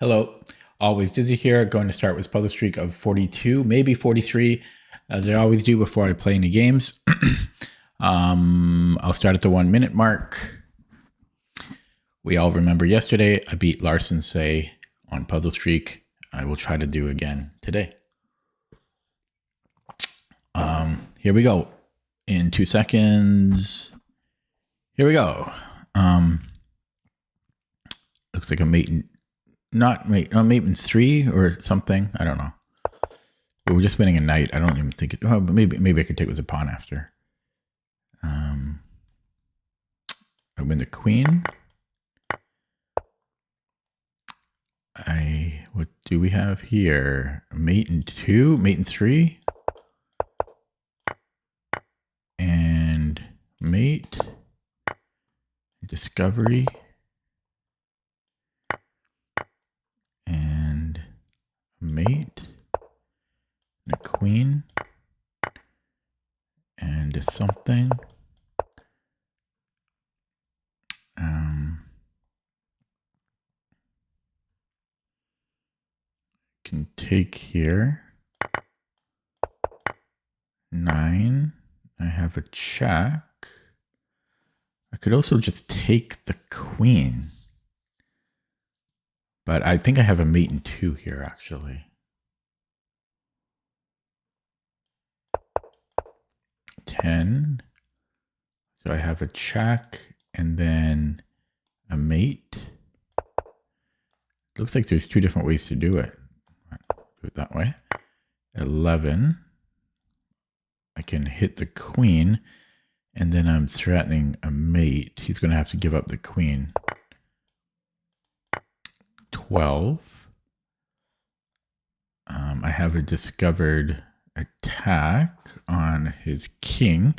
Hello, always Dizzy here. Going to start with public streak of 42, maybe 43, as I always do before I play any games. I'll start at the 1 minute mark. We all remember yesterday I beat Larson Say on puzzle streak. I will try to do again today. Here we go. In 2 seconds. Here we go. Looks like a mate. Not mate, mate 3 or something. I don't know. But we're just winning a knight. I don't even think it. Oh, maybe I could take it with a pawn after. I win the queen. What do we have here? Mate and 2, mate and 3, and mate, discovery, and mate, and a queen, and a something. Can take here. 9. I have a check. I could also just take the queen. But I think I have a mate and 2 here, actually. 10. So I have a check and then a mate. Looks like there's 2 different ways to do it. Do it that way. 11. I can hit the queen, and then I'm threatening a mate. He's going to have to give up the queen. 12. I have a discovered attack on his king.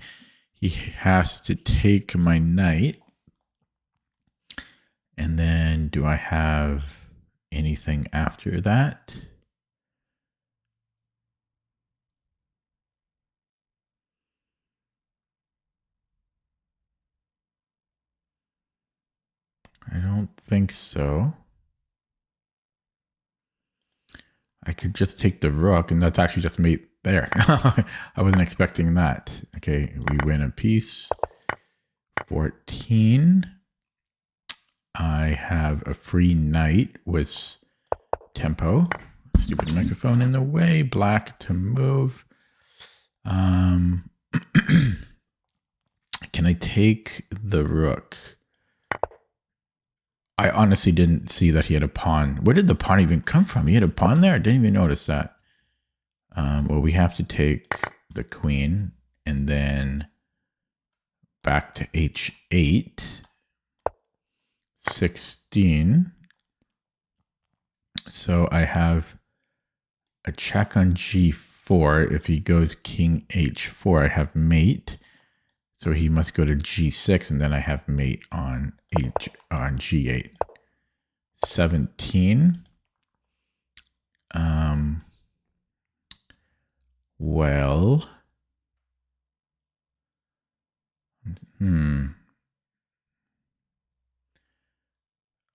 He has to take my knight. And then do I have anything after that? I don't think so. I could just take the rook, and that's actually just mate there. I wasn't expecting that. Okay, we win a piece. 14. I have a free knight with tempo. Stupid microphone in the way. Black to move. Can I take the rook? I honestly didn't see that he had a pawn. Where did the pawn even come from? He had a pawn there? I didn't even notice that. Well, we have to take the queen and then back to h8. 16. So I have a check on g4. If he goes king h4, I have mate. So he must go to g6, and then I have mate on g8. 17. Well.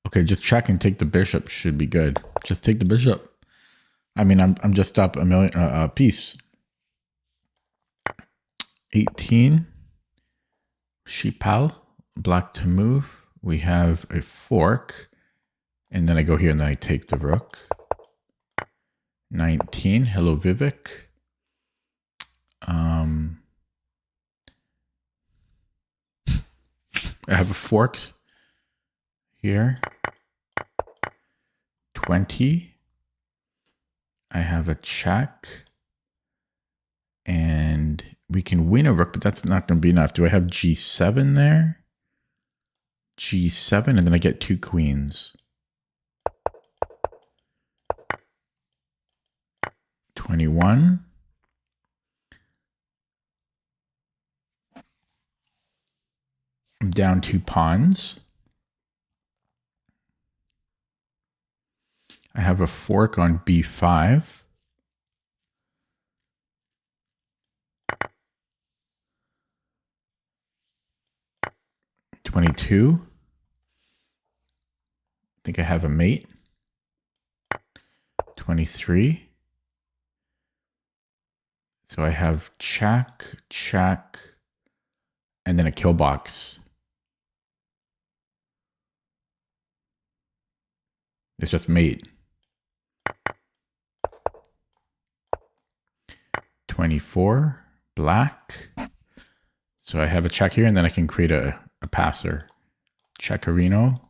Okay, just check and take the bishop should be good. Just take the bishop. I mean, I'm just up a piece. 18. Shipal, black to move. We have a fork, and then I go here and then I take the rook. 19. Hello, Vivek. I have a fork here. 20. I have a check, and we can win a rook, but that's not going to be enough. Do I have g7 there? G7, and then I get 2 queens. 21. I'm down 2 pawns. I have a fork on b5. 22. I think I have a mate. 23. So I have check, check, and then a kill box. It's just mate. 24, black. So I have a check here, and then I can create a passer. Checkerino,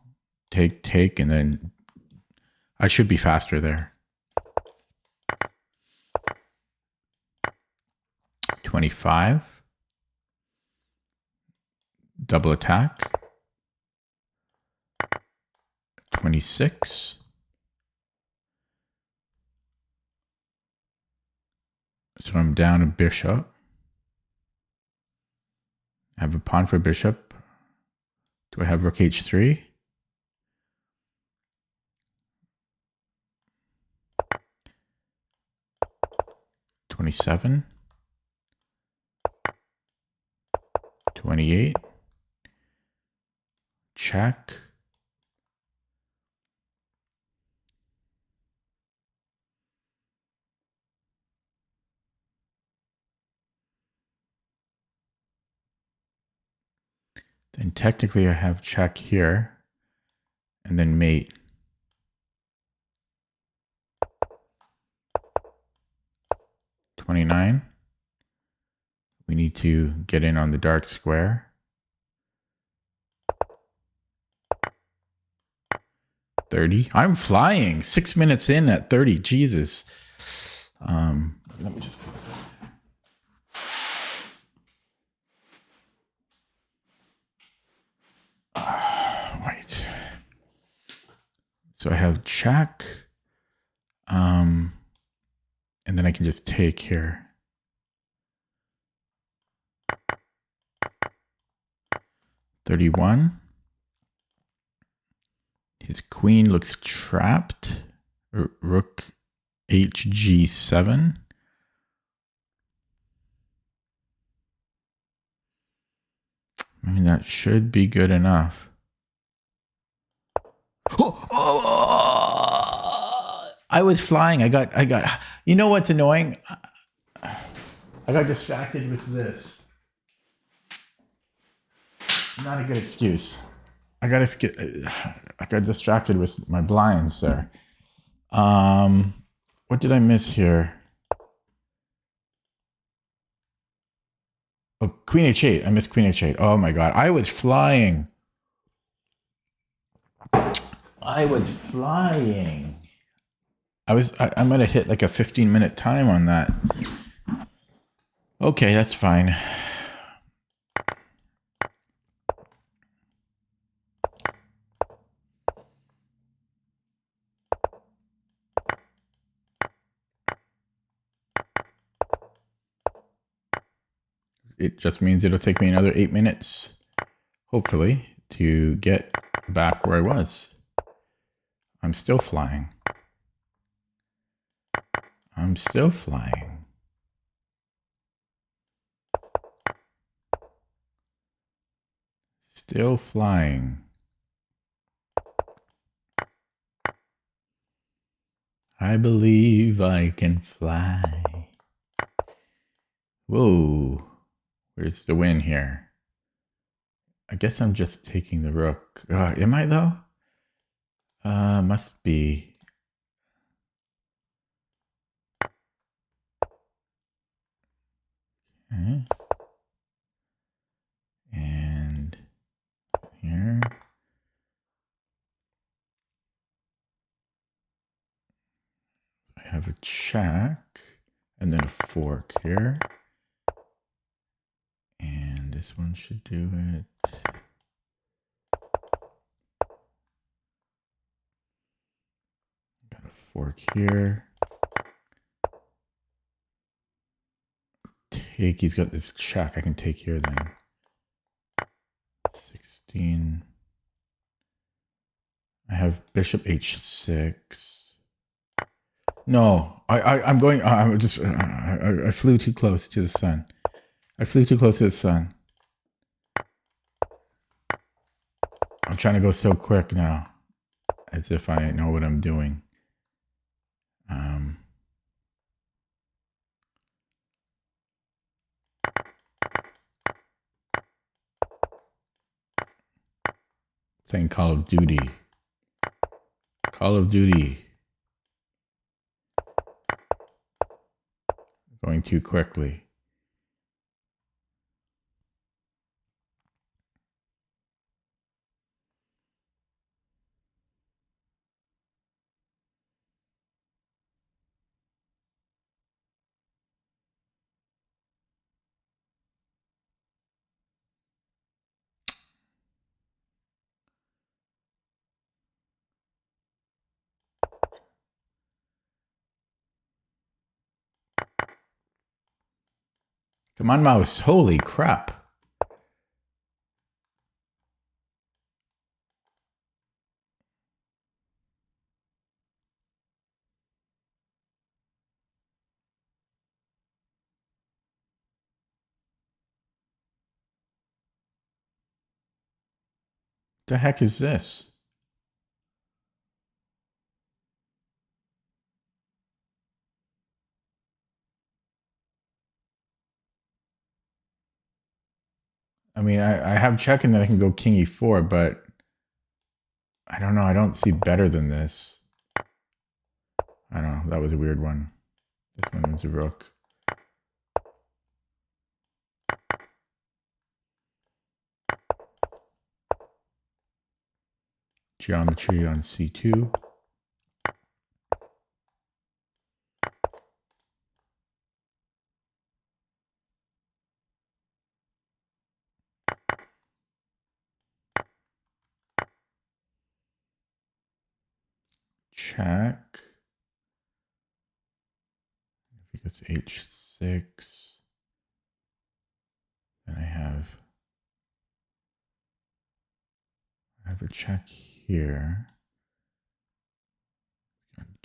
take, and then I should be faster there. 25. Double attack. 26. So I'm down a bishop. I have a pawn for bishop. Do I have rook h3? $27. 28. Check. Then technically I have check here and then mate. $29. We need to get in on the dark square. 30. I'm flying. 6 minutes in at 30. Jesus. Let me just close that. Wait. So I have check. And then I can just take here. $31. His queen looks trapped. Rook HG7. I mean, that should be good enough. I was flying. I got, you know what's annoying? I got distracted with this. Not a good excuse. I got distracted with my blinds there. What did I miss here? Oh, Queen H8. I missed Queen H8. Oh my God. I was flying. I might have hit like a 15-minute time on that. Okay, that's fine. It just means it'll take me another 8 minutes, hopefully, to get back where I was. I'm still flying. I'm still flying. Still flying. I believe I can fly. Whoa. Where's the win here? I guess I'm just taking the rook. Am I though? Must be. Okay. And here. I have a check and then a fork here. And this one should do it. Got a fork here. Take, he's got this check. I can take here then. 16. I have bishop h6. No, I'm going. I'm just. I flew too close to the sun. I flew too close to the sun. I'm trying to go so quick now, as if I know what I'm doing. Playing Call of Duty. Call of Duty. Going too quickly. Come on, mouse. Holy crap. The heck is this? I mean, I have checking that I can go king e4, but I don't know. I don't see better than this. I don't know. That was a weird one. This one is a rook. Geometry on c2. Check. If he goes h6, then I have a check here.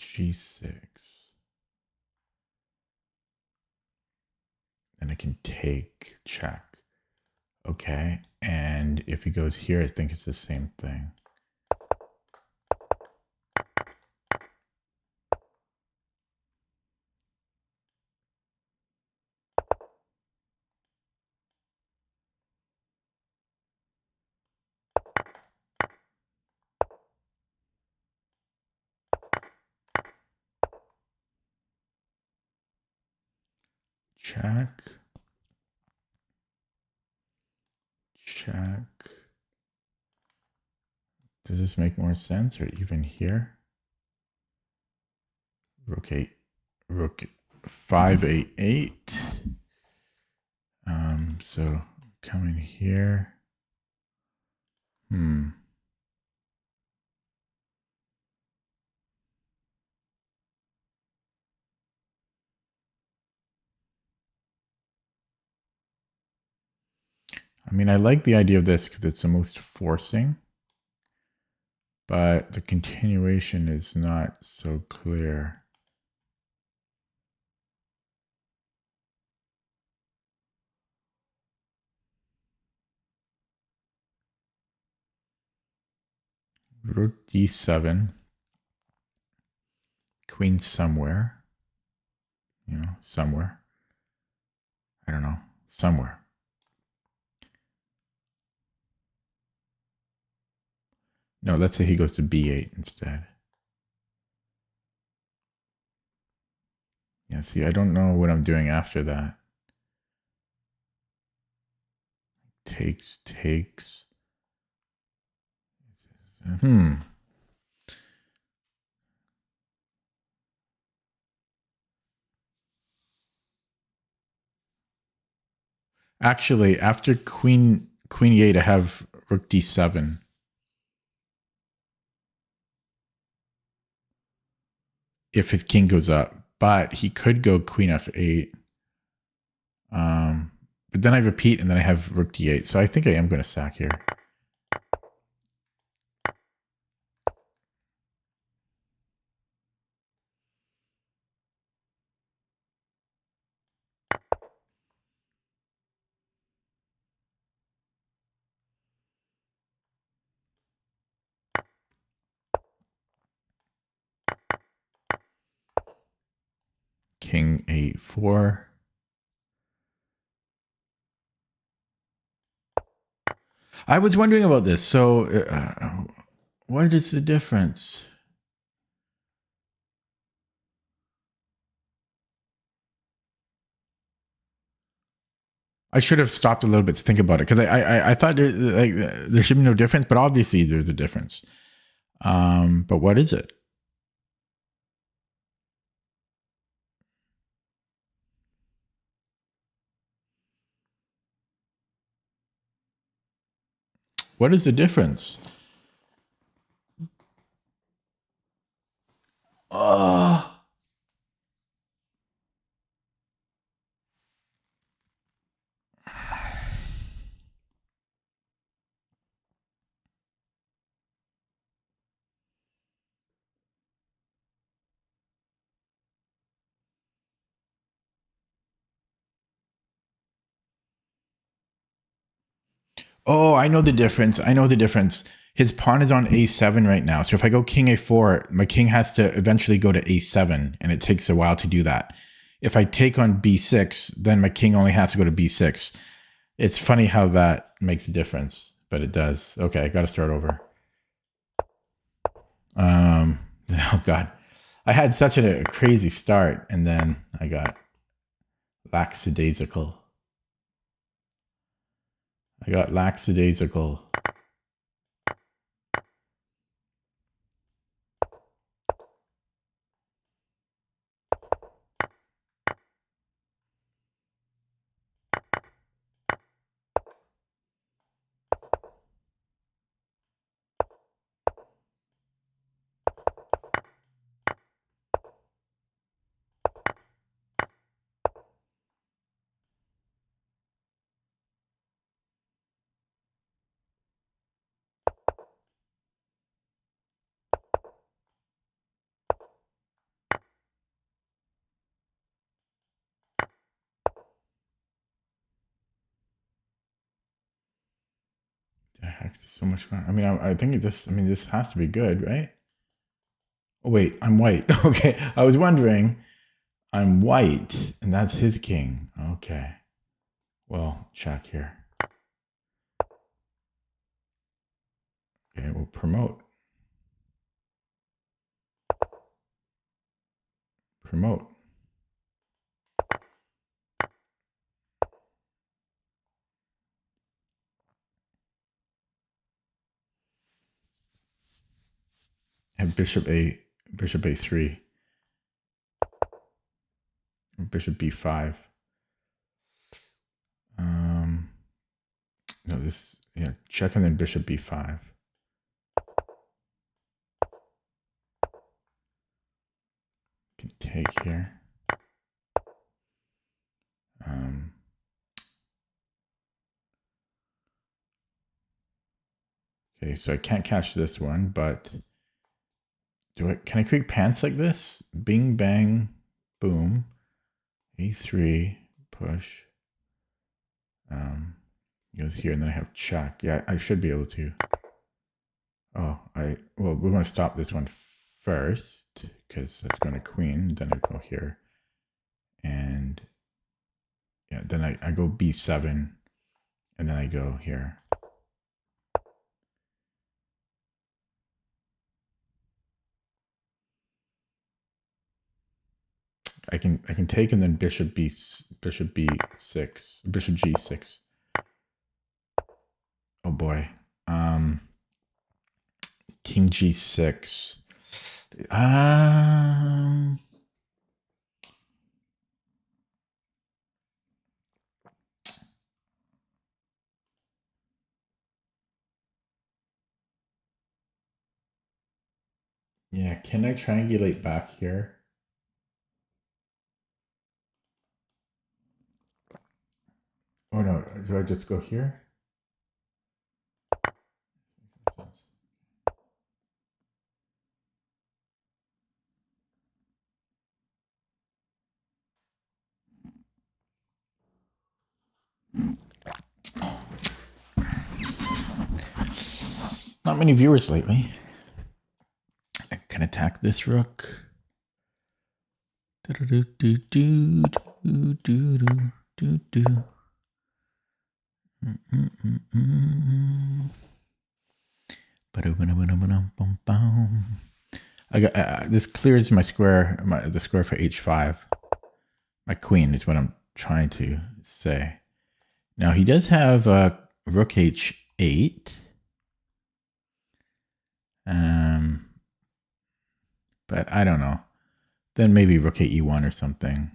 G6. Then I can take check. Okay, and if he goes here, I think it's the same thing. Check. Check. Does this make more sense, or even here? Rook 8. Rook 5, 8, 8. So coming here. I mean, I like the idea of this because it's the most forcing, but the continuation is not so clear. Rook d7. Queen somewhere. You know, somewhere. I don't know. Somewhere. No, let's say he goes to b8 instead. Yeah, see, I don't know what I'm doing after that. Takes. Actually, after queen e8, I have rook d7. If his king goes up, but he could go queen f8. But then I repeat, and then I have rook d8. So I think I am going to sack here. King 8-4. I was wondering about this. So, what is the difference? I should have stopped a little bit to think about it because I thought there should be no difference, but obviously there's a difference. But what is it? What is the difference? Oh, oh, I know the difference. I know the difference. His pawn is on a7 right now. So if I go king a4, my king has to eventually go to a7, and it takes a while to do that. If I take on b6, then my king only has to go to b6. It's funny how that makes a difference, but it does. Okay, I got to start over. Oh God, I had such a crazy start, and then I got lackadaisical. I got lackadaisical. The heck, there's so much going on. I mean, I think this. I mean, this has to be good, right? Oh wait, I'm white. Okay, I was wondering. I'm white, and that's his king. Okay. Well, check here. Okay, we'll promote. Promote. And bishop a3. Bishop b5. No, this, yeah, check and then bishop b5. Can take here. Okay, so I can't catch this one, but can I create pants like this? Bing, bang, boom. A3, push. Goes here, and then I have check. Yeah, I should be able to. Oh, well, we're going to stop this one first because that's going to queen. Then I go here, and yeah, then I go b7, and then I go here. I can take and then bishop b6, bishop g6. Oh boy, king g6. Yeah, can I triangulate back here? Oh no, do I just go here? Not many viewers lately. I can attack this rook. I got this clears my square, the square for h5. My queen is what I'm trying to say. Now he does have rook h8. But I don't know. Then maybe rook e1 or something.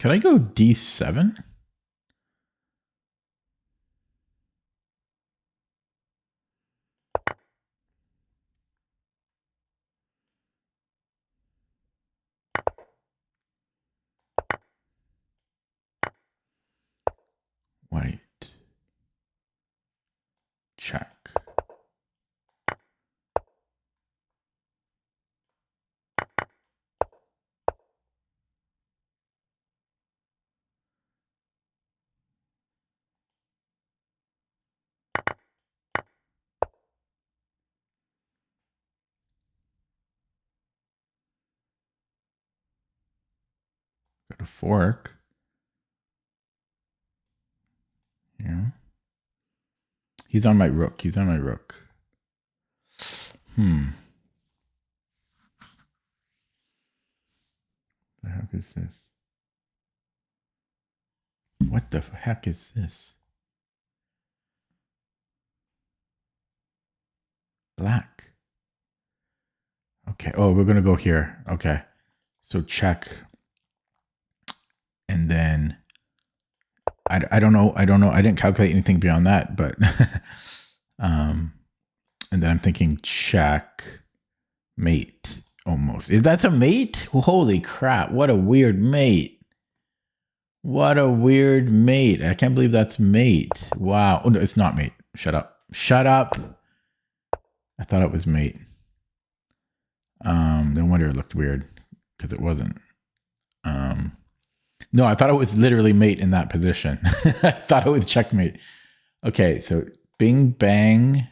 Could I go d7? White. Check. Got a fork. Yeah. He's on my rook. He's on my rook. The heck is this? What the heck is this? Black. Okay. Oh, we're going to go here. Okay. So check. And then I don't know. I didn't calculate anything beyond that, but and then I'm thinking check mate almost. That's a mate? Holy crap. What a weird mate. What a weird mate. I can't believe that's mate. Wow. Oh, no, it's not mate. Shut up. Shut up. I thought it was mate. No wonder it looked weird because it wasn't. No, I thought it was literally mate in that position. I thought it was checkmate. Okay, so bing bang.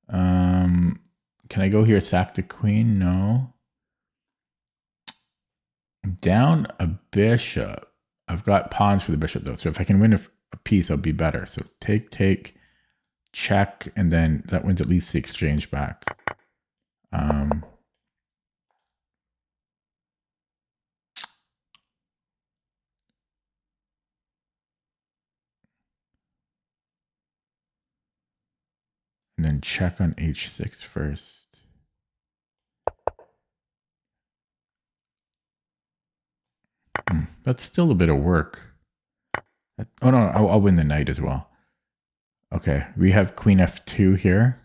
Can I go here, sack the queen? No. I'm down a bishop. I've got pawns for the bishop though, so if I can win a piece, I'll be better. So take, check, and then that wins at least the exchange back. And then check on h6 first. That's still a bit of work. Oh, no, I'll win the knight as well. Okay, we have queen f2 here.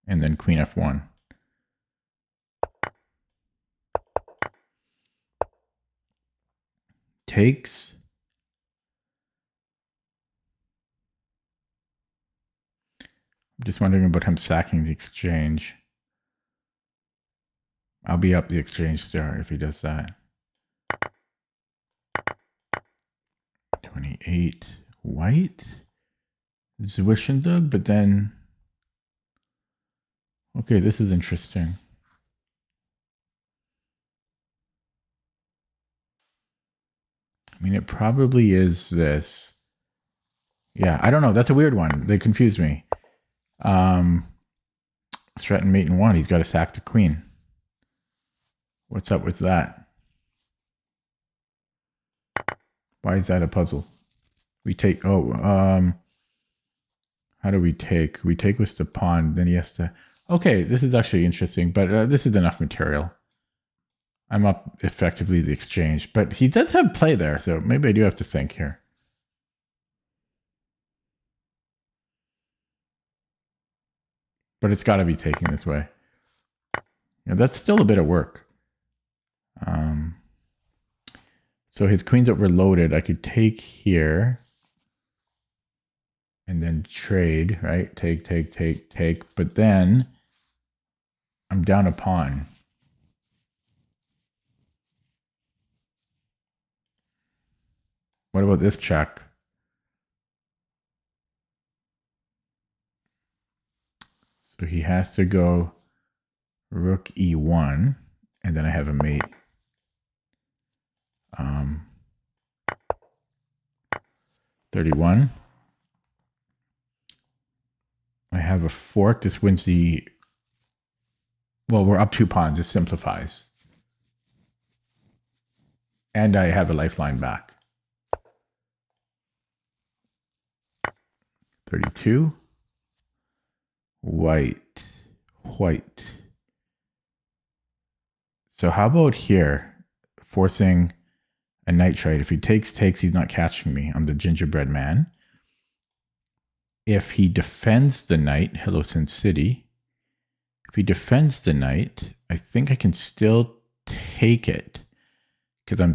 And then queen f1. Takes. I'm just wondering about him sacking the exchange. I'll be up the exchange star if he does that. 28 white. Zwischendug, but then... Okay, this is interesting. I mean, it probably is this. Yeah, I don't know. That's a weird one. They confused me. Threaten mate in one. He's got to sack the queen. What's up with that? Why is that a puzzle? We take... Oh, how do we take? We take with the pawn. Then he has to... Okay, this is actually interesting, but this is enough material. I'm up effectively the exchange, but he does have play there, so maybe I do have to think here. But it's got to be taking this way. Yeah, that's still a bit of work. So his queen's overloaded. I could take here and then trade, right? Take. But then I'm down a pawn. What about this check? So he has to go rook e1, and then I have a mate. 31. I have a fork. This wins the... Well, we're up 2 pawns. This simplifies. And I have a lifeline back. 32. White. So how about here? Forcing a knight trade. If he takes, he's not catching me. I'm the gingerbread man. If he defends the knight, hello Sin City. If he defends the knight, I think I can still take it. Because I'm...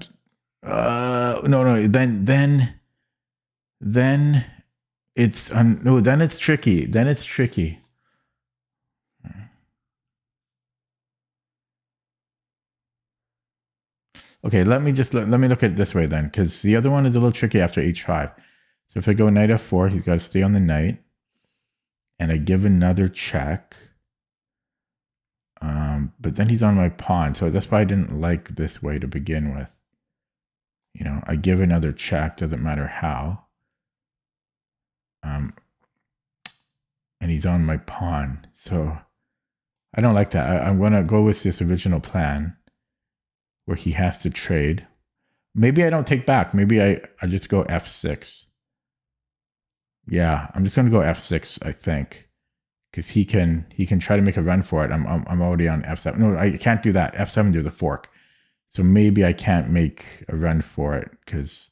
no. Then it's... no, then it's tricky. Okay, let me look at it this way then, because the other one is a little tricky after h5. So if I go knight f4, he's got to stay on the knight, and I give another check. But then he's on my pawn, so that's why I didn't like this way to begin with. You know, I give another check, doesn't matter how. And he's on my pawn, so I don't like that. I'm gonna go with this original plan, where he has to trade. Maybe I don't take back. Maybe I just go f6. Yeah, I'm just gonna go f6, I think, because he can try to make a run for it. I'm already on f7. No, I can't do that. f7, there's a fork, so maybe I can't make a run for it. Because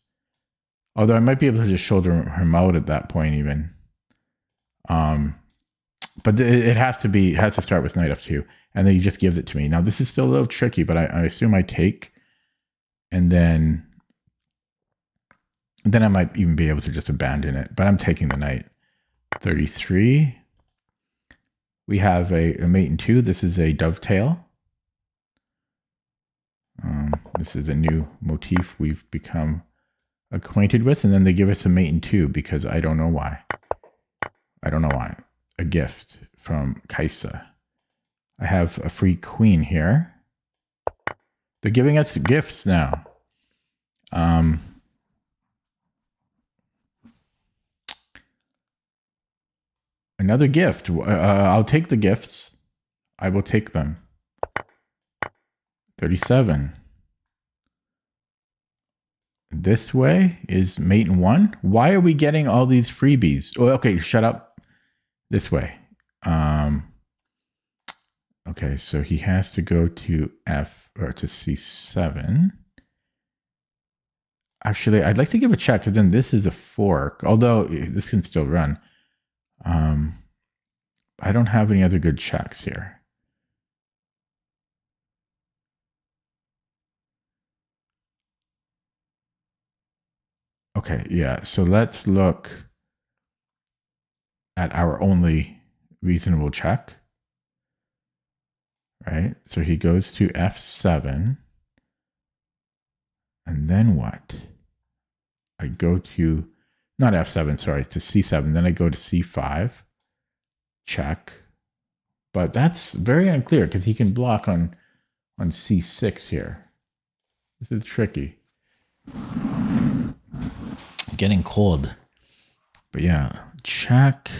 although I might be able to just shoulder him out at that point even. But it has to start with knight f2, and then he just gives it to me. Now this is still a little tricky, but I assume I take, and then I might even be able to just abandon it. But I'm taking the knight. 33. We have a mate in 2. This is a dovetail. This is a new motif we've become acquainted with, and then they give us a mate in 2 because I don't know why. A gift from Kaisa. I have a free queen here. They're giving us gifts now. Another gift. I'll take the gifts. I will take them. 37. This way is mate in 1. Why are we getting all these freebies? Oh, okay, shut up. This way. Okay, so he has to go to to C7. Actually, I'd like to give a check, because then this is a fork, although this can still run. I don't have any other good checks here. Okay, yeah, so let's look at our only reasonable check. Right? So he goes to f7. And then what? I go to, not f7, sorry, to c7. Then I go to c5. Check. But that's very unclear, because he can block on c6 here. This is tricky. Getting cold. But yeah, check.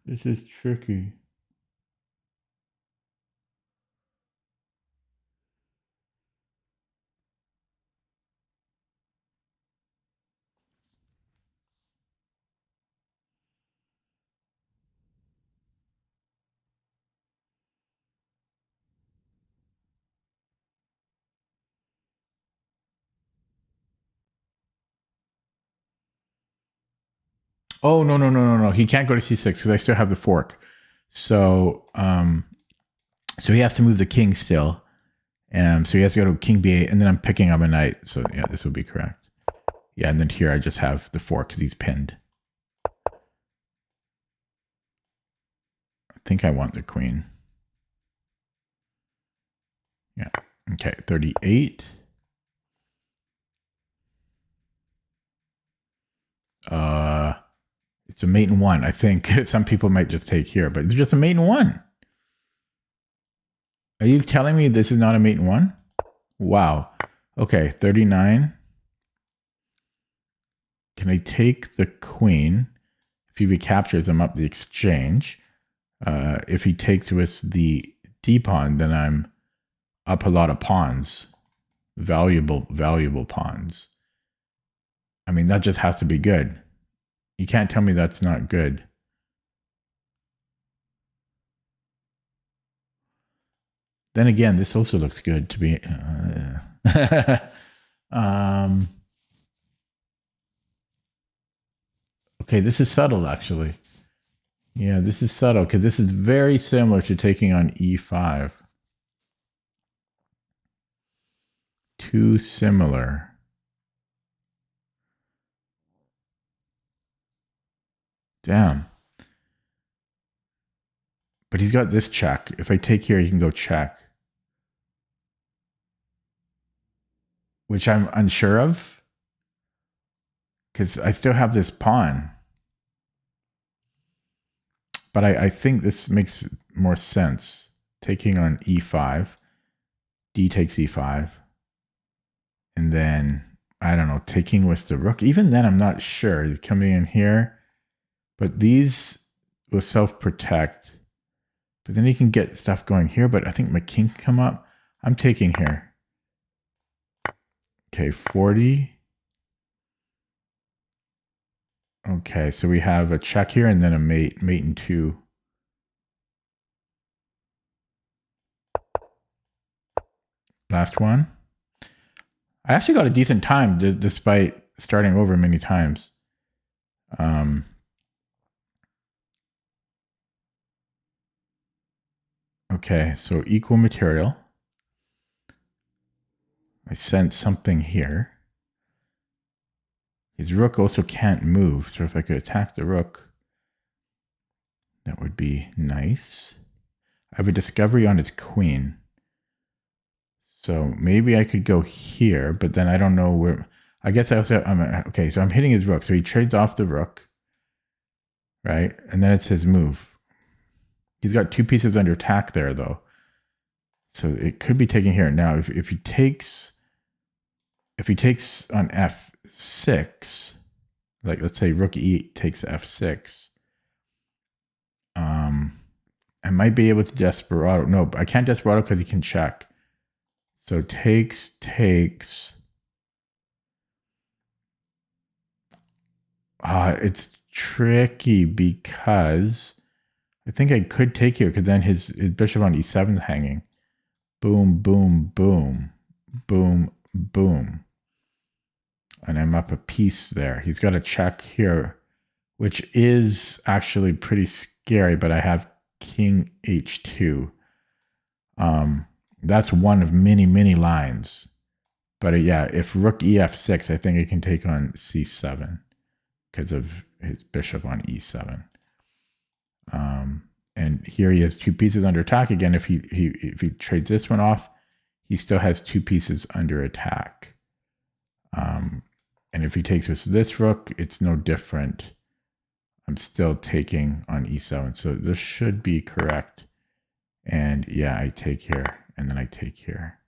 This is tricky. Oh, no. He can't go to c6 because I still have the fork. So, so he has to move the king still. So he has to go to king b8, and then I'm picking up a knight. So yeah, this would be correct. Yeah, and then here I just have the fork because he's pinned. I think I want the queen. Yeah. Okay, 38. It's a mate in one. I think some people might just take here, but it's just a mate in one. Are you telling me this is not a mate in one? Wow. Okay, 39. Can I take the queen? If he recaptures, I'm up the exchange. If he takes with the d-pawn, then I'm up a lot of pawns. Valuable pawns. I mean, that just has to be good. You can't tell me that's not good. Then again, this also looks good to be... okay, this is subtle, actually. Yeah, this is subtle, because this is very similar to taking on e5. Too similar. Damn. But he's got this check. If I take here, he can go check. Which I'm unsure of. Because I still have this pawn. But I think this makes more sense. Taking on e5. D takes e5. And then, I don't know, taking with the rook. Even then, I'm not sure. He's coming in here. But these will self-protect. But then he can get stuff going here. But I think my king can come up. I'm taking here. Okay, 40. Okay, so we have a check here and then a mate in 2. Last one. I actually got a decent time despite starting over many times. Okay, so equal material. I sent something here. His rook also can't move, so if I could attack the rook, that would be nice. I have a discovery on his queen. So maybe I could go here, but then I don't know where. I guess I also, okay, so I'm hitting his rook. So he trades off the rook, right? And then it's his move. He's got 2 pieces under attack there, though. So it could be taking here. Now, if he takes on f6, like let's say rook e takes f6, I might be able to desperado. No, I can't desperado because he can check. So takes. It's tricky because I think I could take here because then his bishop on e7 is hanging. Boom, boom, boom, boom, boom. And I'm up a piece there. He's got a check here, which is actually pretty scary, but I have king h2. That's one of many, many lines. But yeah, if rook ef6, I think I can take on c7 because of his bishop on e7. And here he has 2 pieces under attack. Again, if he trades this one off, he still has 2 pieces under attack. And if he takes with this rook, it's no different. I'm still taking on e7. So this should be correct. And yeah, I take here, and then I take here.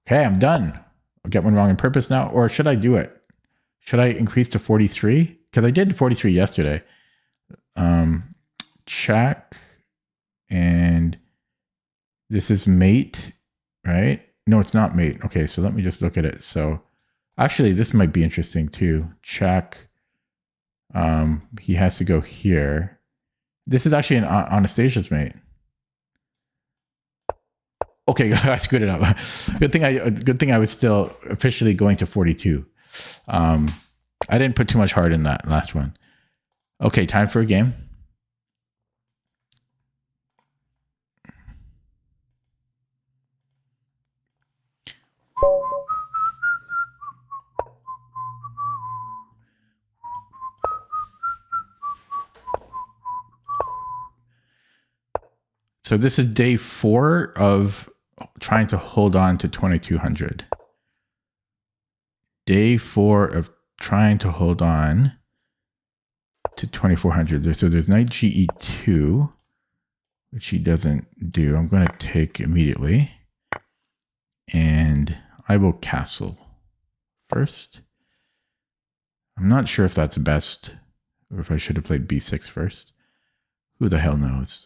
Okay, I'm done. I'll get one wrong on purpose now. Or should I do it? Should I increase to 43? Because I did 43 yesterday. Check. And this is mate, right? No, it's not mate. Okay, so let me just look at it. So actually, this might be interesting too. Check. He has to go here. This is actually an Anastasia's mate. Okay, that's good enough. Good thing I was still officially going to 42. I didn't put too much heart in that last one. Okay, time for a game. So this is day 4 of trying to hold on to 2200. Day 4 of trying to hold on to 2400. So there's knight GE2, which he doesn't do. I'm going to take immediately. And I will castle first. I'm not sure if that's best or if I should have played b6 first. Who the hell knows?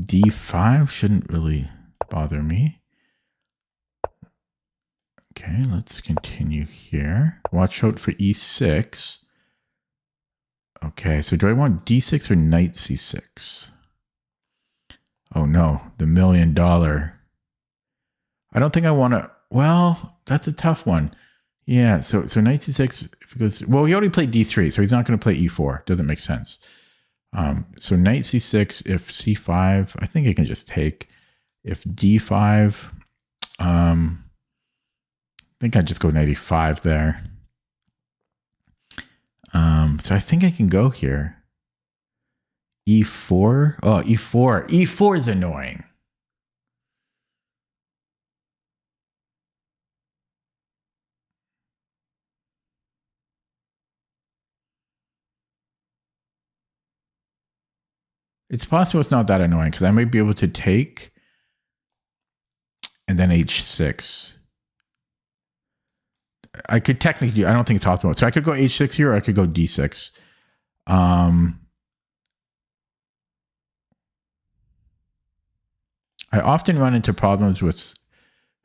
D5 shouldn't really bother me. Okay, let's continue here. Watch out for E6. Okay, so do I want D6 or knight C6? Oh no, the $1 million. I don't think I want to. Well, that's a tough one. Yeah, so knight C6, if it goes, well, he already played D3, so he's not going to play E4. Doesn't make sense. So knight C6, if C5, I think I can just take. If D5, I think I'd just go knight E5 there. So I think I can go here. E4. Oh, E4. E4 is annoying. It's possible it's not that annoying because I might be able to take and then H6. I could technically do, I don't think it's optimal. So I could go H6 here or I could go D6. I often run into problems with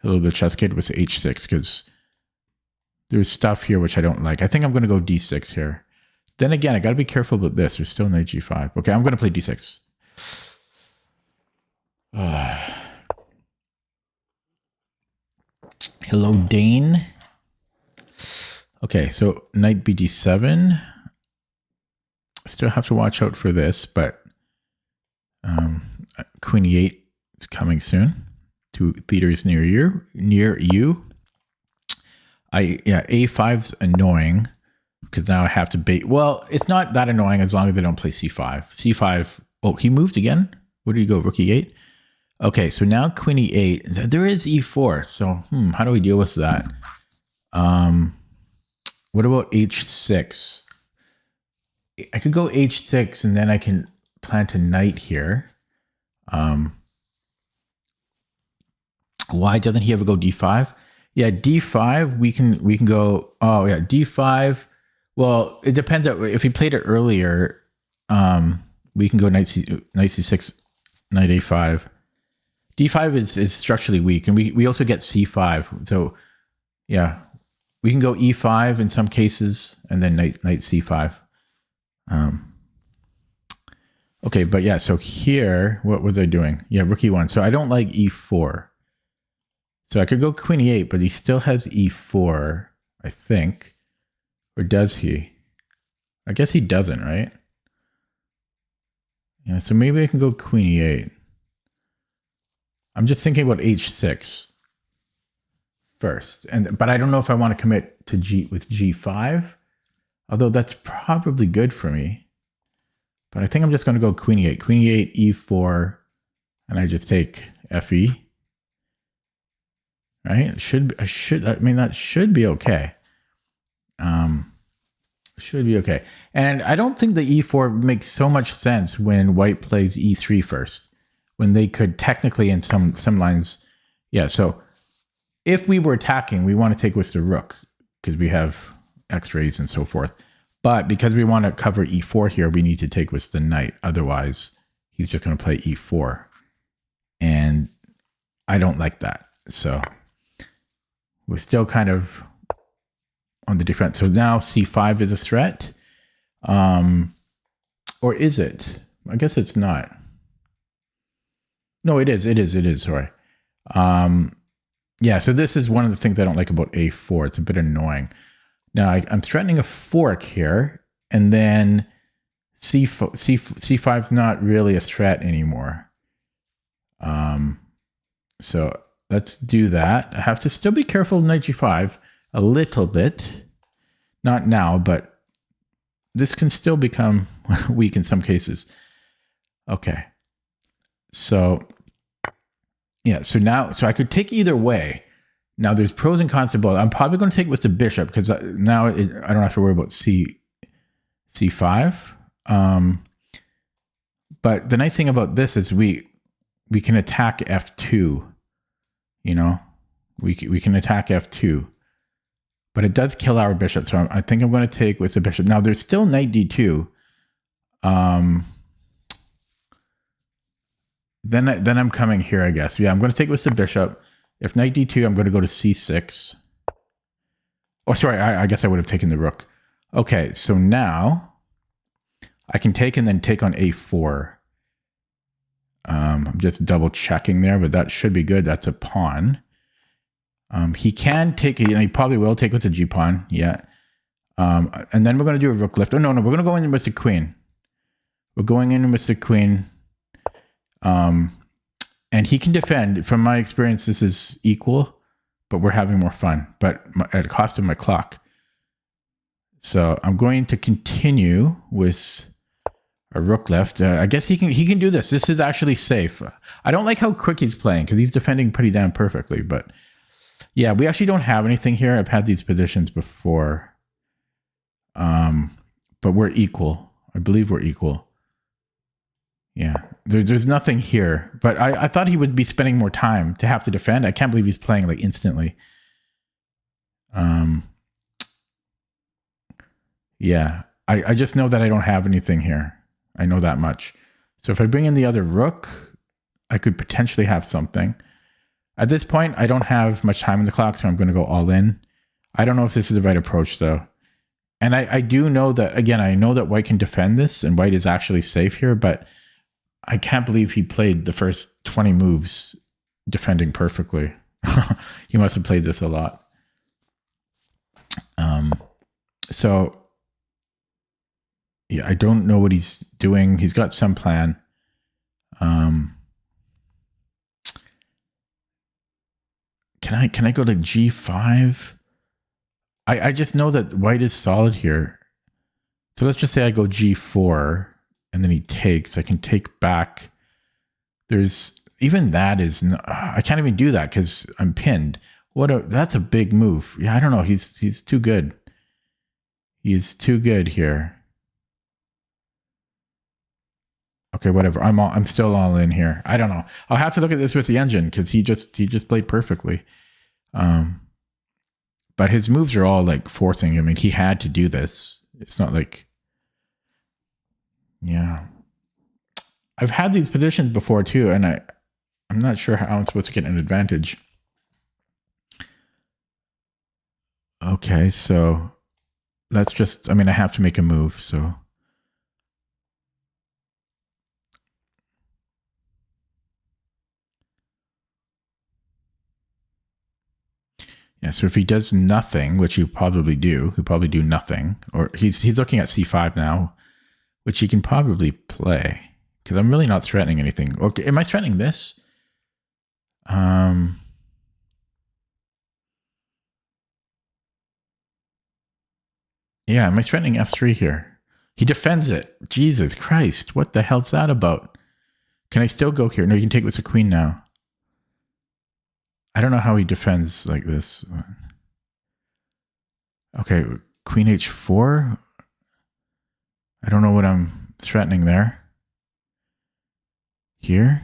Hello the Chess Kid with H6 because there's stuff here which I don't like. I think I'm going to go D6 here. Then again, I got to be careful about this. There's still knight G5. Okay, I'm going to play D6. Hello, Dane. Okay, so knight BD7. Still have to watch out for this, but Queen E8 is coming soon. 2 theaters near you. A5's annoying because now I have to bait. Well, it's not that annoying as long as they don't play C5. C5. Oh, he moved again. Where did he go? Rook E8. Okay, so now Queen E8. There is E4. So how do we deal with that? What about H6? I could go H6 and then I can plant a knight here. Why doesn't he ever go D5? Yeah, D5 we can go. Oh yeah, D5. Well, it depends. If he played it earlier, we can go knight C6, knight A5. D5 is structurally weak, and we also get C5. So yeah, we can go E5 in some cases, and then knight C5. Okay, but yeah, so here, what was I doing? Yeah, rook E1. So I don't like E4. So I could go Queen E8, but he still has E4, I think. Or does he? I guess he doesn't, right? Yeah, so maybe I can go Queen E8. I'm just thinking about H6 first. But I don't know if I want to commit to G5. Although that's probably good for me. But I think I'm just going to go Queen E8. Queen E8, E4, and I just take FE. Right? I mean, that should be okay. Should be okay. And I don't think the E4 makes so much sense when white plays E3 first. When they could technically in some lines. Yeah, so if we were attacking, we want to take with the rook because we have X-rays and so forth. But because we want to cover E4 here, we need to take with the knight. Otherwise, he's just going to play E4. And I don't like that. So we're still kind of on the defense. So now C5 is a threat. Or is it? I guess it's not. No, it is. It is. Sorry. Yeah, so this is one of the things I don't like about A4. It's a bit annoying. Now I'm threatening a fork here, and then c5 is not really a threat anymore. So let's do that. I have to still be careful of knight g5 a little bit. Not now, but this can still become weak in some cases. Okay. So yeah, so I could take either way. Now there's pros and cons to both. I'm probably going to take with the bishop because now I don't have to worry about c5. But the nice thing about this is we can attack f2. You know, we can attack f2, but it does kill our bishop. So I think I'm going to take with the bishop. Now there's still knight d2. Then I'm coming here, I guess. Yeah, I'm going to take with the bishop. If knight d2, I'm going to go to c6. Oh, sorry, I guess I would have taken the rook. Okay, so now I can take and then take on a4. I'm just double checking there, but that should be good. That's a pawn. He can take, he probably will take with a g-pawn, yeah. And then we're going to do a rook lift. Oh, no, we're going to go in with the queen. We're going in with the queen. And he can defend. From my experience, this is equal, but we're having more fun, but at the cost of my clock. So I'm going to continue with a rook left. I guess he can do this. This is actually safe. I don't like how quick he's playing because he's defending pretty damn perfectly. But yeah, we actually don't have anything here. I've had these positions before. But we're equal. I believe we're equal. Yeah, there's nothing here. But I thought he would be spending more time to have to defend. I can't believe he's playing like instantly. Yeah, I just know that I don't have anything here. I know that much. So if I bring in the other rook, I could potentially have something. At this point, I don't have much time on the clock, so I'm going to go all in. I don't know if this is the right approach, though. And I do know that, again, I know that white can defend this, and white is actually safe here, but I can't believe he played the first 20 moves defending perfectly. He must have played this a lot. So, yeah, I don't know what he's doing. He's got some plan. Can I go to g5? I just know that white is solid here. So let's just say I go g4 and then he takes. I can take back. There's even that is I can't even do that because I'm pinned. That's a big move. Yeah, I don't know. He's too good. He is too good here. Okay, whatever. I'm still all in here. I don't know. I'll have to look at this with the engine because he just played perfectly. But his moves are all like forcing him, and he had to do this. It's not like, yeah. I've had these positions before too, and I'm not sure how I'm supposed to get an advantage. Okay, so let's just, I have to make a move, so. Yeah, so if he does nothing, which he'll probably do nothing, or he's looking at c5 now, which he can probably play, because I'm really not threatening anything. Okay, am I threatening this? Yeah, am I threatening f3 here? He defends it. Jesus Christ, what the hell's that about? Can I still go here? No, you can take it with the queen now. I don't know how he defends like this. Okay, queen h4. I don't know what I'm threatening there. Here.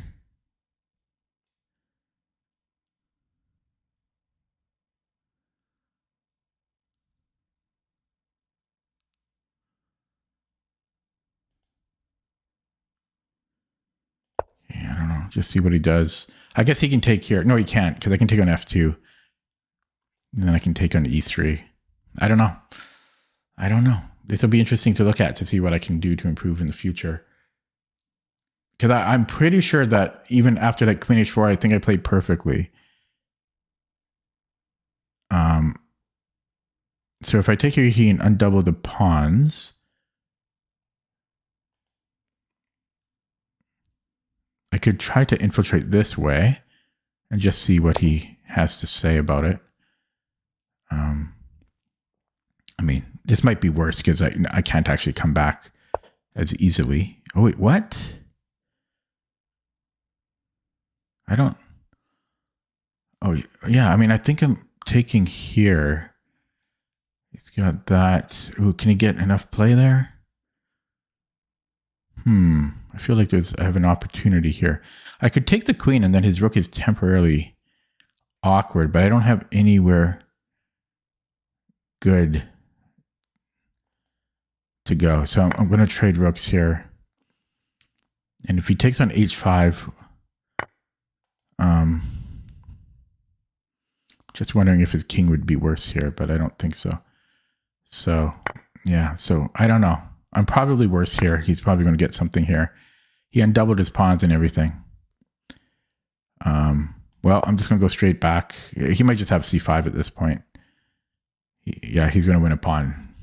Yeah, I don't know. Just see what he does. I guess he can take here. No, he can't, because I can take on f2. And then I can take on e3. I don't know. I don't know. This will be interesting to look at to see what I can do to improve in the future. Because I'm pretty sure that even after that queen h4, I think I played perfectly. So if I take here, he can undouble the pawns. I could try to infiltrate this way and just see what he has to say about it. I mean, this might be worse because I can't actually come back as easily. Oh, wait, what? I don't... Oh, yeah, I mean, I think I'm taking here. He's got that. Ooh, can he get enough play there? I feel like I have an opportunity here. I could take the queen and then his rook is temporarily awkward, but I don't have anywhere good to go. So I'm going to trade rooks here. And if he takes on h5, just wondering if his king would be worse here, but I don't think so. So, yeah, so I don't know. I'm probably worse here. He's probably going to get something here. He undoubled his pawns and everything. Well, I'm just going to go straight back. He might just have c5 at this point. Yeah, he's going to win a pawn.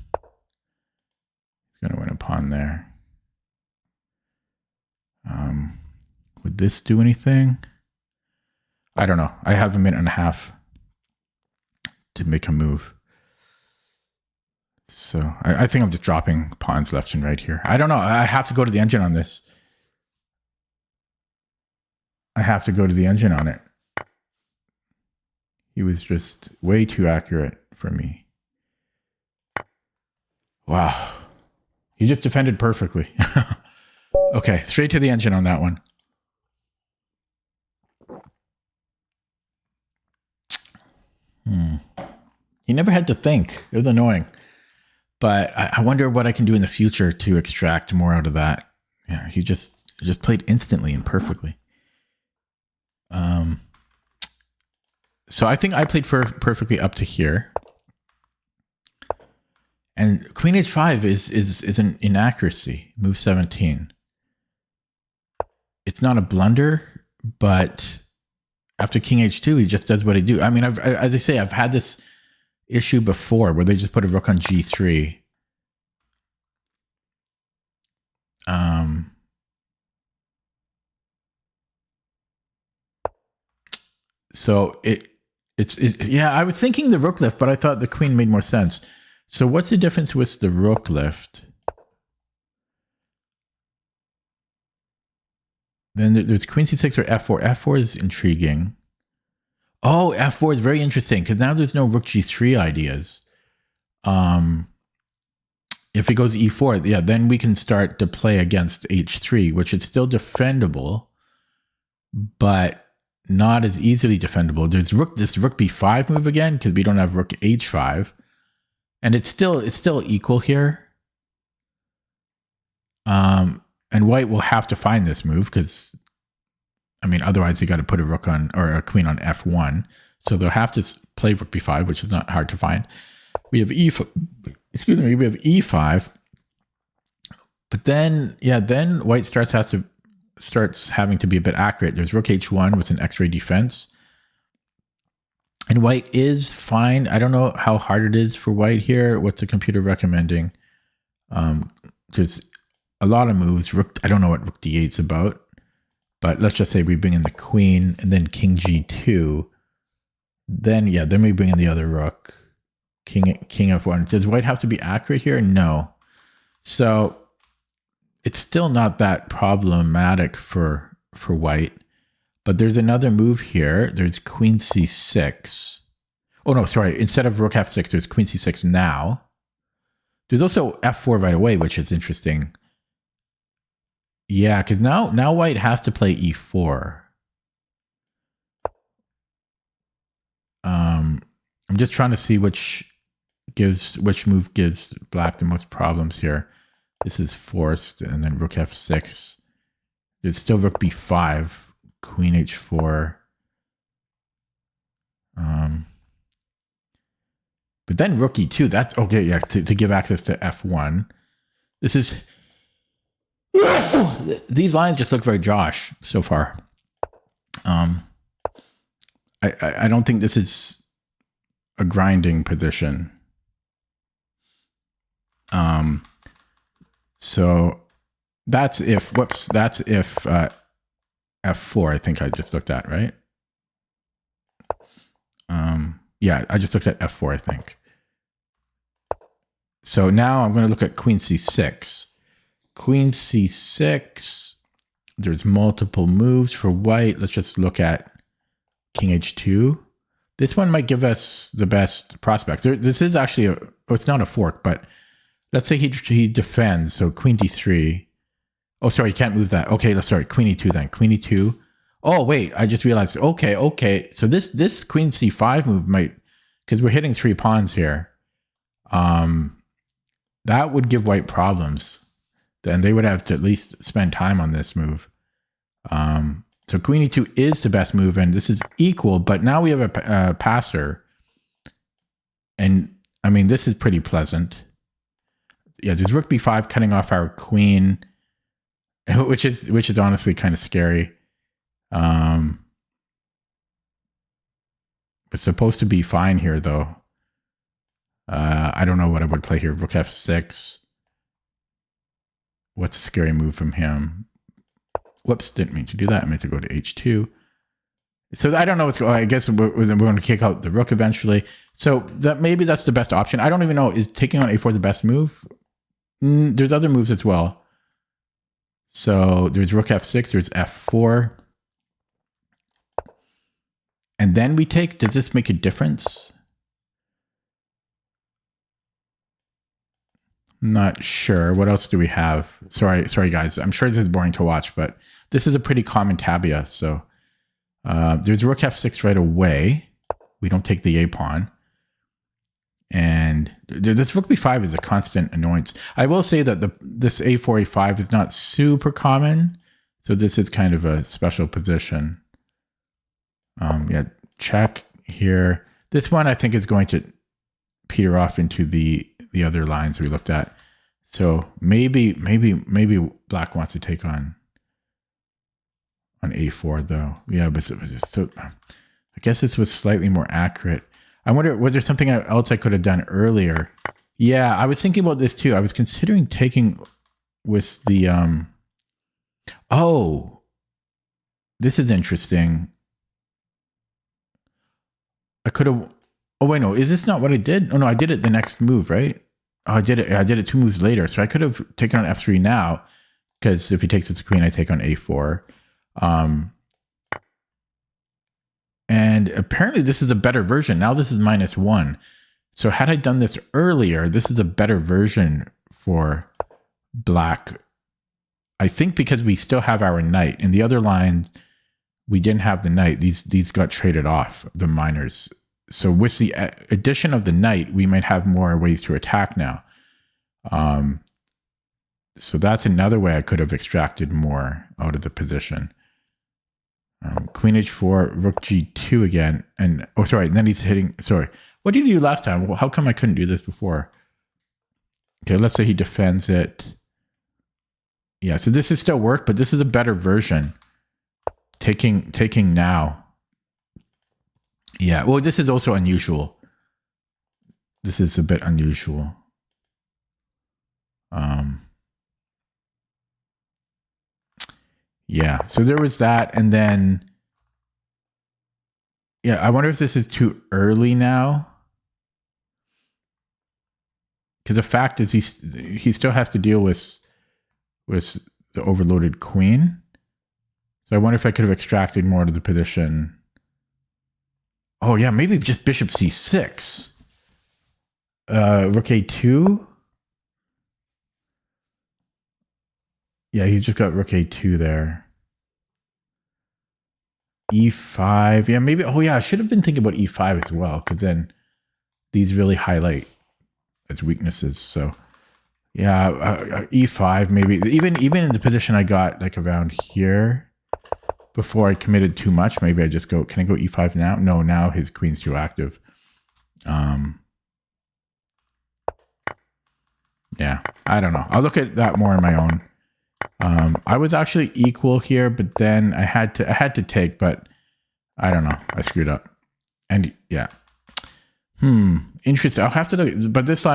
He's going to win a pawn there. Would this do anything? I don't know. I have a minute and a half to make a move. So I think I'm just dropping pawns left and right here. I don't know. I have to go to the engine on this. I have to go to the engine on it. He was just way too accurate for me. Wow. He just defended perfectly. Okay, straight to the engine on that one. He never had to think. It was annoying. But I wonder what I can do in the future to extract more out of that. Yeah, he just played instantly and perfectly. So I think I played perfectly up to here. And Queen H5 is an inaccuracy. Move 17. It's not a blunder, but after King H2, he just does what he do. I mean, as I say, I've had this issue before where they just put a rook on G3. So yeah, I was thinking the rook lift, but I thought the queen made more sense. So what's the difference with the rook lift? Then there's Queen C6 or F4. F4 is intriguing. Oh, F4 is very interesting because now there's no Rook G3 ideas. If it goes E4, yeah, then we can start to play against H3, which is still defendable, but not as easily defendable. There's this Rook B5 move again because we don't have Rook H5, and it's still equal here. And white will have to find this move because, I mean, otherwise they got to put a rook on or a queen on F1. So they'll have to play Rook B5, which is not hard to find. We have E5. Excuse me. We have E5. But then, yeah, then white starts having to be a bit accurate. There's Rook H1 with an X-ray defense, and white is fine. I don't know how hard it is for white here. What's the computer recommending? There's a lot of moves. I don't know what Rook D8 is about, but let's just say we bring in the queen and then King G2. Then, yeah, then we bring in the other rook, King F1. Does white have to be accurate here? No. So it's still not that problematic for white, but there's another move here. There's Queen C6. Oh no, sorry. Instead of Rook F6, there's Queen C6 now. There's also F4 right away, which is interesting. Yeah, because now white has to play E4. I'm just trying to see which move gives black the most problems here. This is forced, and then Rook F6. There's still Rook B5, Queen H4. But then Rook E2. That's okay. Yeah, to give access to F1. This is. These lines just look very Josh so far. I don't think this is a grinding position. So that's if, whoops, that's if F4, I think I just looked at, right? Yeah, I just looked at F4, I think. So now I'm going to look at Queen C6. Queen C6, there's multiple moves for white. Let's just look at King H2. This one might give us the best prospects. This is actually, it's not a fork, but let's say he defends. So Queen D3. Oh, sorry, you can't move that. Okay, sorry, Queen E2 then. Queen E2. Oh, wait, I just realized. Okay. So this Queen C5 move might, because we're hitting 3 pawns here. That would give white problems. Then they would have to at least spend time on this move. So Queen E2 is the best move, and this is equal, but now we have a passer. And, I mean, this is pretty pleasant. Yeah, there's Rook B5 cutting off our queen, which is honestly kind of scary. It's supposed to be fine here, though. I don't know what I would play here. Rook F6. What's a scary move from him? Whoops, didn't mean to do that. I meant to go to H2. So I don't know what's going on. I guess we're going to kick out the rook eventually. So maybe that's the best option. I don't even know. Is taking on A4 the best move? There's other moves as well. So there's Rook F6. There's F4. And then we take, does this make a difference? Not sure. What else do we have? Sorry, guys. I'm sure this is boring to watch, but this is a pretty common tabia. So there's Rook F6 right away. We don't take the A pawn. And this Rook B5 is a constant annoyance. I will say that this A4, A5 is not super common. So this is kind of a special position. Yeah, check here. This one I think is going to peter off into the other lines we looked at. So maybe black wants to take on A4 though. Yeah, but so I guess this was slightly more accurate. I wonder, was there something else I could have done earlier? Yeah, I was thinking about this too. I was considering taking with the oh, this is interesting. I could have. Oh wait, no. Is this not what I did? Oh no, I did it the next move, right? Oh, I did it 2 moves later. So I could have taken on F3 now, because if he takes with the queen, I take on A4. And apparently this is a better version. Now this is -1. So had I done this earlier, this is a better version for black. I think because we still have our knight. In the other line, we didn't have the knight. These got traded off, the minors. So with the addition of the knight, we might have more ways to attack now. So that's another way I could have extracted more out of the position. Queen H4, Rook G2 again. And, oh, sorry, and then he's hitting, sorry. What did he do last time? Well, how come I couldn't do this before? Okay, let's say he defends it. Yeah, so this is still work, but this is a better version. Taking now. Yeah, well, this is also unusual. This is a bit unusual. Yeah, so there was that, and then, yeah, I wonder if this is too early now. Because the fact is he still has to deal with the overloaded queen. So I wonder if I could have extracted more to the position. Oh yeah, maybe just bishop c6. Rook a2. Yeah, he's just got rook a2 there. e5. Yeah, maybe. Oh yeah, I should have been thinking about e5 as well, because then these really highlight its weaknesses. So yeah, e5 maybe. Even in the position I got like around here, before I committed too much, maybe I just go, can I go e5 now? No, now his queen's too active. Yeah, I don't know. I'll look at that more on my own. I was actually equal here, but then I had to take, but I don't know. I screwed up. And yeah. Interesting. I'll have to look, but this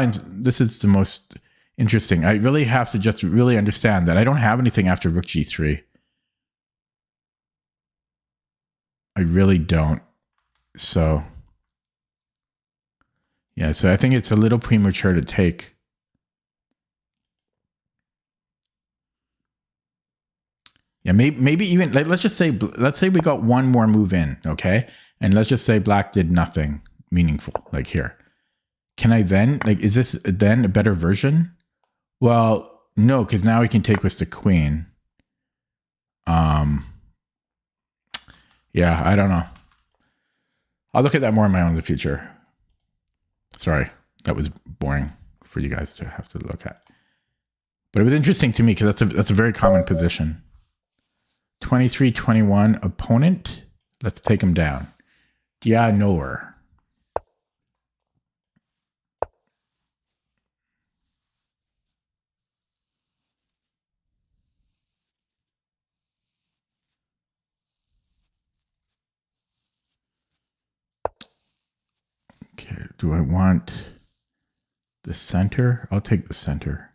is the most Interesting. I really have to just really understand that I don't have anything after rook g3. I really don't. So, yeah, so I think it's a little premature to take. Yeah, maybe even, like, let's say we got one more move in, okay? And let's just say black did nothing meaningful, like here. Can I then, like, is this then a better version? Well, no, because now we can take with the queen. Yeah, I don't know. I'll look at that more in my own in the future. Sorry, that was boring for you guys to have to look at. But it was interesting to me because that's a very common position. 23-21 opponent. Let's take him down. Yeah, nowhere. Okay, do I want the center? I'll take the center.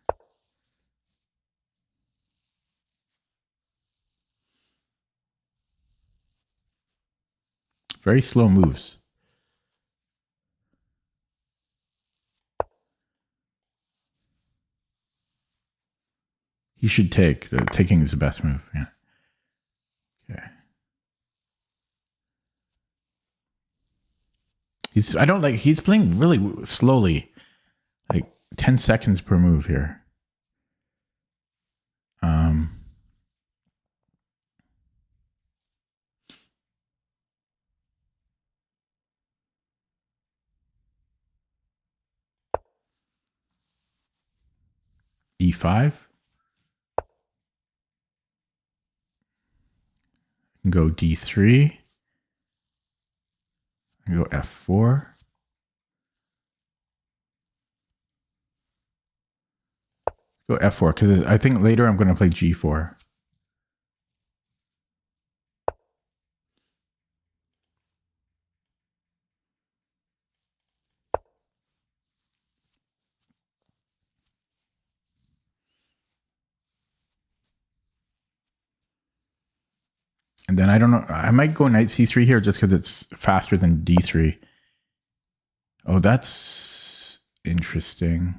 Very slow moves. He should take. Taking is the best move. Yeah. Okay. He's playing really slowly. Like 10 seconds per move here. E5. Go D3. Go F4. Go F4 because I think later I'm going to play G4. And then I don't know. I might go knight C3 here just because it's faster than D3. Oh, that's interesting.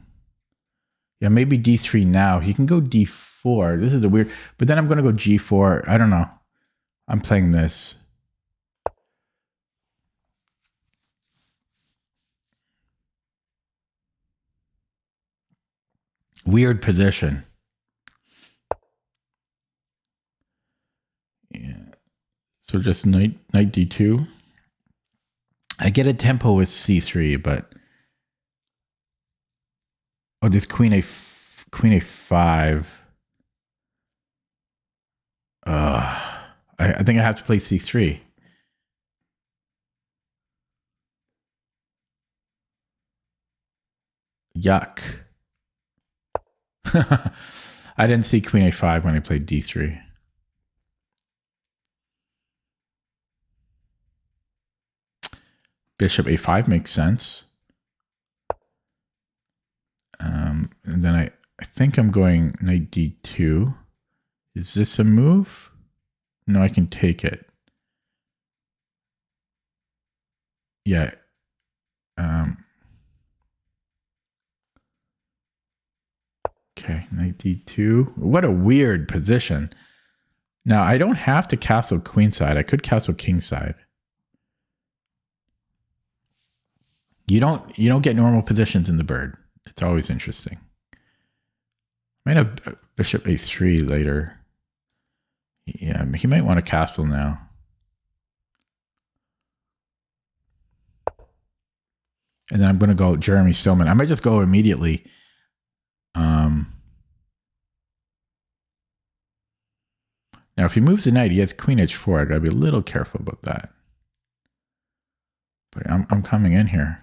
Yeah, maybe D3 now. He can go D4. This is a weird... But then I'm going to go G4. I don't know. I'm playing this. Weird position. Yeah. So just knight D2. I get a tempo with C3, but... Oh, this queen A5. I think I have to play C3. Yuck. I didn't see queen A5 when I played D3. Bishop A5 makes sense. And then I think I'm going knight D2. Is this a move? No, I can take it. Yeah. Okay, knight D2. What a weird position. Now, I don't have to castle queenside. I could castle kingside. You don't get normal positions in the bird. It's always interesting. Might have bishop A3 later. Yeah, he might want to castle now. And then I'm going to go Jeremy Stillman. I might just go immediately. Now, if he moves the knight, he has queen H4. I got to be a little careful about that. But I'm coming in here.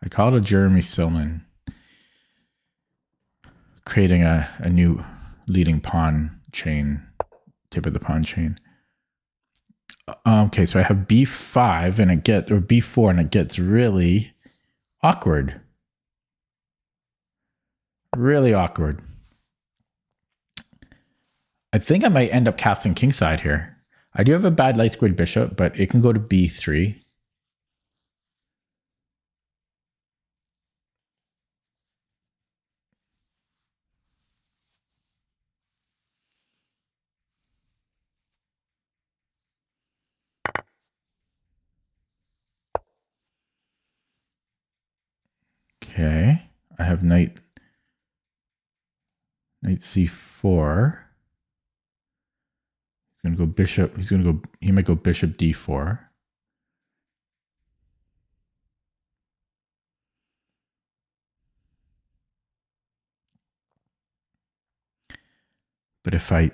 I called a Jeremy Stillman, creating a new leading pawn chain, tip of the pawn chain. Okay, so I have B5 and it gets, or B4 and it gets really Awkward. Really awkward. I think I might end up casting kingside here. I do have a bad light squared bishop, but it can go to b3. Okay, I have knight c4. He's gonna go bishop. He might go bishop d4. But if I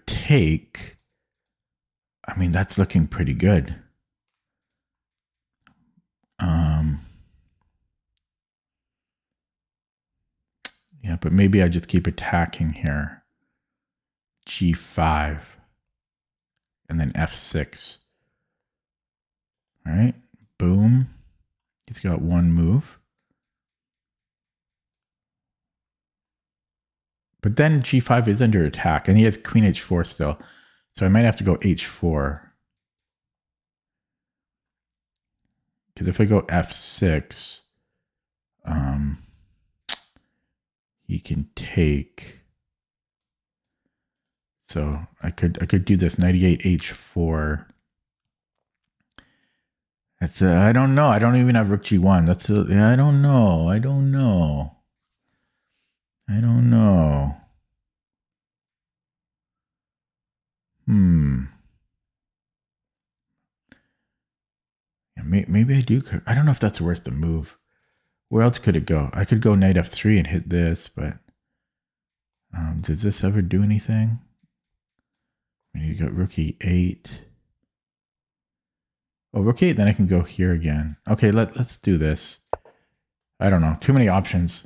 take, I mean, that's looking pretty good. Yeah, but maybe I just keep attacking here. G5 and then F6. All right, boom. He's got one move. But then G5 is under attack and he has queen H4 still. So I might have to go H4. Because if I go F6, he can take. So I could do this 98 H4. That's I don't know. I don't even have Rook G1. That's I don't know. I don't know. Yeah, maybe I do. I don't know if that's worth the move. Where else could it go? I could go knight F3 and hit this, but does this ever do anything? You got Rook E8. Oh, Rook 8, then I can go here again. Okay, let's do this. I don't know. Too many options.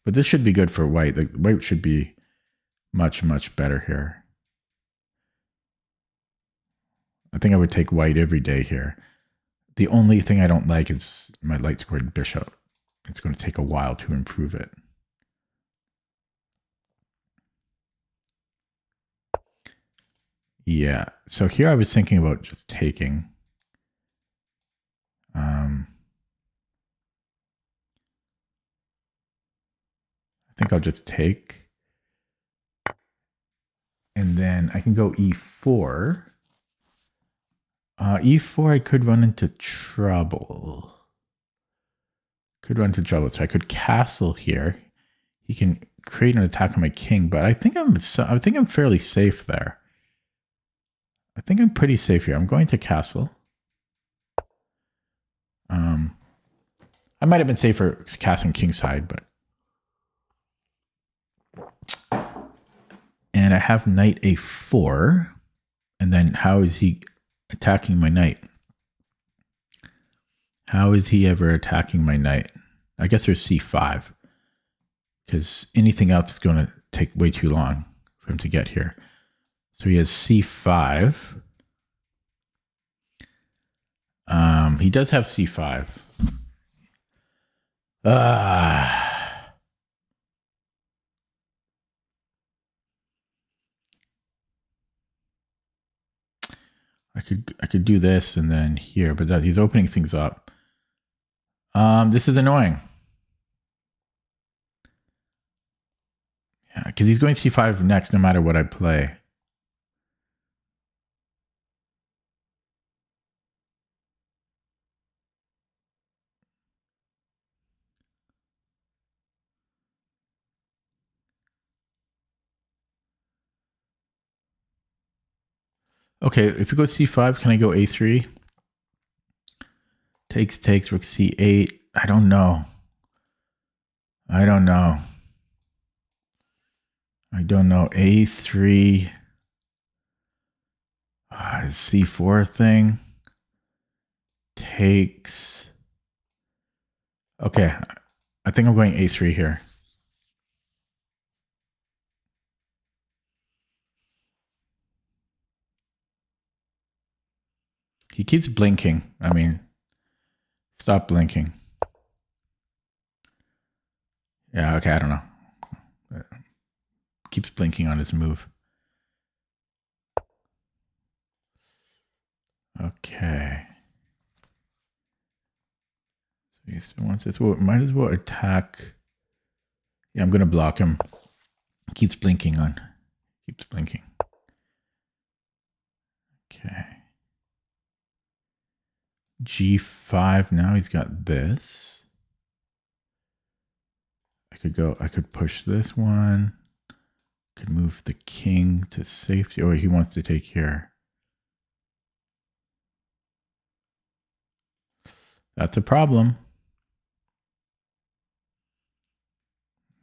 But this should be good for white. The white should be much, much better here. I think I would take white every day here. The only thing I don't like is my light squared bishop. It's going to take a while to improve it. Yeah, so here I was thinking about just taking. I think I'll just take. And then I can go E4. E4, I could run into trouble. So I could castle here. He can create an attack on my king, but I think I'm fairly safe there. I think I'm pretty safe here. I'm going to castle. I might have been safer castling kingside, but. And I have knight A4. And then how is he attacking my knight? How is he ever attacking my knight? I guess there's C5. Because anything else is going to take way too long for him to get here. So he has C5. He does have C5. I could do this and then here, but he's opening things up. This is annoying. Yeah, because he's going C5 next no matter what I play. Okay, if you go C5, can I go A3? Takes, Rook C8. I don't know. A3. C4 thing. Takes. Okay, I think I'm going A3 here. He keeps blinking. I mean, stop blinking. Yeah, okay, I don't know. Keeps blinking on his move. Okay. So he still wants this. Well, might as well attack. Yeah, I'm gonna block him. Keeps blinking on. Keeps blinking. Okay. G5. Now he's got this. I could push this one. Could move the king to safety. Oh, he wants to take here. That's a problem.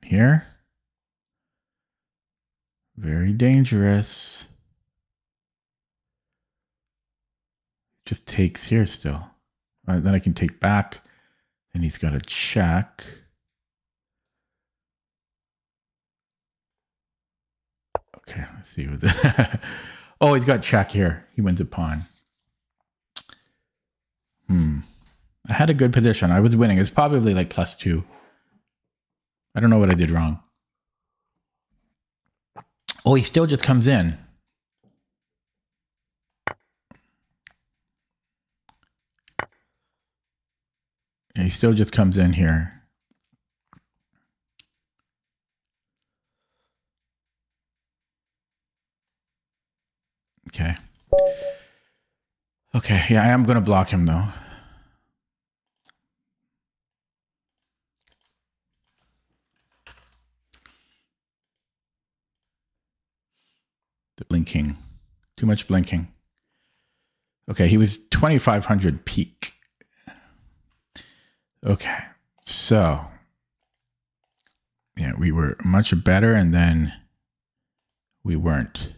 Here. Very dangerous. Just takes here still. Then I can take back. And he's got a check. Okay, let's see. Oh, he's got check here. He wins a pawn. I had a good position. I was winning. It's probably like +2. I don't know what I did wrong. Oh, he still just comes in. Yeah, he still just comes in here. Okay. Okay, yeah, I am going to block him though. The blinking. Too much blinking. Okay, he was 2,500 peak. Okay, so yeah, we were much better and then we weren't.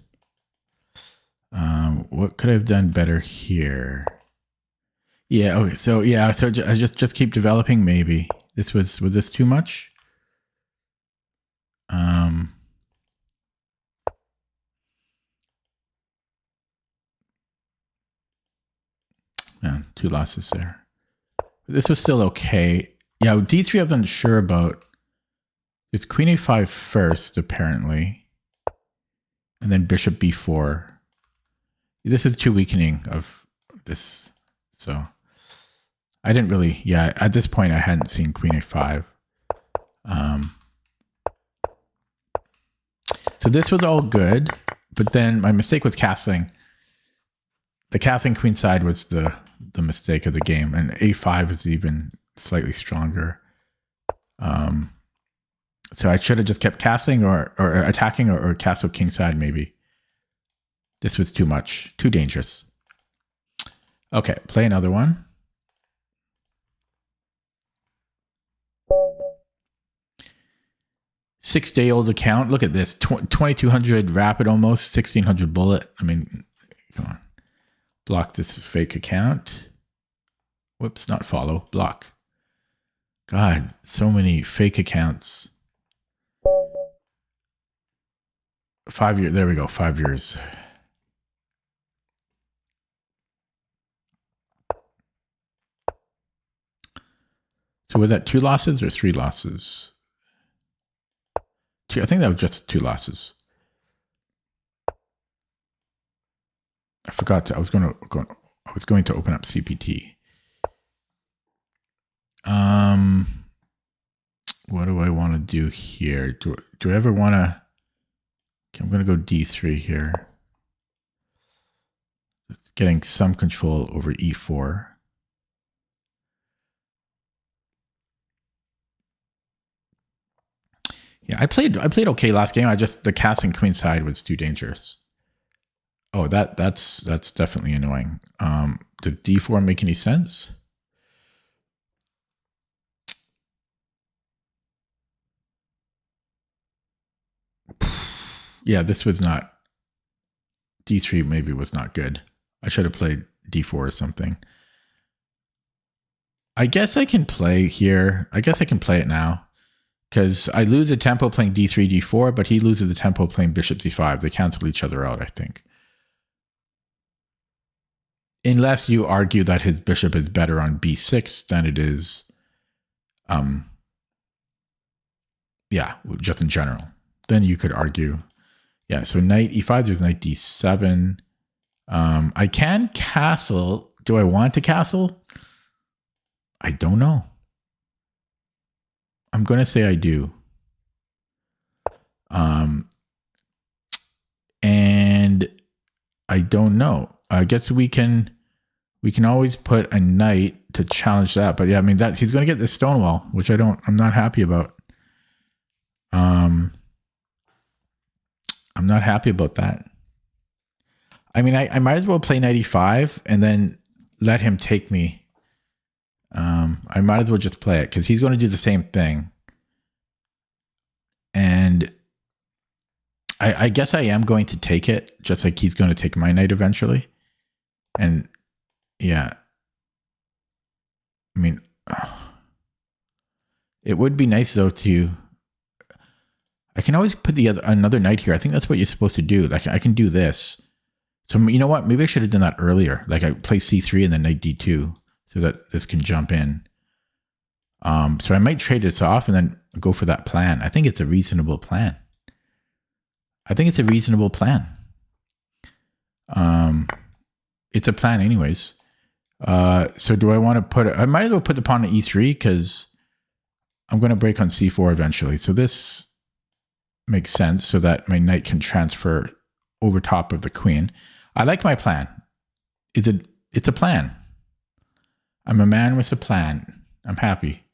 What could I have done better here? Yeah, okay, so yeah, so I just keep developing maybe. Was this too much? Yeah, 2 losses there. But this was still okay. Yeah, D3 I wasn't sure about. It's Queen A5 first, apparently. And then Bishop B4. This is too weakening of this. So I didn't really, yeah, at this point I hadn't seen Queen A5. So this was all good, but then my mistake was castling. The castling queen side was the mistake of the game, and A5 is even slightly stronger. So I should have just kept castling or attacking or castle king side maybe. This was too much, too dangerous. Okay, play another one. Six-day-old account. Look at this. 2,200 rapid almost, 1,600 bullet. I mean, come on. Block this fake account. Whoops, not follow. Block. God, so many fake accounts. 5 years. There we go. 5 years. So was that 2 losses or 3 losses? I think that was just 2 losses. I forgot to. I was going to open up CPT. What do I want to do here? Do I ever want to? Okay, I'm going to go D3 here. It's getting some control over E4. Yeah, I played okay last game. The castling queen side was too dangerous. Oh, that's definitely annoying. Does D4 make any sense? Yeah, this was not. D3 maybe was not good. I should have played D4 or something. I guess I can play here. I guess I can play it now. Because I lose a tempo playing D3, D4, but he loses the tempo playing Bishop C5. They cancel each other out, I think. unless you argue that his bishop is better on b6 than it is, yeah, just in general. Then you could argue, yeah. So knight e5, there's knight d7. I can castle. Do I want to castle? I don't know. I'm going to say I do. And I don't know. I guess we can always put a knight to challenge that. But yeah, I mean, that he's going to get the stonewall, which I'm not happy about. I'm not happy about that. I mean, I might as well play knight e5 and then let him take me. I might as well just play it because he's going to do the same thing. And I guess I am going to take it, just like he's going to take my knight eventually. And yeah, I mean, it would be nice though to. I can always put another knight here. I think that's what you're supposed to do. Like I can do this. So you know what? Maybe I should have done that earlier. Like I play c3 and then knight d2 so that this can jump in. So I might trade this off and then go for that plan. I think it's a reasonable plan. It's a plan anyways. So do I want to put it? I might as well put the pawn at e3 because I'm going to break on c4 eventually. So this makes sense so that my knight can transfer over top of the queen. I like my plan. It's a plan. I'm a man with a plan. I'm happy.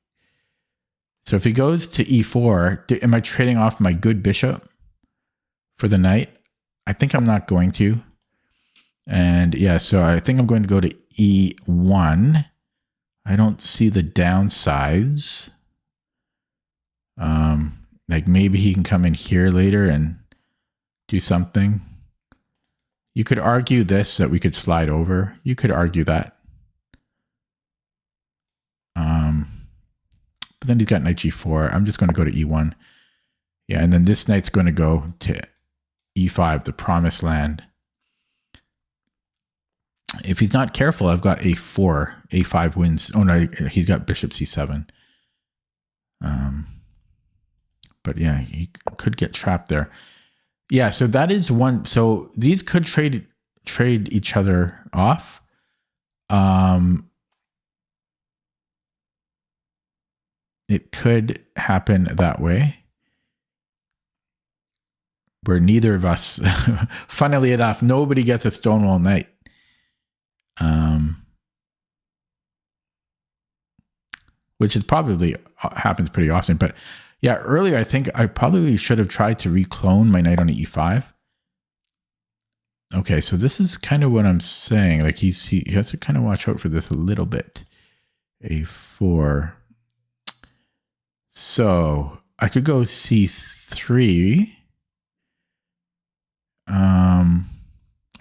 So if he goes to e4, am I trading off my good bishop for the knight? I think I'm not going to. And yeah, so I think I'm going to go to e1. I don't see the downsides. Like maybe he can come in here later and do something. You could argue this, that we could slide over. You could argue that. But then he's got knight g4. I'm just going to go to e1. Yeah, and then this knight's going to go to e5, the promised land. If he's not careful, I've got a4. a5 wins. Oh no, he's got bishop c7. But yeah, he could get trapped there. Yeah, so that is one. So these could trade each other off. It could happen that way, where neither of us, funnily enough, nobody gets a stonewall knight. Which is probably happens pretty often. But yeah, earlier I think I probably should have tried to reclone my knight on e5. Okay, so this is kind of what I'm saying. Like he has to kind of watch out for this a little bit. a4. So I could go c3.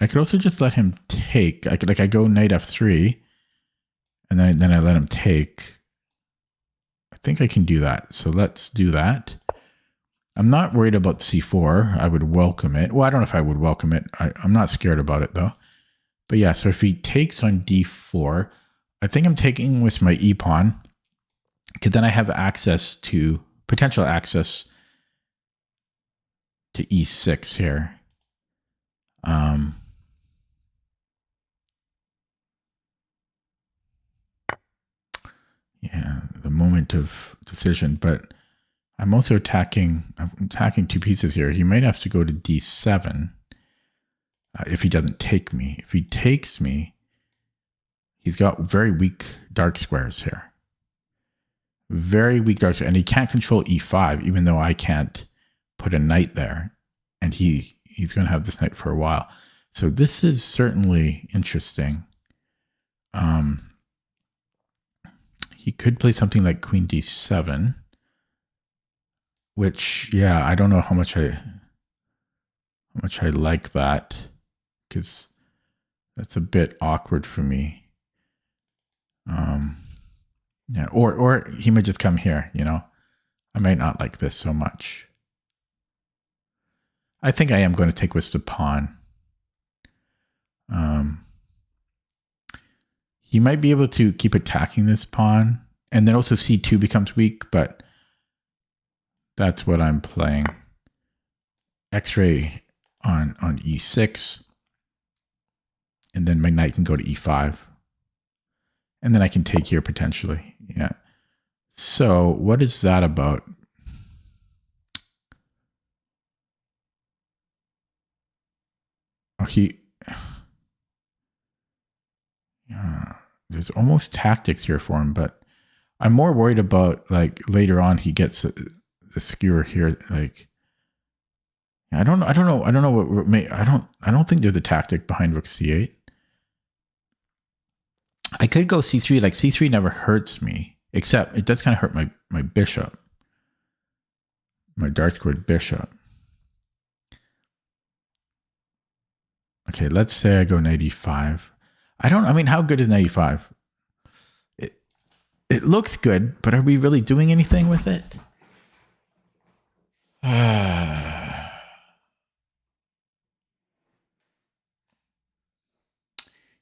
I could also just let him take. I go knight f3, and then I let him take. I think I can do that. So let's do that. I'm not worried about c4. I would welcome it. Well, I don't know if I would welcome it. I'm not scared about it though. But yeah, so if he takes on d4, I think I'm taking with my e pawn, because then I have potential access to e6 here. Yeah, the moment of decision, but I'm also attacking two pieces here. He might have to go to d7 if he doesn't take me. If he takes me, he's got very weak dark squares here. Very weak dark squares, and he can't control e5, even though I can't put a knight there. And he's going to have this knight for a while. So this is certainly interesting. He could play something like queen d7, which, yeah, I don't know how much I like that, because that's a bit awkward for me. Yeah, or he might just come here, you know. I might not like this so much. I think I am going to take with the pawn. He might be able to keep attacking this pawn. And then also c2 becomes weak, but that's what I'm playing. X-ray on e6. And then my knight can go to e5. And then I can take here potentially. Yeah. So what is that about? Oh, there's almost tactics here for him, but I'm more worried about like later on he gets the skewer here. Like, I don't know what I don't think there's a tactic behind rook c8. I could go c3. Like c3 never hurts me, except it does kind of hurt my bishop, my dark squared bishop. Okay, let's say I go knight e5. I mean, how good is knight e5? It looks good, but are we really doing anything with it?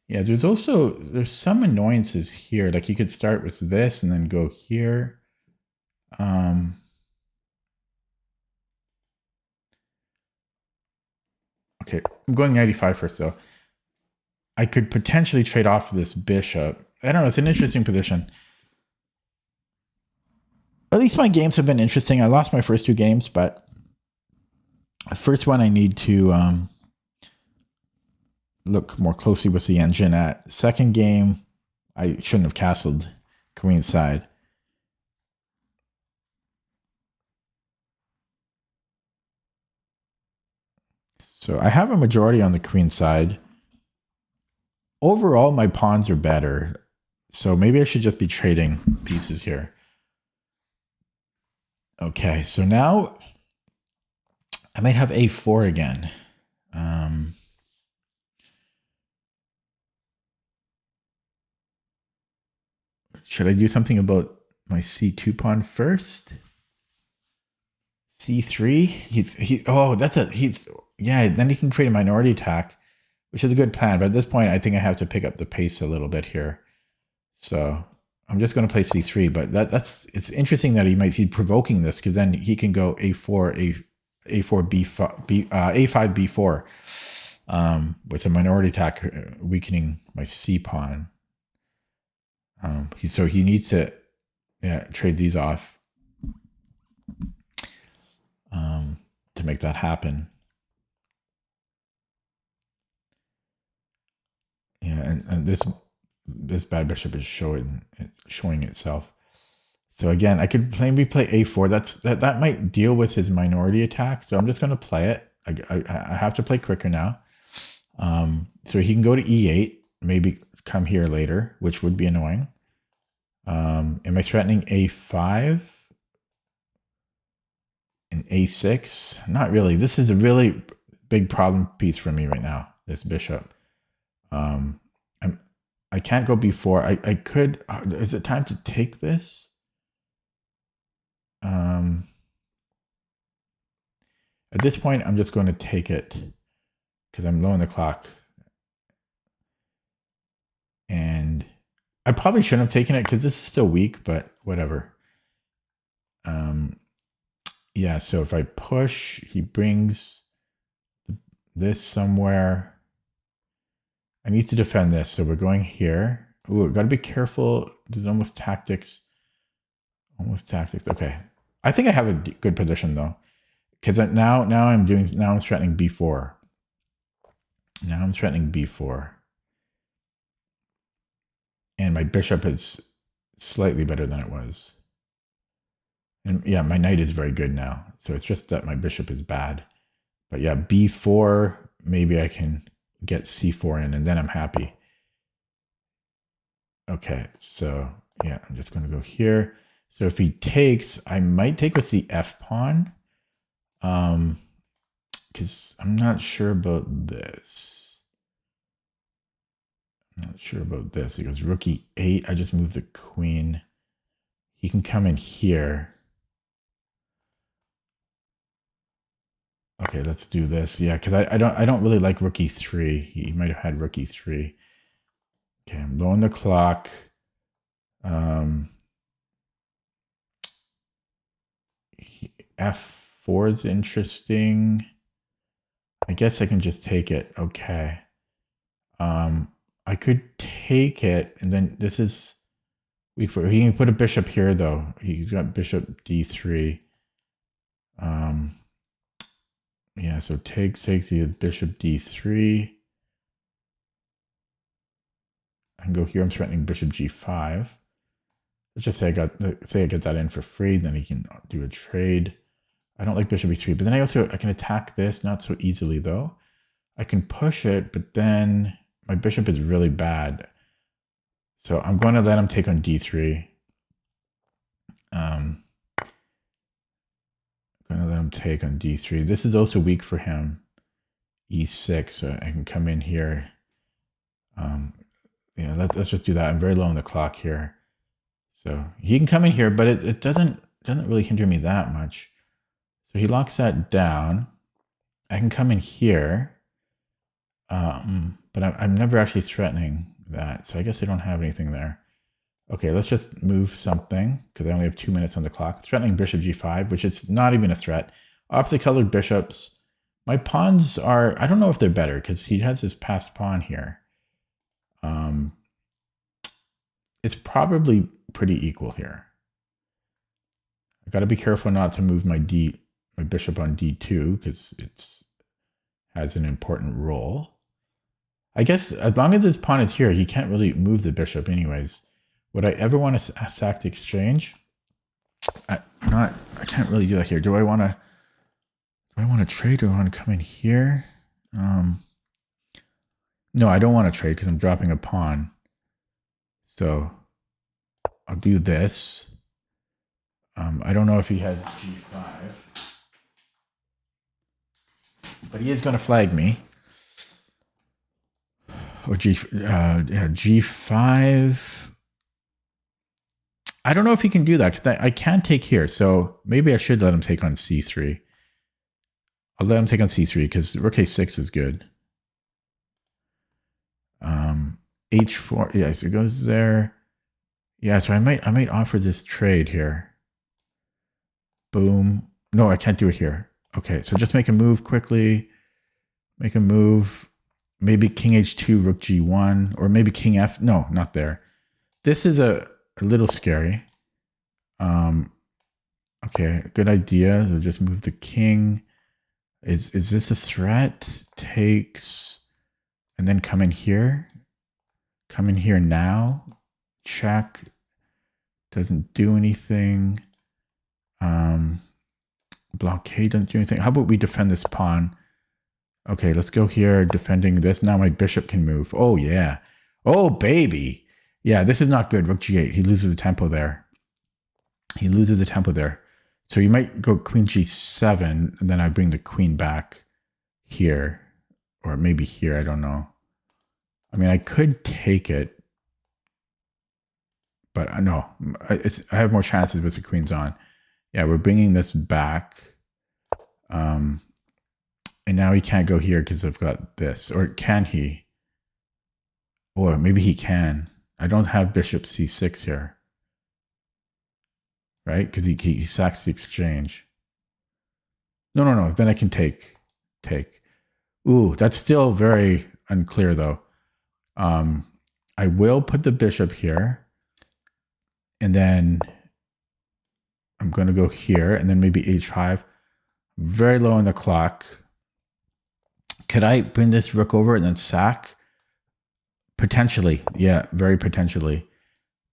Yeah, there's some annoyances here. Like you could start with this and then go here. Okay, I'm going 95 first though. I could potentially trade off this bishop. I don't know, it's an interesting position. At least my games have been interesting. I lost my first 2 games, but the first one I need to look more closely with the engine at. Second game, I shouldn't have castled queen side. So I have a majority on the queen side. Overall, my pawns are better. So maybe I should just be trading pieces here. Okay, so now I might have a4 again. Should I do something about my c2 pawn first? c3? Yeah, then he can create a minority attack, which is a good plan. But at this point, I think I have to pick up the pace a little bit here. So I'm just going to play c3. But it's interesting that he might be provoking this, because then he can go a4, a4, b5, a5, b4 with a minority attack, weakening my c pawn. So he needs to trade these off to make that happen. Yeah, and this bad bishop is showing itself. So again, I could maybe play a4. That might deal with his minority attack. So I'm just going to play it. I have to play quicker now. So he can go to e8, maybe come here later, which would be annoying. Am I threatening a5 and a6? Not really. This is a really big problem piece for me right now, this bishop. I can't go b4. I could. Is it time to take this? At this point, I'm just going to take it because I'm low on the clock. And I probably shouldn't have taken it because this is still weak, but whatever. Yeah, so if I push, he brings this somewhere. I need to defend this, so we're going here. Ooh, got to be careful. There's almost tactics. Almost tactics. Okay, I think I have a good position though, because now I'm threatening b4. Now I'm threatening b4, and my bishop is slightly better than it was. And yeah, my knight is very good now. So it's just that my bishop is bad. But yeah, b4, maybe I can get c4 in, and then I'm happy. Okay, so yeah, I'm just going to go here. So if he takes, I might take with the f pawn, because I'm not sure about this. I'm not sure about this. He goes rook e8. I just move the queen. He can come in here. Okay, let's do this. Yeah, because I don't really like rook e3. He might have had rook e3. Okay, I'm low on the clock. F4 is interesting. I guess I can just take it. Okay. I could take it, and then this is weak for. He can put a bishop here though. He's got bishop d3. Yeah, so takes. He has bishop d3. I can go here. I'm threatening bishop g5. Let's just say I get that in for free. Then he can do a trade. I don't like bishop e3, but then I can attack this, not so easily though. I can push it, but then my bishop is really bad. So I'm going to let him take on d3. I'm going to let him take on d3. This is also weak for him. e6, so I can come in here. Yeah, let's just do that. I'm very low on the clock here. So he can come in here, but it doesn't really hinder me that much. So he locks that down. I can come in here. But I'm never actually threatening that. So I guess I don't have anything there. Okay, let's just move something because I only have 2 minutes on the clock. Threatening bishop g5, which is not even a threat. Opposite colored bishops. My pawns are, I don't know if they're better because he has his passed pawn here. It's probably pretty equal here. I got to be careful not to move my bishop on d2 because it has an important role. I guess as long as his pawn is here, he can't really move the bishop anyways. Would I ever want to sack the exchange? I can't really do that here. Do I want to trade? Do I want to come in here? No, I don't want to trade because I'm dropping a pawn. So I'll do this. I don't know if he has g5. But he is going to flag me. Or g5. I don't know if he can do that because I can't take here. So maybe I should let him take on c3. I'll let him take on c3 because rook a6 is good. h4. Yeah, so it goes there. Yeah, so I might offer this trade here. Boom. No, I can't do it here. Okay, so just make a move quickly. Make a move. Maybe king h2, rook g1, or maybe king f. No, not there. This is a little scary. Okay, good idea. So just move the king. Is this a threat? Takes, and then come in here. Come in here now. Check. Doesn't do anything. Blockade doesn't do anything. How about we defend this pawn? Okay, let's go here, defending this. Now my bishop can move. Oh, yeah. Oh, baby. Yeah, this is not good. Rook g8. He loses the tempo there. He loses the tempo there. So you might go queen g7, and then I bring the queen back here. Or maybe here, I don't know. I mean, I could take it. But no, I have more chances with the queen's on. Yeah, we're bringing this back. And now he can't go here because I've got this. Or can he? Or maybe he can. I don't have bishop c6 here. Right? Because he sacks the exchange. No. Then I can take. Ooh, that's still very unclear though. I will put the bishop here. And then I'm going to go here. And then maybe h5. Very low on the clock. Could I bring this rook over and then sack? Potentially. Yeah, very potentially.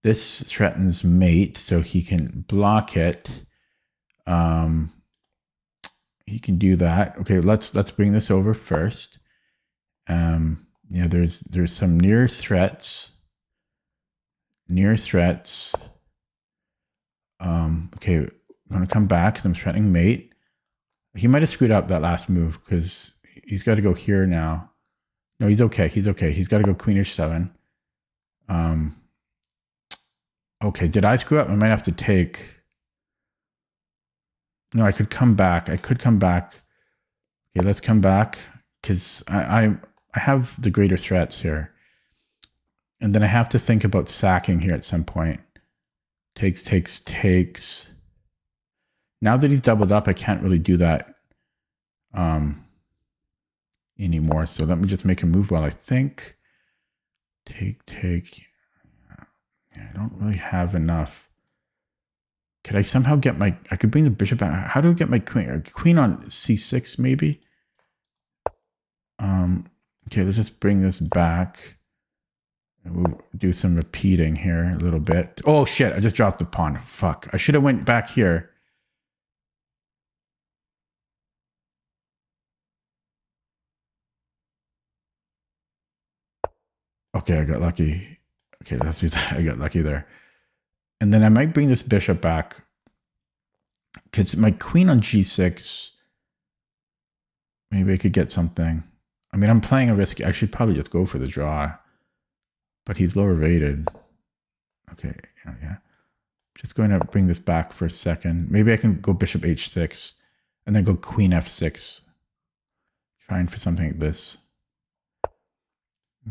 This threatens mate, so he can block it. He can do that. Okay, let's bring this over first. Yeah, there's some near threats. Okay, I'm gonna come back because I'm threatening mate. He might have screwed up that last move because he's got to go here now. No, he's okay. He's got to go queen h7. Okay, did I screw up? I might have to take. No, I could come back. Okay, let's come back because I have the greater threats here. And then I have to think about sacking here at some point. Takes, takes, takes. Now that he's doubled up, I can't really do that anymore. So let me just make a move while I think. Take, take. Yeah, I don't really have enough. Could I somehow get my... I could bring the bishop back. How do I get my queen? Queen on c6, maybe? Okay, let's just bring this back. We'll do some repeating here a little bit. Oh, shit. I just dropped the pawn. Fuck. I should have went back here. Okay, I got lucky. Okay, that's I got lucky there. And then I might bring this bishop back. Because my queen on g6... Maybe I could get something. I mean, I'm playing a risk. I should probably just go for the draw. But he's lower rated. Okay, yeah. Just going to bring this back for a second. Maybe I can go bishop h6 and then go queen f6. Trying for something like this.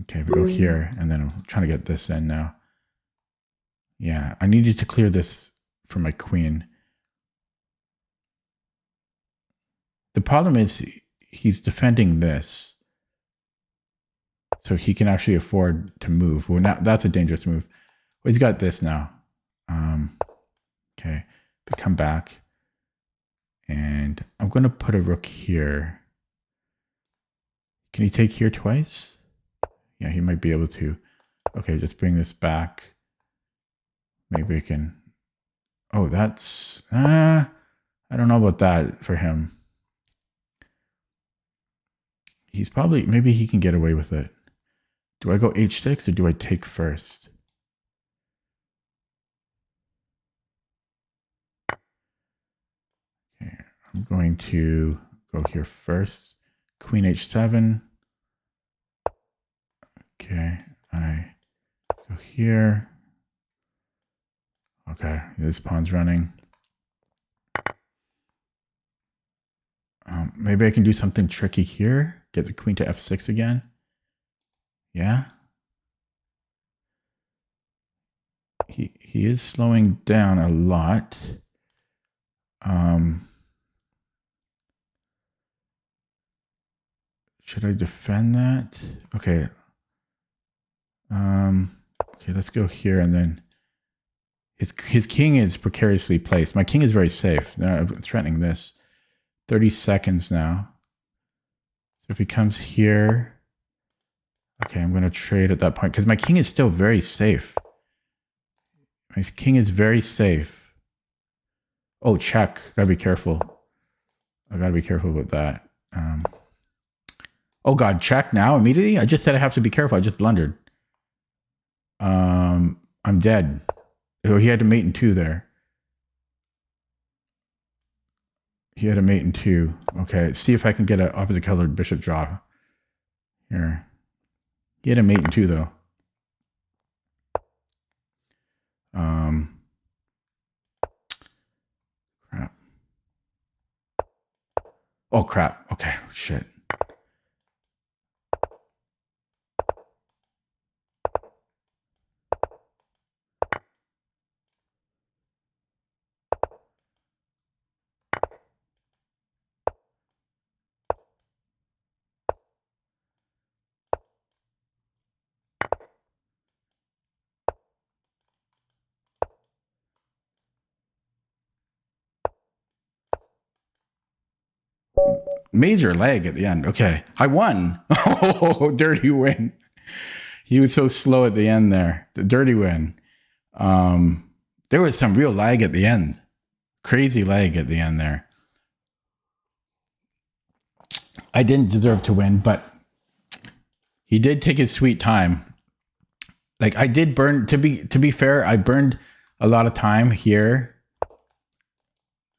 Okay, we go here and then I'm trying to get this in now. Yeah, I needed to clear this for my queen. The problem is he's defending this. So he can actually afford to move. Well, now that's a dangerous move. Well, he's got this now. Okay, but come back. And I'm going to put a rook here. Can he take here twice? Yeah, he might be able to. Okay, just bring this back. Maybe we can... Oh, that's... I don't know about that for him. He's probably... Maybe he can get away with it. Do I go h6 or do I take first? Okay, I'm going to go here first. Queen h7. Okay, I go here. Okay, this pawn's running. Maybe I can do something tricky here. Get the queen to f6 again. Yeah. He is slowing down a lot. Should I defend that? Okay. Okay, let's go here and then his king is precariously placed. My king is very safe. Now I'm threatening this. 30 seconds now. So if he comes here, okay, I'm going to trade at that point because my king is still very safe. My king is very safe. Oh, check. Gotta be careful. I gotta be careful about that. Oh God, check now immediately? I just said I have to be careful. I just blundered. I'm dead. Oh, he had to mate in 2 there. He had a mate in 2. Okay, let's see if I can get an opposite colored bishop draw here. He had a mate in 2 though. Crap. Oh crap. Okay, shit. Major lag at the end. Okay. I won. Oh, dirty win. He was so slow at the end there. The dirty win. There was some real lag at the end. Crazy lag at the end there. I didn't deserve to win, but he did take his sweet time. Like I did burn, to be fair, I burned a lot of time here.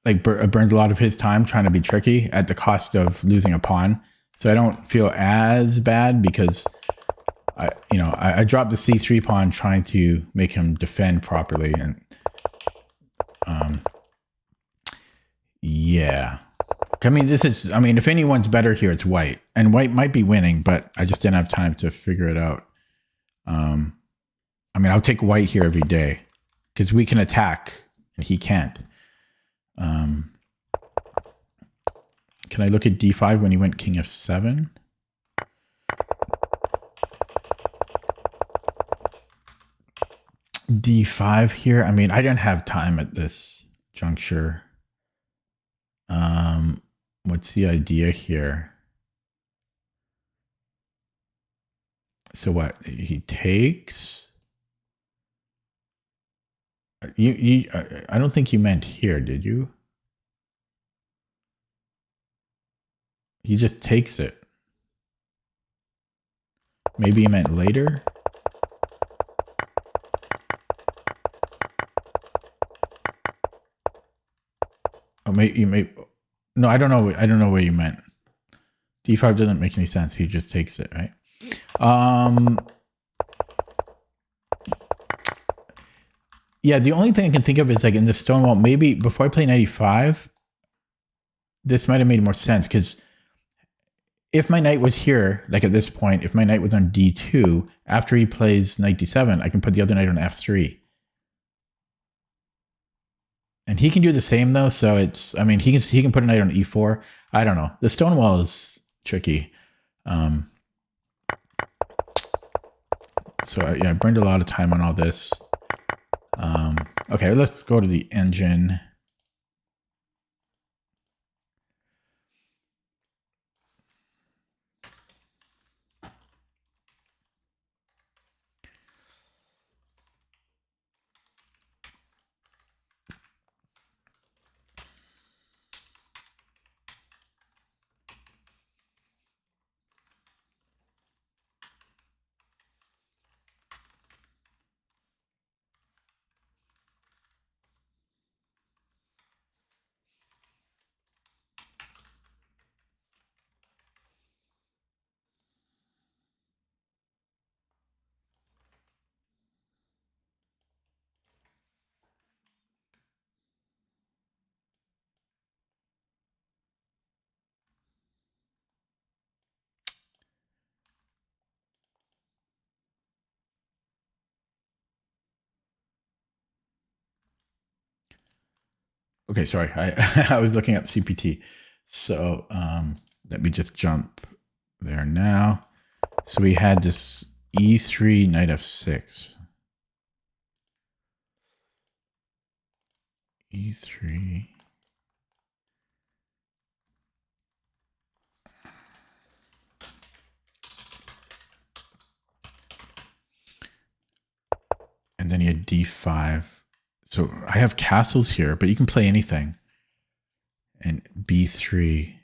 Like I burned a lot of his time trying to be tricky at the cost of losing a pawn. So I don't feel as bad because I dropped the c3 pawn trying to make him defend properly. And yeah. I mean, if anyone's better here, it's white. And white might be winning, but I just didn't have time to figure it out. I mean, I'll take white here every day because we can attack and he can't. Can I look at d5 when he went king f7? d5 here. I mean, I didn't have time at this juncture. What's the idea here? So what? He takes. I don't think you meant here, did you? He just takes it. Maybe you meant later. Oh, you may. No, I don't know. I don't know what you meant. D5 doesn't make any sense. He just takes it, right? Yeah, the only thing I can think of is like in the Stonewall, maybe before I play 95, this might have made more sense because if my knight was here, like at this point, if my knight was on D2, after he plays knight D7, I can put the other knight on F3. And he can do the same though, so it's, I mean, he can put a knight on E4. I don't know. The Stonewall is tricky. So yeah, I burned a lot of time on all this. Okay, let's go to the engine. Okay, sorry, I was looking up CPT. So let me just jump there now. So we had this E3, knight F6. E3. And then you had D5. So I have castles here, but you can play anything. And B3.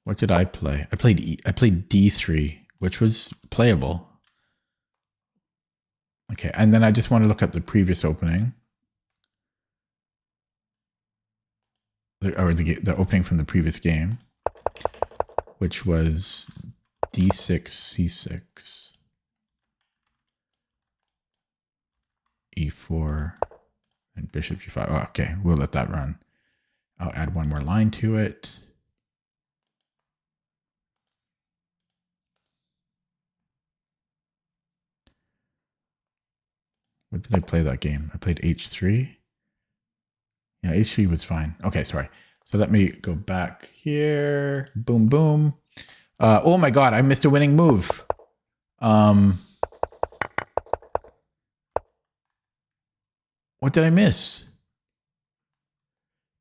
What did I play? I played D3, which was playable. Okay, and then I just want to look at the previous opening. Or the opening from the previous game, which was D6, C6, E4, and bishop G5. Oh, okay, we'll let that run. I'll add one more line to it. What did I play that game? I played H3. Yeah, H3 was fine. Okay, sorry. So let me go back here. Boom, boom. Oh my God, I missed a winning move. What did I miss?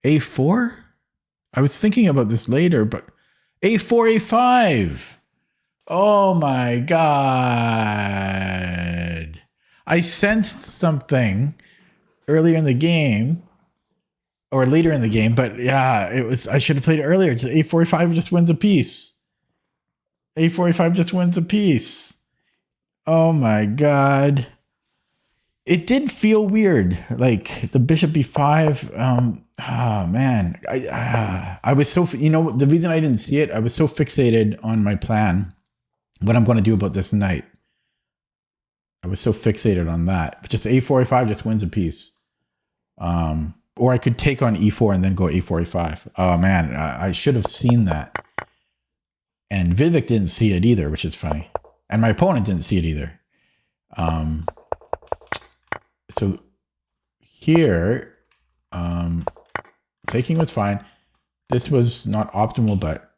A4? I was thinking about this later, but A4, A5. Oh my God. I sensed something earlier in the game or later in the game, but yeah, I should have played it earlier. A45 just wins a piece. A45 just wins a piece. Oh my God. It did feel weird, like the bishop b5. Oh man, I was so, the reason I didn't see it, I was so fixated on my plan, what I'm going to do about this knight. I was so fixated on that. But just a4, a5 just wins a piece. Or I could take on e4 and then go a4, a5. Oh man, I should have seen that. And Vivek didn't see it either, which is funny. And my opponent didn't see it either. So here, taking was fine. This was not optimal, but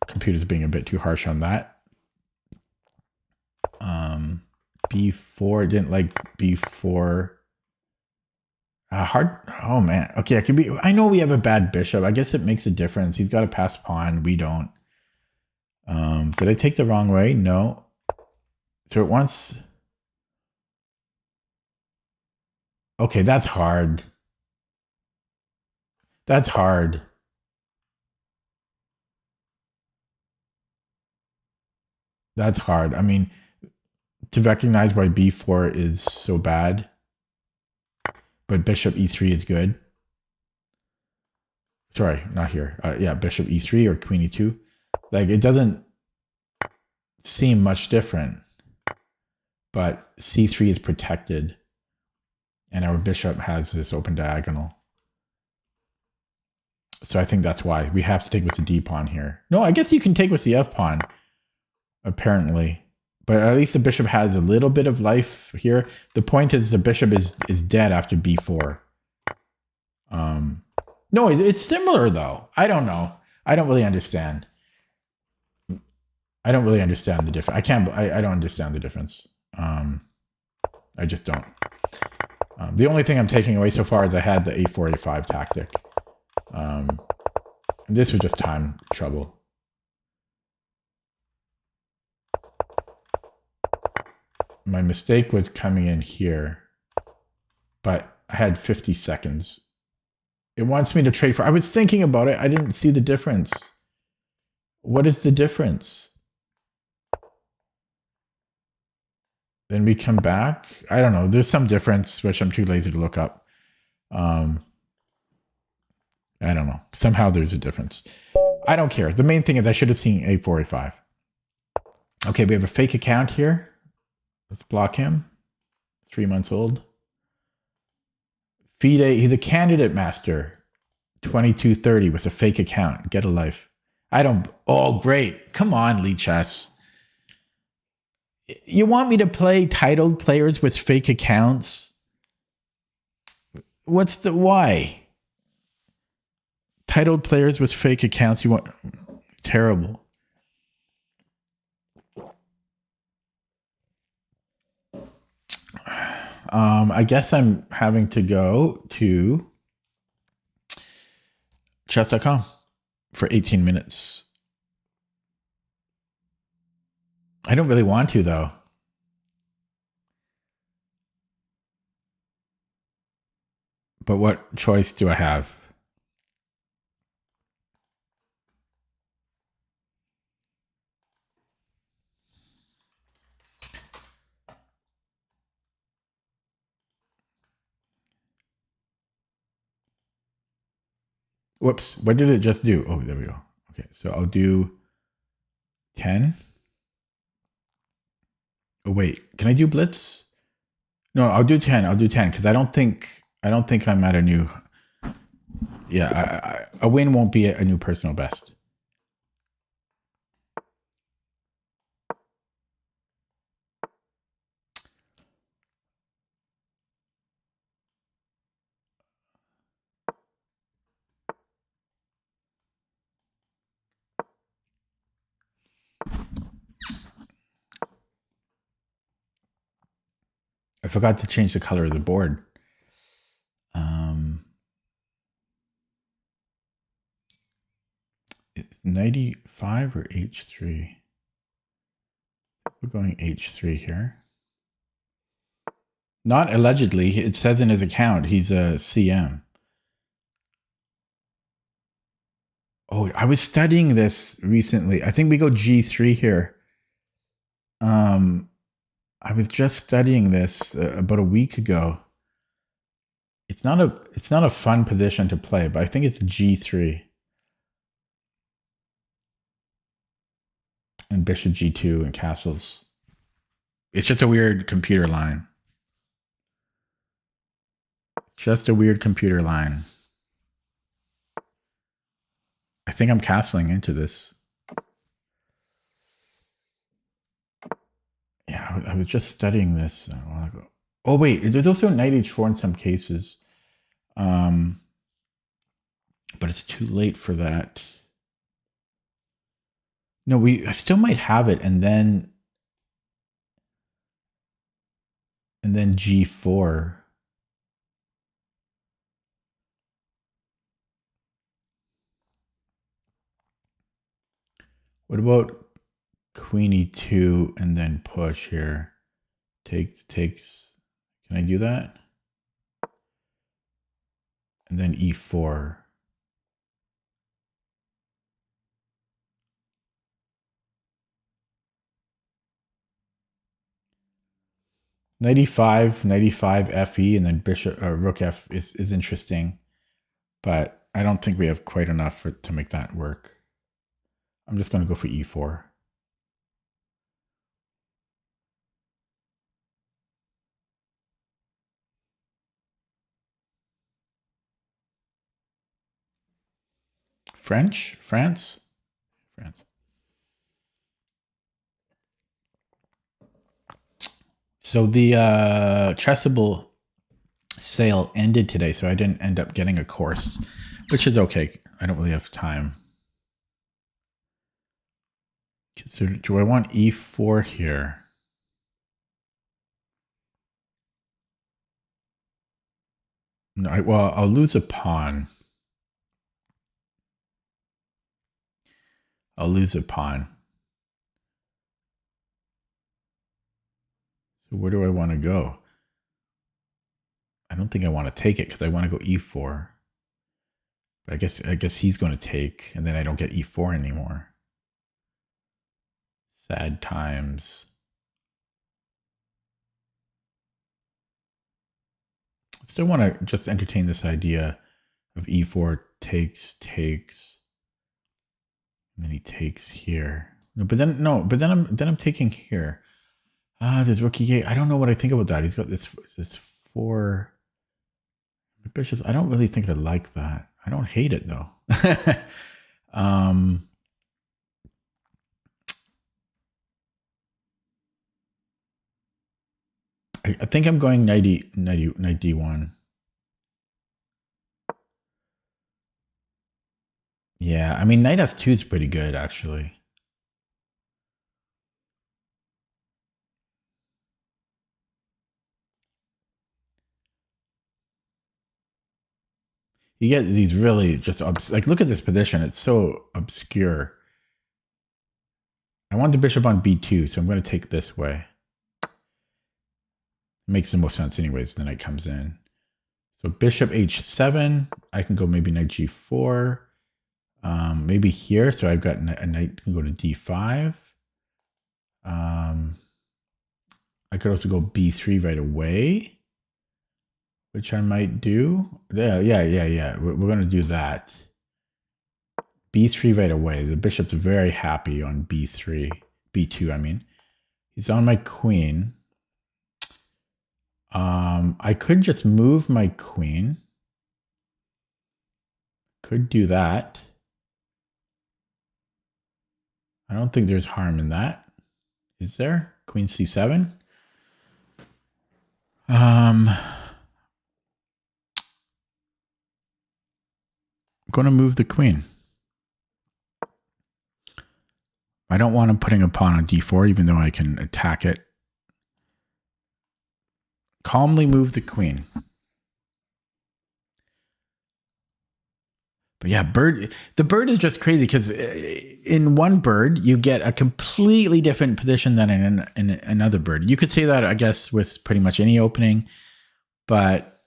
computer's being a bit too harsh on that. B4, didn't like B4. Hard. Oh man. Okay, I know we have a bad bishop. I guess it makes a difference. He's got a passed pawn. We don't. Did I take the wrong way? No. So it wants. Okay, that's hard. That's hard. That's hard. I mean, to recognize why B4 is so bad, but bishop E3 is good. Sorry, not here. Yeah, bishop E3 or queen E2. Like, it doesn't seem much different, but C3 is protected, and our bishop has this open diagonal. So I think that's why we have to take with the D pawn here. No, I guess you can take with the F pawn, apparently. But at least the bishop has a little bit of life here. The point is the bishop is dead after B4. No, it's similar though. I don't know. I don't really understand. I don't really understand the difference. I don't understand the difference. I just don't. The only thing I'm taking away so far is I had the A4, A5 tactic. This was just time trouble. My mistake was coming in here, but I had 50 seconds. It wants me to trade for. I was thinking about it. I didn't see the difference. What is the difference? Then we come back. I don't know. There's some difference, which I'm too lazy to look up. I don't know. Somehow there's a difference. I don't care. The main thing is I should have seen A4, A5. Okay, we have a fake account here. Let's block him. 3 months old. FIDE, he's a candidate master. 2230 with a fake account. Get a life. I don't. Oh, great. Come on, Lee Chess. You want me to play titled players with fake accounts? What's the why? Titled players with fake accounts. You want terrible. I guess I'm having to go to chess.com for 18 minutes. I don't really want to, though. But what choice do I have? Whoops. What did it just do? Oh, there we go. Okay, so I'll do 10. Oh, wait. Can I do blitz? No, I'll do 10. I'll do 10 because I don't think I'm at a new. Yeah, a win won't be a new personal best. I forgot to change the color of the board. It's 95 or H3. We're going H3 here. Not allegedly. It says in his account he's a CM. Oh, I was studying this recently. I think we go G3 here. I was just studying this about a week ago. It's not a fun position to play, but I think it's G3. And bishop G2 and castles. It's just a weird computer line. Just a weird computer line. I think I'm castling into this. Yeah, I was just studying this a while ago. Oh wait, there's also knight h4 in some cases, but it's too late for that. No, I still might have it, and then g4. What about queen e2 and then push here? Takes. Can I do that? And then e4. Knight e5 fe, and then bishop rook f is interesting, but I don't think we have quite enough to make that work. I'm just going to go for e4. France. So the Chessable sale ended today, so I didn't end up getting a course, which is okay. I don't really have time. So do I want e4 here? No, I'll lose a pawn. I'll lose a pawn. So where do I want to go? I don't think I want to take it because I want to go e4. But I guess he's going to take, and then I don't get e4 anymore. Sad times. I still want to just entertain this idea of e4 takes, and then he takes here. But then I'm taking here. There's rook e8. I don't know what I think about that. He's got this 4 bishops. I don't really think I like that. I don't hate it though. I think I'm going knight d1. Yeah, I mean knight f2 is pretty good actually. You get these really just like look at this position. It's so obscure. I want the bishop on b2, so I'm going to take this way. It makes the most sense anyways. The knight comes in. So bishop h7. I can go maybe knight g4. Maybe here. So I've got a knight can go to d5. I could also go b3 right away, which I might do. Yeah. We're going to do that. b3 right away. The bishop's very happy on b3. b2, I mean. He's on my queen. I could just move my queen. Could do that. I don't think there's harm in that. Is there? Queen c7. I'm going to move the queen. I don't want him putting a pawn on d4, even though I can attack it. Calmly move the queen. But yeah, the bird is just crazy because in one bird, you get a completely different position than in another bird. You could say that, I guess, with pretty much any opening, but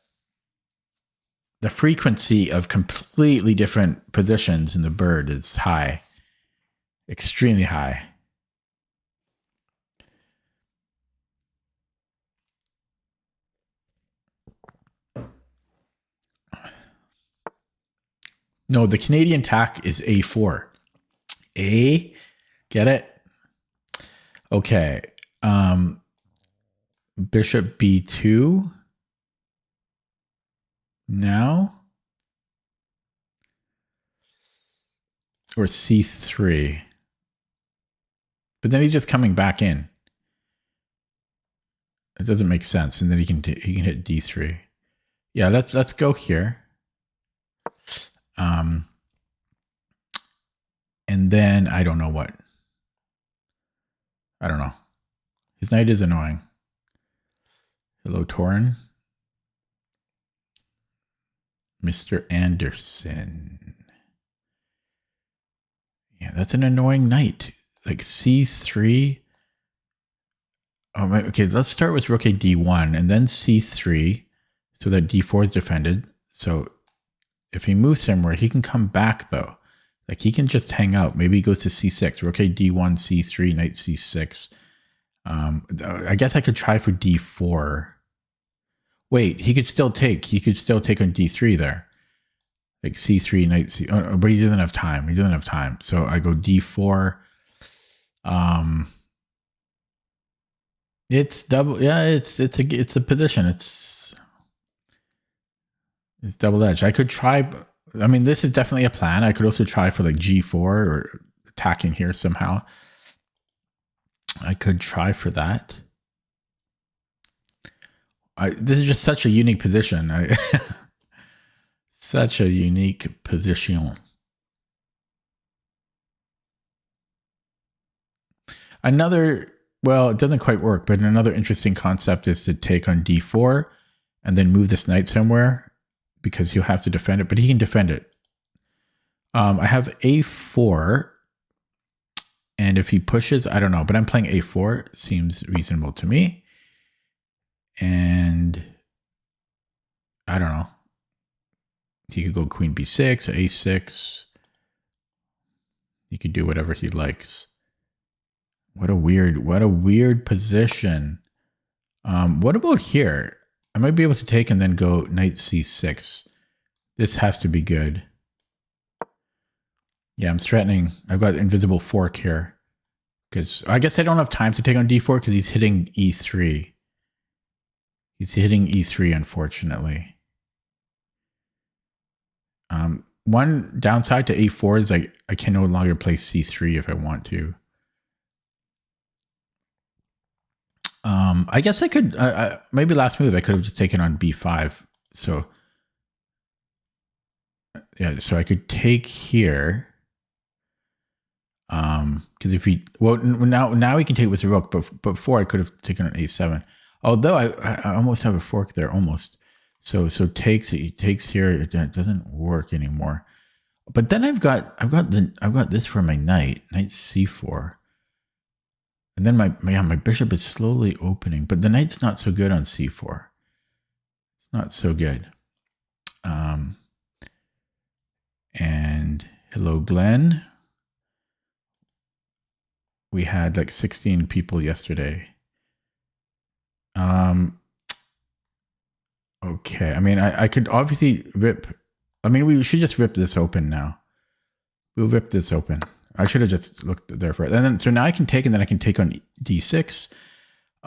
the frequency of completely different positions in the bird is high, extremely high. No, the Canadian tack is a4. Get it? Okay. Bishop b2. Now. Or c3. But then he's just coming back in. It doesn't make sense. And then he can hit d3. Yeah, let's go here. And then I don't know what. I don't know. His knight is annoying. Hello, Torin. Mr. Anderson. Yeah, that's an annoying knight. Like c3. Oh, okay, let's start with rook a d1 and then c3 so that d4 is defended. So if he moves somewhere, he can come back though. Like he can just hang out. Maybe he goes to c6, rook a d1, c3, knight c6. I guess I could try for d4. Wait, he could still take. He could still take on d3 there. Like c3, knight c. Oh, but he doesn't have time. He doesn't have time. So I go d4. It's double. Yeah, it's a position. It's double edged. I could try. I mean, this is definitely a plan. I could also try for like g4 or attacking here somehow. I could try for that. This is just such a unique position. Such a unique position. Another, well, it doesn't quite work, but another interesting concept is to take on d4 and then move this knight somewhere because he'll have to defend it, but he can defend it. I have a4, and if he pushes, I don't know, but I'm playing a4. Seems reasonable to me. And I don't know. He could go queen b6, a6. He could do whatever he likes. What a weird position. What about here? I might be able to take and then go knight c6. This has to be good. Yeah, I'm threatening. I've got invisible fork here. Because I guess I don't have time to take on d4 because he's hitting e3. He's hitting e3, unfortunately. One downside to a4 is like I can no longer play c3 if I want to. I guess I could, maybe last move, I could have just taken on b5. So, yeah, so I could take here. Because if he, well, now he can take with the rook, but before I could have taken on a7. Although I almost have a fork there, almost. So takes it. He takes here. It doesn't work anymore. But then I've got this for my knight c4. And then my bishop is slowly opening, but the knight's not so good on c4. It's not so good. And hello, Glenn. We had like 16 people yesterday. Okay. I mean, I could obviously rip. I mean, we should just rip this open now. We'll rip this open. I should have just looked there for it. And then, so now I can take, and then I can take on d6.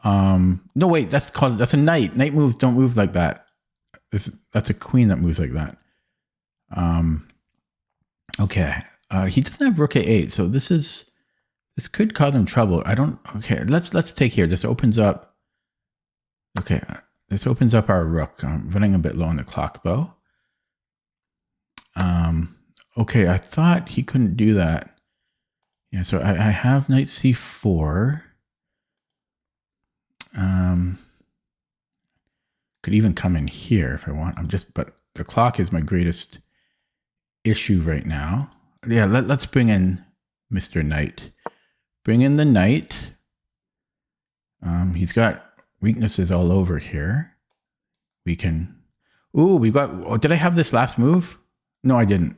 No, wait, that's a knight. Knight moves don't move like that. That's a queen that moves like that. Okay. He doesn't have rook a8, so this could cause him trouble. Okay, let's take here. This opens up. Okay, this opens up our rook. I'm running a bit low on the clock though. Okay, I thought he couldn't do that. Yeah, so I have knight c4. Could even come in here if I want. But the clock is my greatest issue right now. Yeah, let's bring in Mr. Knight. Bring in the knight. He's got weaknesses all over here. We can. Ooh, we've got. Oh, did I have this last move? No, I didn't.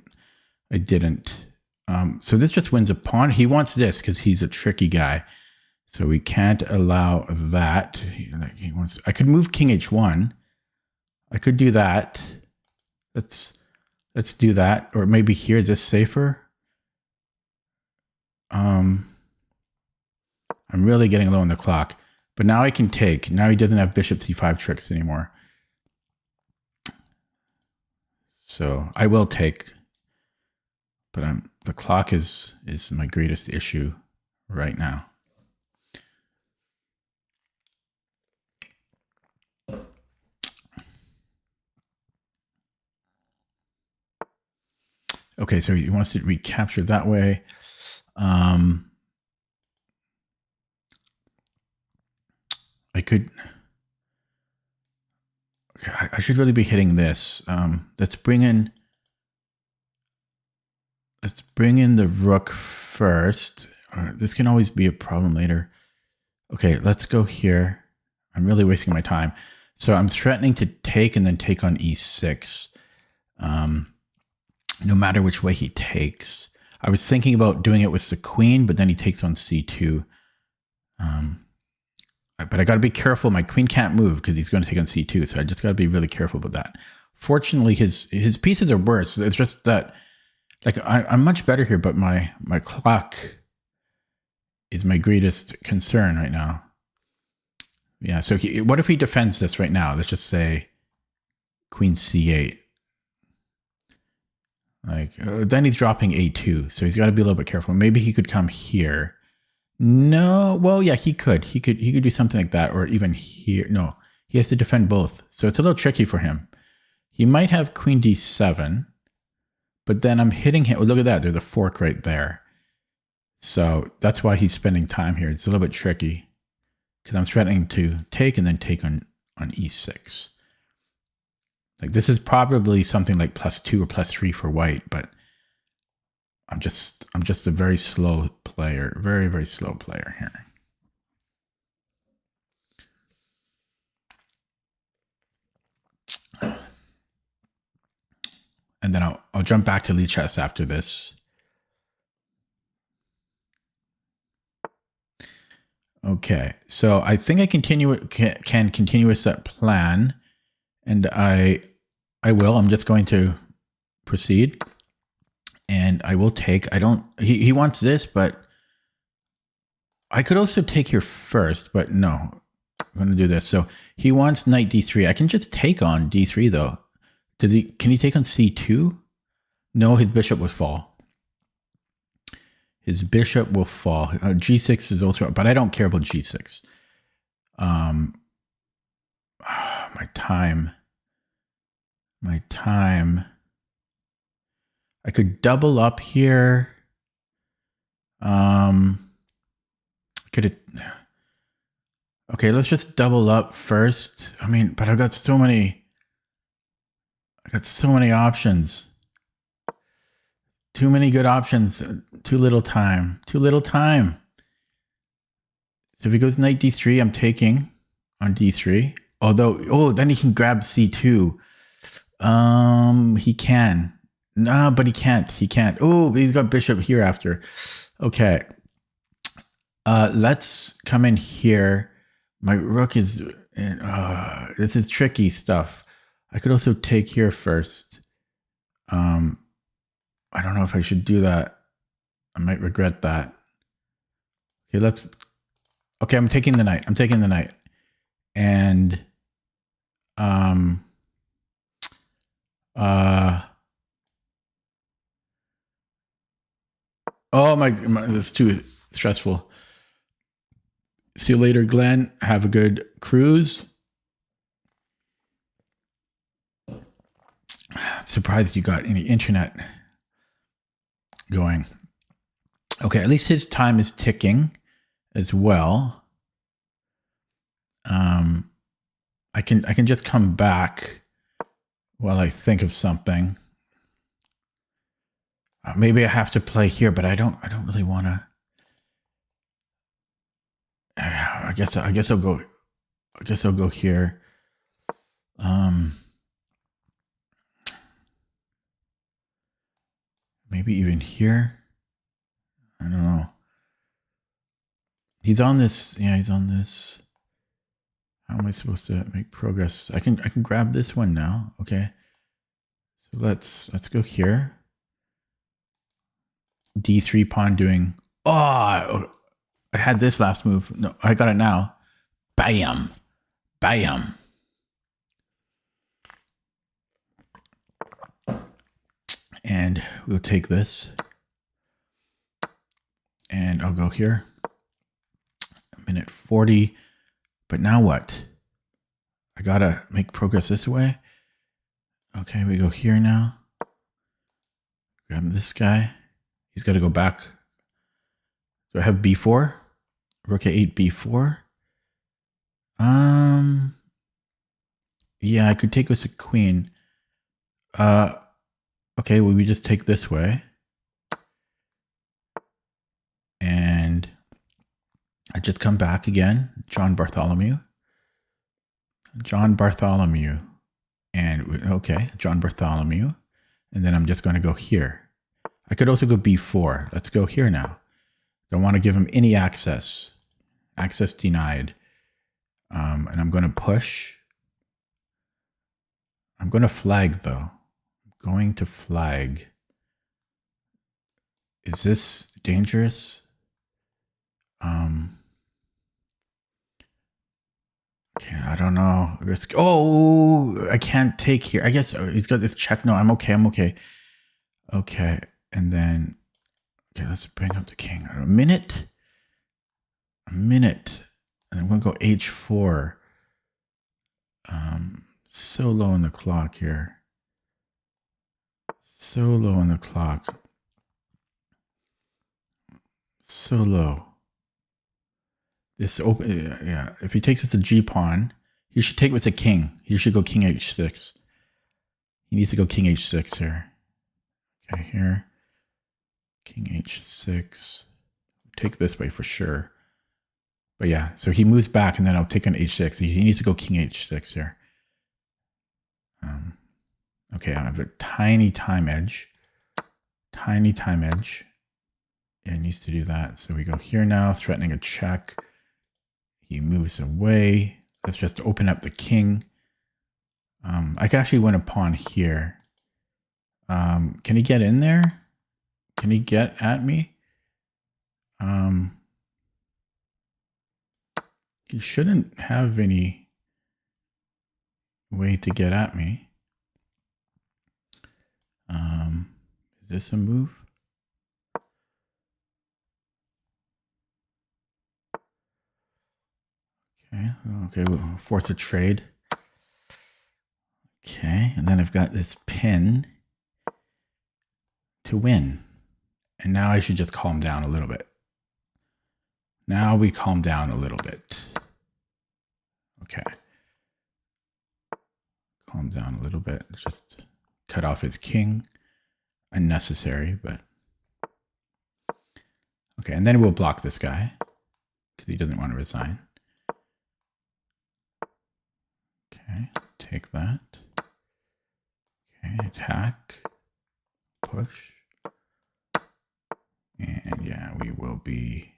So this just wins a pawn. He wants this because he's a tricky guy. So we can't allow that. He wants. I could move king h1. I could do that. Let's do that. Or maybe here. Is this safer? I'm really getting low on the clock. But now I can take. Now he doesn't have bishop c5 tricks anymore. So I will take. But the clock is my greatest issue right now. Okay, so he wants to recapture that way. I could. I should really be hitting this. Let's bring in the rook first. This can always be a problem later. Okay, let's go here. I'm really wasting my time. So I'm threatening to take and then take on e6. No matter which way he takes. I was thinking about doing it with the queen, but then he takes on c2. But I got to be careful. My queen can't move because he's going to take on c2. So I just got to be really careful about that. Fortunately, his pieces are worse. It's just that, like, I'm much better here, but my clock is my greatest concern right now. Yeah, so what if he defends this right now? Let's just say queen c8. Like, then he's dropping a2, so he's got to be a little bit careful. Maybe he could come here. No, well, yeah, he could do something like that, or even here. No, he has to defend both, so it's a little tricky for him. He might have queen d7, but then I'm hitting him. Oh, look at that, there's a fork right there. So that's why he's spending time here. It's a little bit tricky because I'm threatening to take and then take on e6. Like, this is probably something like +2 or +3 for white, but I'm just a very slow player, very, very slow player here. And then I'll jump back to lead chess after this. Okay, so I think I can continue with that plan, and I will. I'm just going to proceed, and I will take. I don't. He wants this, but I could also take here first. But no, I'm going to do this. So he wants knight d3. I can just take on d3 though. Does he? Can he take on c2? No, his bishop will fall. His bishop will fall. G6 is also, but I don't care about G6. My time. I could double up here. Okay, let's just double up first. I mean, but I've got so many. Options. Too many good options. Too little time. So if he goes knight d3, I'm taking on d3. Although, then he can grab c2. He can. No, but he can't. Oh, he's got bishop here after. Okay. Let's come in here. My rook is... this is tricky stuff. I could also take here first. I don't know if I should do that. I might regret that. Okay, okay, I'm taking the knight. And oh my, that's too stressful. See you later, Glenn. Have a good cruise. Surprised you got any internet going. Okay, at least his time is ticking as well. I can just come back while I think of something. Maybe I have to play here, but I don't really want to. I guess I'll go. I'll go here. Maybe even here. I don't know. He's on this. Yeah, he's on this. How am I supposed to make progress? I can grab this one now. Okay. So let's go here. D3 pawn doing. Oh, I had this last move. No, I got it now. Bam. Bam. And we'll take this. And I'll go here. Minute 40. But now what? I gotta make progress this way. Okay, we go here now. Grab This guy, he's got to go back. Do I have b4? Rook a8, b4. Yeah, I could take with a queen. Okay, well, we just take this way. And I just come back again. John Bartholomew. And okay, John Bartholomew. And then I'm just going to go here. I could also go b4. Let's go here now. Don't want to give him any access. Access denied. And I'm going to push. I'm going to flag, though. I'm going to flag. Is this dangerous? Okay, I don't know. Risk. Oh, I can't take here. I guess he's got this check. No, I'm okay. Okay, and then okay, let's bring up the king. A minute, and I'm gonna go h4. So low on the clock here. So low on the clock. So low. This open, yeah. If he takes with a g pawn, he should take with a king. He should go king h6. He needs to go king h6 here. Okay, here. King h6. Take this way for sure. But yeah, so he moves back and then I'll take on h6. He needs to go king h6 here. Okay, I have a tiny time edge. Yeah, he needs to do that. So we go here now, threatening a check. He moves away. Let's just open up the king. I could actually win a pawn here. Can he get in there? Can he get at me? He shouldn't have any way to get at me. Is this a move? Okay, we'll force a trade. Okay, and then I've got this pin to win. And now I should just calm down a little bit. Now we calm down a little bit. Okay. Calm down a little bit. Just cut off his king. Unnecessary, but... Okay, and then we'll block this guy because he doesn't want to resign. Okay, take that. Okay, attack. Push. And yeah, we will be...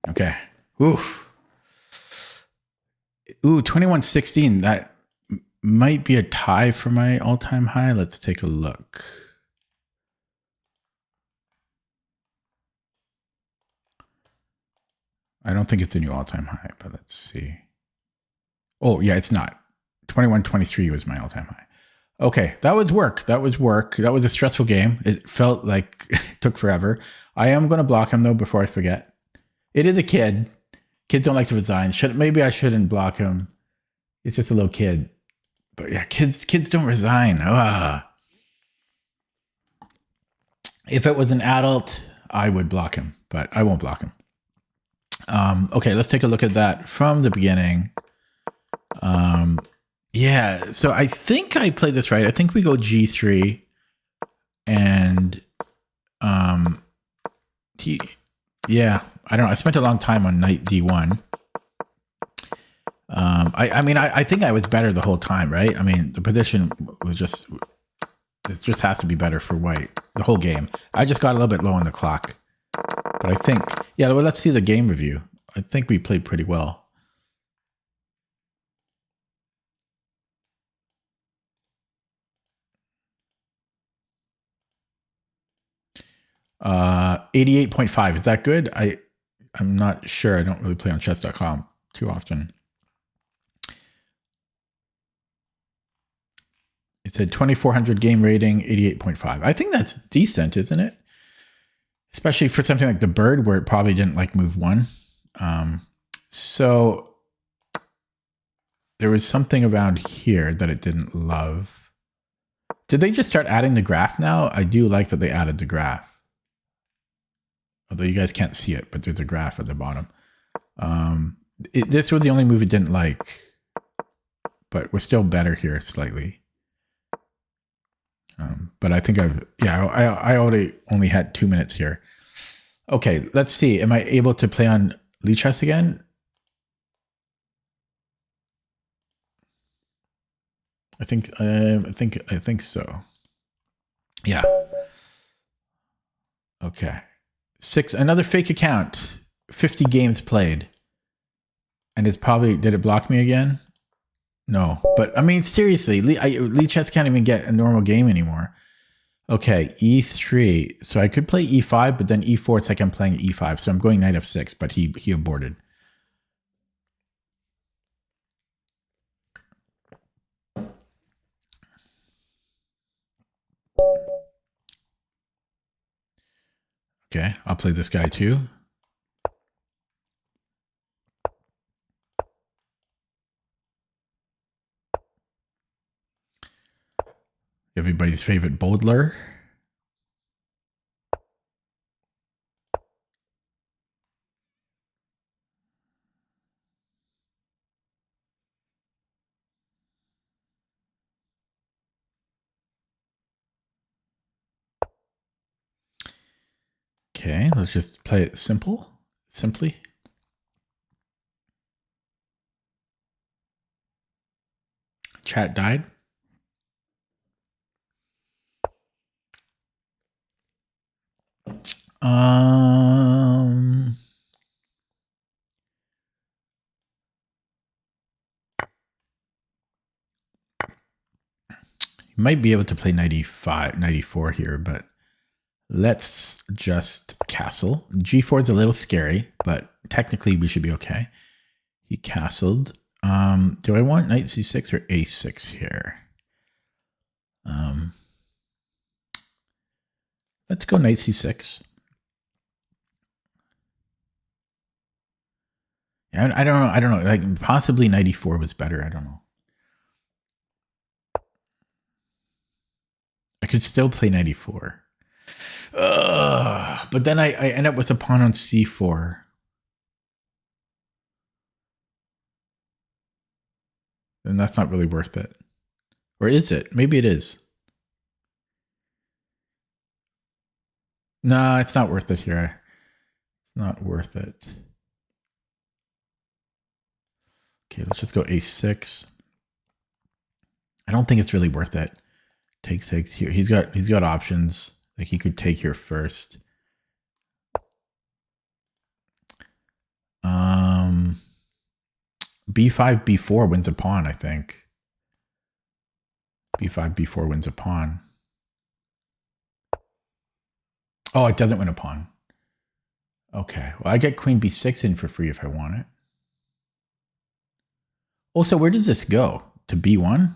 Okay. Oof. Ooh, 21-16. That might be a tie for my all-time high. Let's take a look. I don't think it's a new all-time high, but let's see. Oh, yeah, it's not. 21-23 was my all-time high. Okay, that was work. That was a stressful game. It felt like it took forever. I am going to block him, though, before I forget. It is a kid. Kids don't like to resign. Maybe I shouldn't block him. It's just a little kid. But yeah, kids don't resign. If it was an adult, I would block him, but I won't block him. Okay, let's take a look at that from the beginning. Yeah, so I think I played this right. I think we go g3 and yeah, I don't know. I spent a long time on knight d1. I mean, I think I was better the whole time, right? I mean, the position was just, it just has to be better for white the whole game. I just got a little bit low on the clock, but I think, yeah, well, let's see the game review. I think we played pretty well. 88.5. Is that good? I'm not sure. I don't really play on chess.com too often. It's said 2400 game rating, 88.5. I think that's decent, isn't it? Especially for something like the bird, where it probably didn't like move one. So there was something around here that it didn't love. Did they just start adding the graph now? I do like that they added the graph. Although you guys can't see it, but there's a graph at the bottom. This was the only move it didn't like, but we're still better here slightly. But I think I already only had 2 minutes here. Okay, let's see. Am I able to play on Lichess again? I think so. Yeah. Okay. Another fake account. 50 games played. And it's probably, did it block me again? No. But I mean, seriously, Lichess can't even get a normal game anymore. Okay, e3. So I could play e5, but then e4, it's like I'm playing e5. So I'm going knight f6, but he aborted. Okay, I'll play this guy too. Everybody's favorite Bodler. Okay, let's just play it simply. Chat died. You might be able to play 95, 94 here, but let's just castle. G4 is a little scary, but technically we should be okay. He castled. Do I want knight c6 or a6 here? Let's go knight c6. I don't know. Like possibly 94 was better. I don't know. I could still play 94. But then I end up with a pawn on c4. And that's not really worth it. Or is it? Maybe it is. No, it's not worth it here. It's not worth it. Okay, let's just go a6. I don't think it's really worth it. Takes here. He's got options. Like he could take here first. B5, B4 wins a pawn, I think. B5, B4 wins a pawn. Oh, it doesn't win a pawn. Okay, well, I get queen B6 in for free if I want it. Also, where does this go? To B1?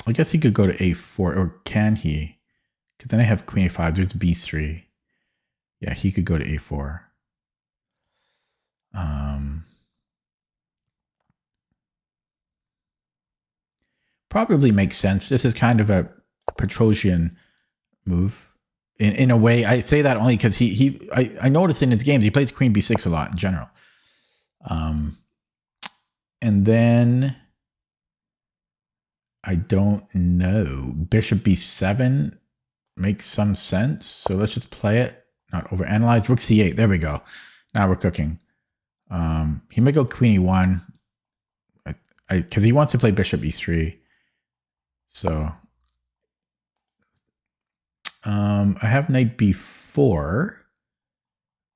I guess he could go to A4, or can he? Because then I have queen A5, there's B3. Yeah, he could go to A4. Probably makes sense. This is kind of a Petrosian move. In a way, I say that only because I noticed in his games, he plays queen B6 a lot in general. And then I don't know. Bishop B7 makes some sense. So let's just play it. Not overanalyze. Rook C8. There we go. Now we're cooking. He may go queen E1. Because he wants to play bishop E3. So I have knight B4.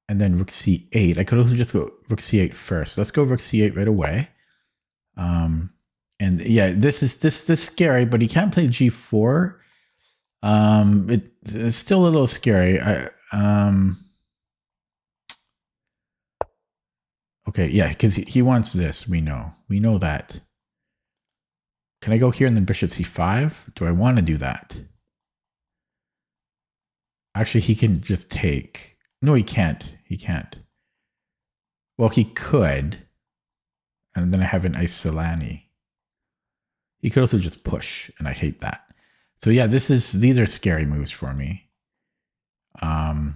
And then rook C8. I could also just go rook C8 first. Let's go rook C8 right away. And yeah, this is scary, but he can't play G4. It's still a little scary. Okay, yeah, because he wants this. We know We know that. Can I go here and then bishop c5? Do I want to do that? Actually, he can just take. No, he can't. He can't. Well, he could. And then I have an Isolani. He could also just push, and I hate that. So yeah, these are scary moves for me. Oh,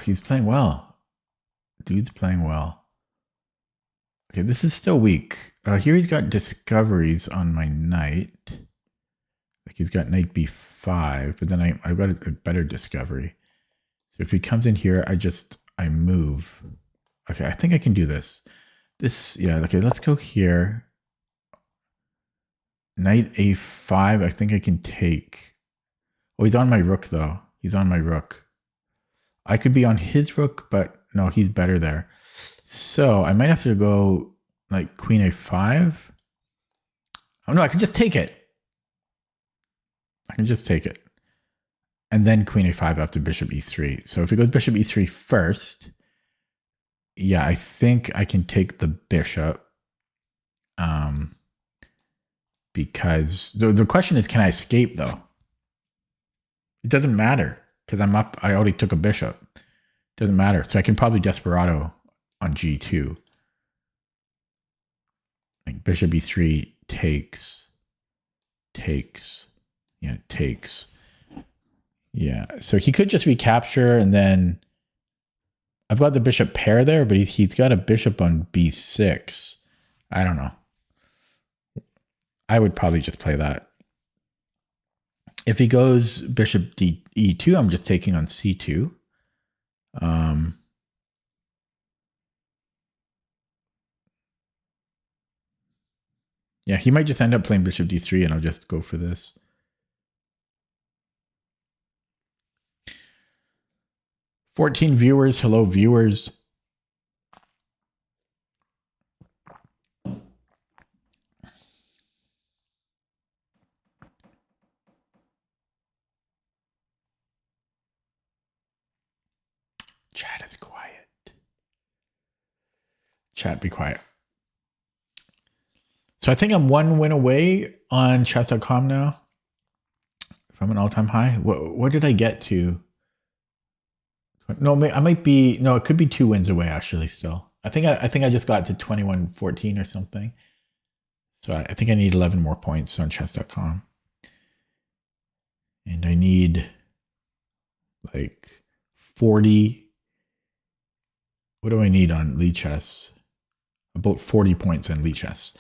he's playing well. Dude's playing well. Okay, this is still weak. Here he's got discoveries on my knight. Like he's got knight b5, but then I've got a better discovery. So if he comes in here, I move. Okay, I think I can do this. Yeah, okay, let's go here. Knight a5, I think I can take. Oh, he's on my rook though. He's on my rook. I could be on his rook, but no, he's better there. So I might have to go like queen a5. Oh no, I can just take it. I can just take it. And then queen a5 after bishop e3. So if it goes bishop e3 first, yeah, I think I can take the bishop. Because the question is, can I escape though? It doesn't matter because I'm up. I already took a bishop. Doesn't matter. So I can probably desperado on g2. Like bishop e3 takes. Yeah, takes. Yeah. So he could just recapture and then I've got the bishop pair there, but he's got a bishop on b6. I don't know. I would probably just play that. If he goes bishop e2, I'm just taking on c2. Yeah, he might just end up playing bishop d3 and I'll just go for this. $14 viewers. Hello, viewers. Chat is quiet. Chat, be quiet. So I think I'm 1 win away on chess.com now from an all-time high. What did I get to? No, I might be. No, it could be 2 wins away actually. Still, I think I just got to 21-14 or something. So I think I need 11 more points on chess.com, and I need like 40. What do I need on Lee Chess? About 40 points on Lee Chess.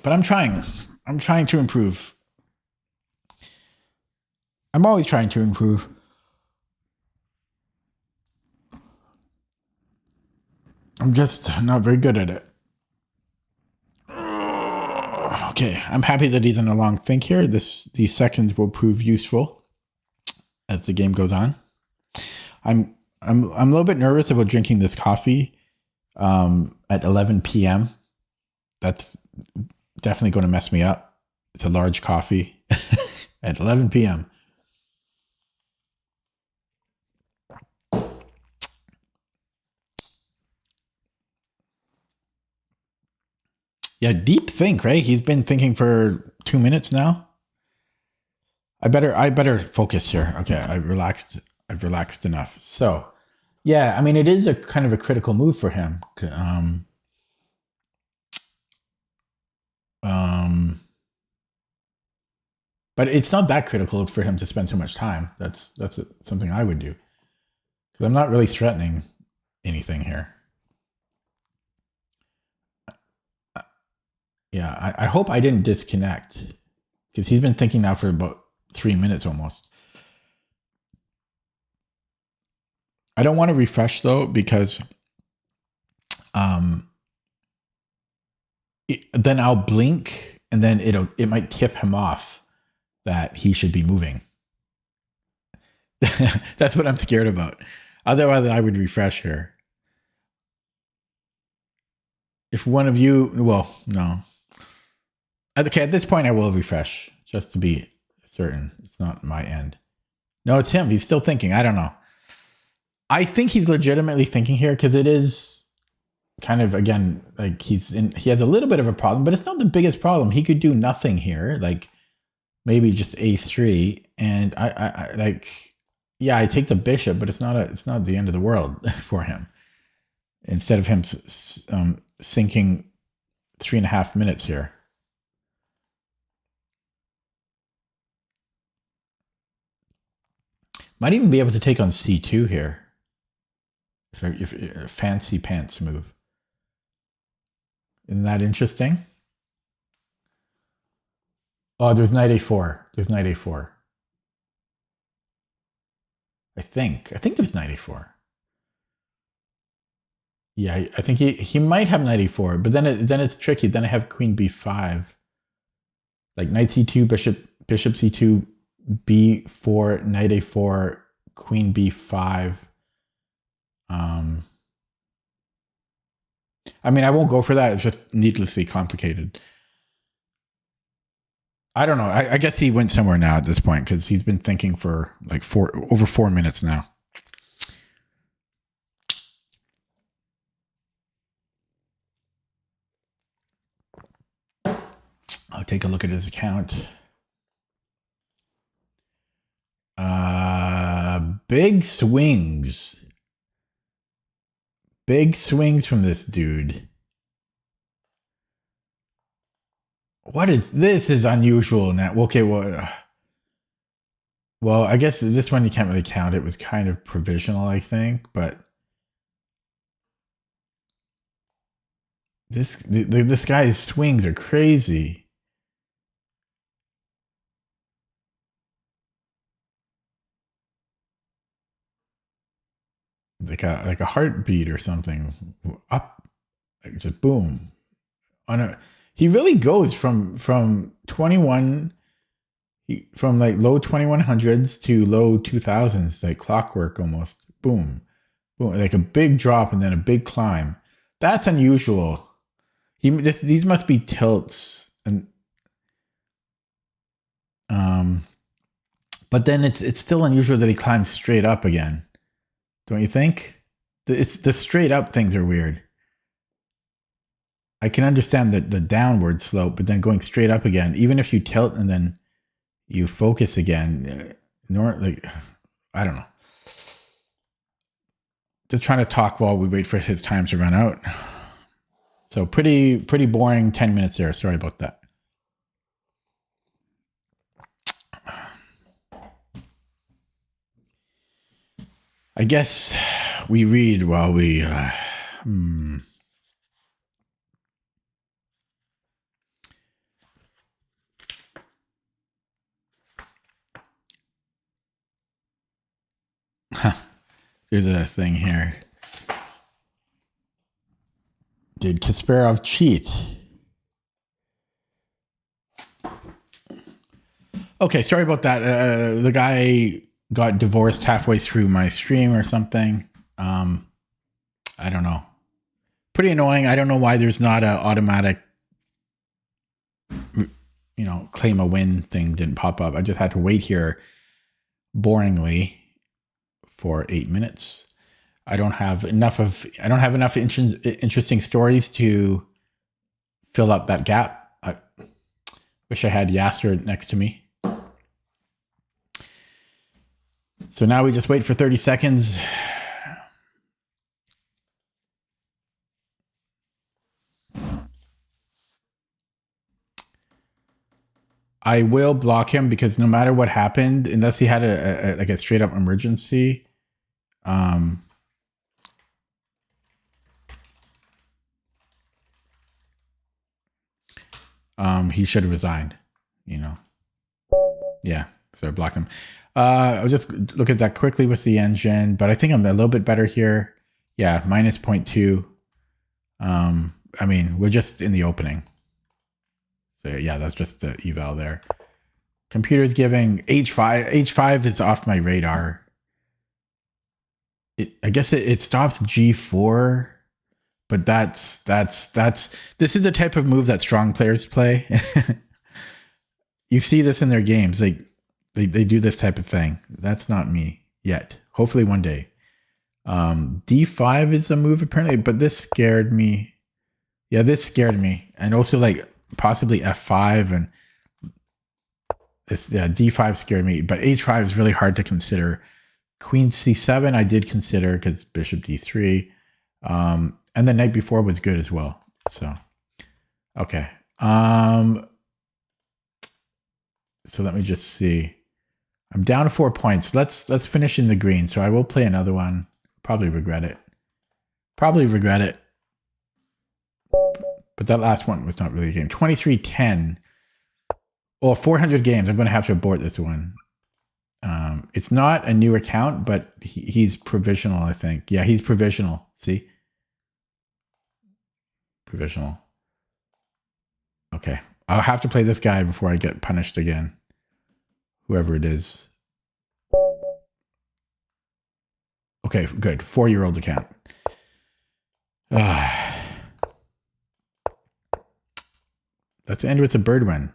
But I'm trying. I'm trying to improve. I'm always trying to improve. I'm just not very good at it. Okay, I'm happy that he's in a long think here. These seconds will prove useful as the game goes on. I'm a little bit nervous about drinking this coffee at 11 p.m. That's definitely going to mess me up. It's a large coffee at 11 p.m. Yeah, deep think, right? He's been thinking for 2 minutes now. I better focus here. Okay, I've relaxed enough. So, yeah, I mean, it is a kind of a critical move for him. But it's not that critical for him to spend so much time. That's something I would do. Because I'm not really threatening anything here. Yeah, I hope I didn't disconnect. Because he's been thinking now for about 3 minutes almost. I don't want to refresh though, because then I'll blink and then it might tip him off that he should be moving. That's what I'm scared about. Otherwise, I would refresh here. If one of you, well, no. Okay, at this point, I will refresh just to be certain. It's not my end. No, it's him. He's still thinking. I don't know. I think he's legitimately thinking here because it is kind of, again, like he has a little bit of a problem, but it's not the biggest problem. He could do nothing here, like maybe just ace-3, and I like, yeah, I take the bishop, but it's not the end of the world for him. Instead of him sinking 3.5 minutes here. Might even be able to take on c2 here. If a fancy pants move. Isn't that interesting? Oh, there's knight a4. There's knight a4. I think there's knight a4. Yeah, I think he might have knight a4, but then it's tricky. Then I have queen b5. Like knight c2, bishop c2, b4, knight a4, queen b5. I mean, I won't go for that. It's just needlessly complicated. I don't know. I guess he went somewhere now at this point because he's been thinking for like over 4 minutes now. I'll take a look at his account. Big swings. Big swings from this dude. What is this? Is unusual now. Okay, well, I guess this one you can't really count. It was kind of provisional, I think, but this guy's swings are crazy. Like a heartbeat or something. Up, like just boom. He really goes from 21, from like low 2100s to low 2000s, like clockwork almost. Boom, boom, like a big drop and then a big climb. That's unusual. These must be tilts, and but then it's still unusual that he climbs straight up again. Don't you think? It's the straight up things are weird. I can understand the downward slope, but then going straight up again, even if you tilt and then you focus again, like, I don't know. Just trying to talk while we wait for his time to run out. So pretty boring 10 minutes there. Sorry about that. I guess we read while we... There's a thing here. Did Kasparov cheat? Okay, sorry about that. The guy got divorced halfway through my stream or something. I don't know. Pretty annoying. I don't know why there's not an automatic, claim a win thing didn't pop up. I just had to wait here boringly for 8 minutes. I don't have enough interesting stories to fill up that gap. I wish I had Yasser next to me. So now we just wait for 30 seconds. I will block him because no matter what happened, unless he had a straight up emergency, he should have resigned, Yeah, so I blocked him. I'll just look at that quickly with the engine, but I think I'm a little bit better here. Yeah, minus 0.2. I mean, we're just in the opening. So yeah, that's just the eval there. Computer's giving H5. H5 is off my radar. I guess it stops G4, but this is the type of move that strong players play. You see this in their games. Like They do this type of thing. That's not me yet. Hopefully one day. D5 is a move apparently, but this scared me. Yeah, this scared me. And also like possibly F5 and this, yeah, D5 scared me, but H5 is really hard to consider. Queen C7 I did consider because Bishop D3. And the night before was good as well. So, okay. So let me just see. I'm down to 4 points. Let's finish in the green. So I will play another one. Probably regret it. Probably regret it. But that last one was not really a game. 23-10. Or 400 games. I'm going to have to abort this one. It's not a new account, but he's provisional, I think. Yeah, he's provisional. See? Provisional. Okay. I'll have to play this guy before I get punished again. Whoever it is. Okay, good. 4-year-old account. Let's end with a bird one.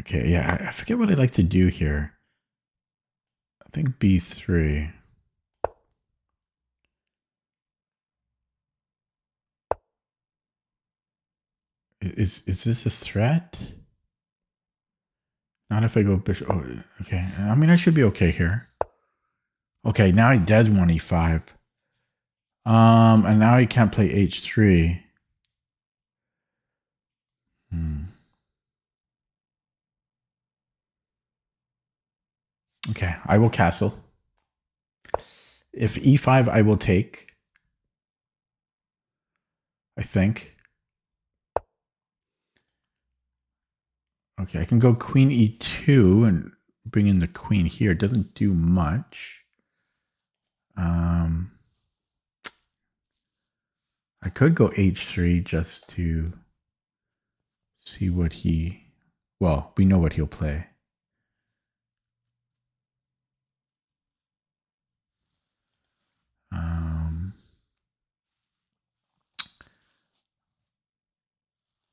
Okay, yeah, I forget what I like to do here. I think B3. Is this a threat? Not if I go bishop. Oh, okay. I mean, I should be okay here. Okay, now he does want E5. And now he can't play H3. Okay, I will castle. If E5, I will take. I think. Okay, I can go Queen E2 and bring in the queen here. It doesn't do much. I could go H3 just to see what he... Well, we know what he'll play.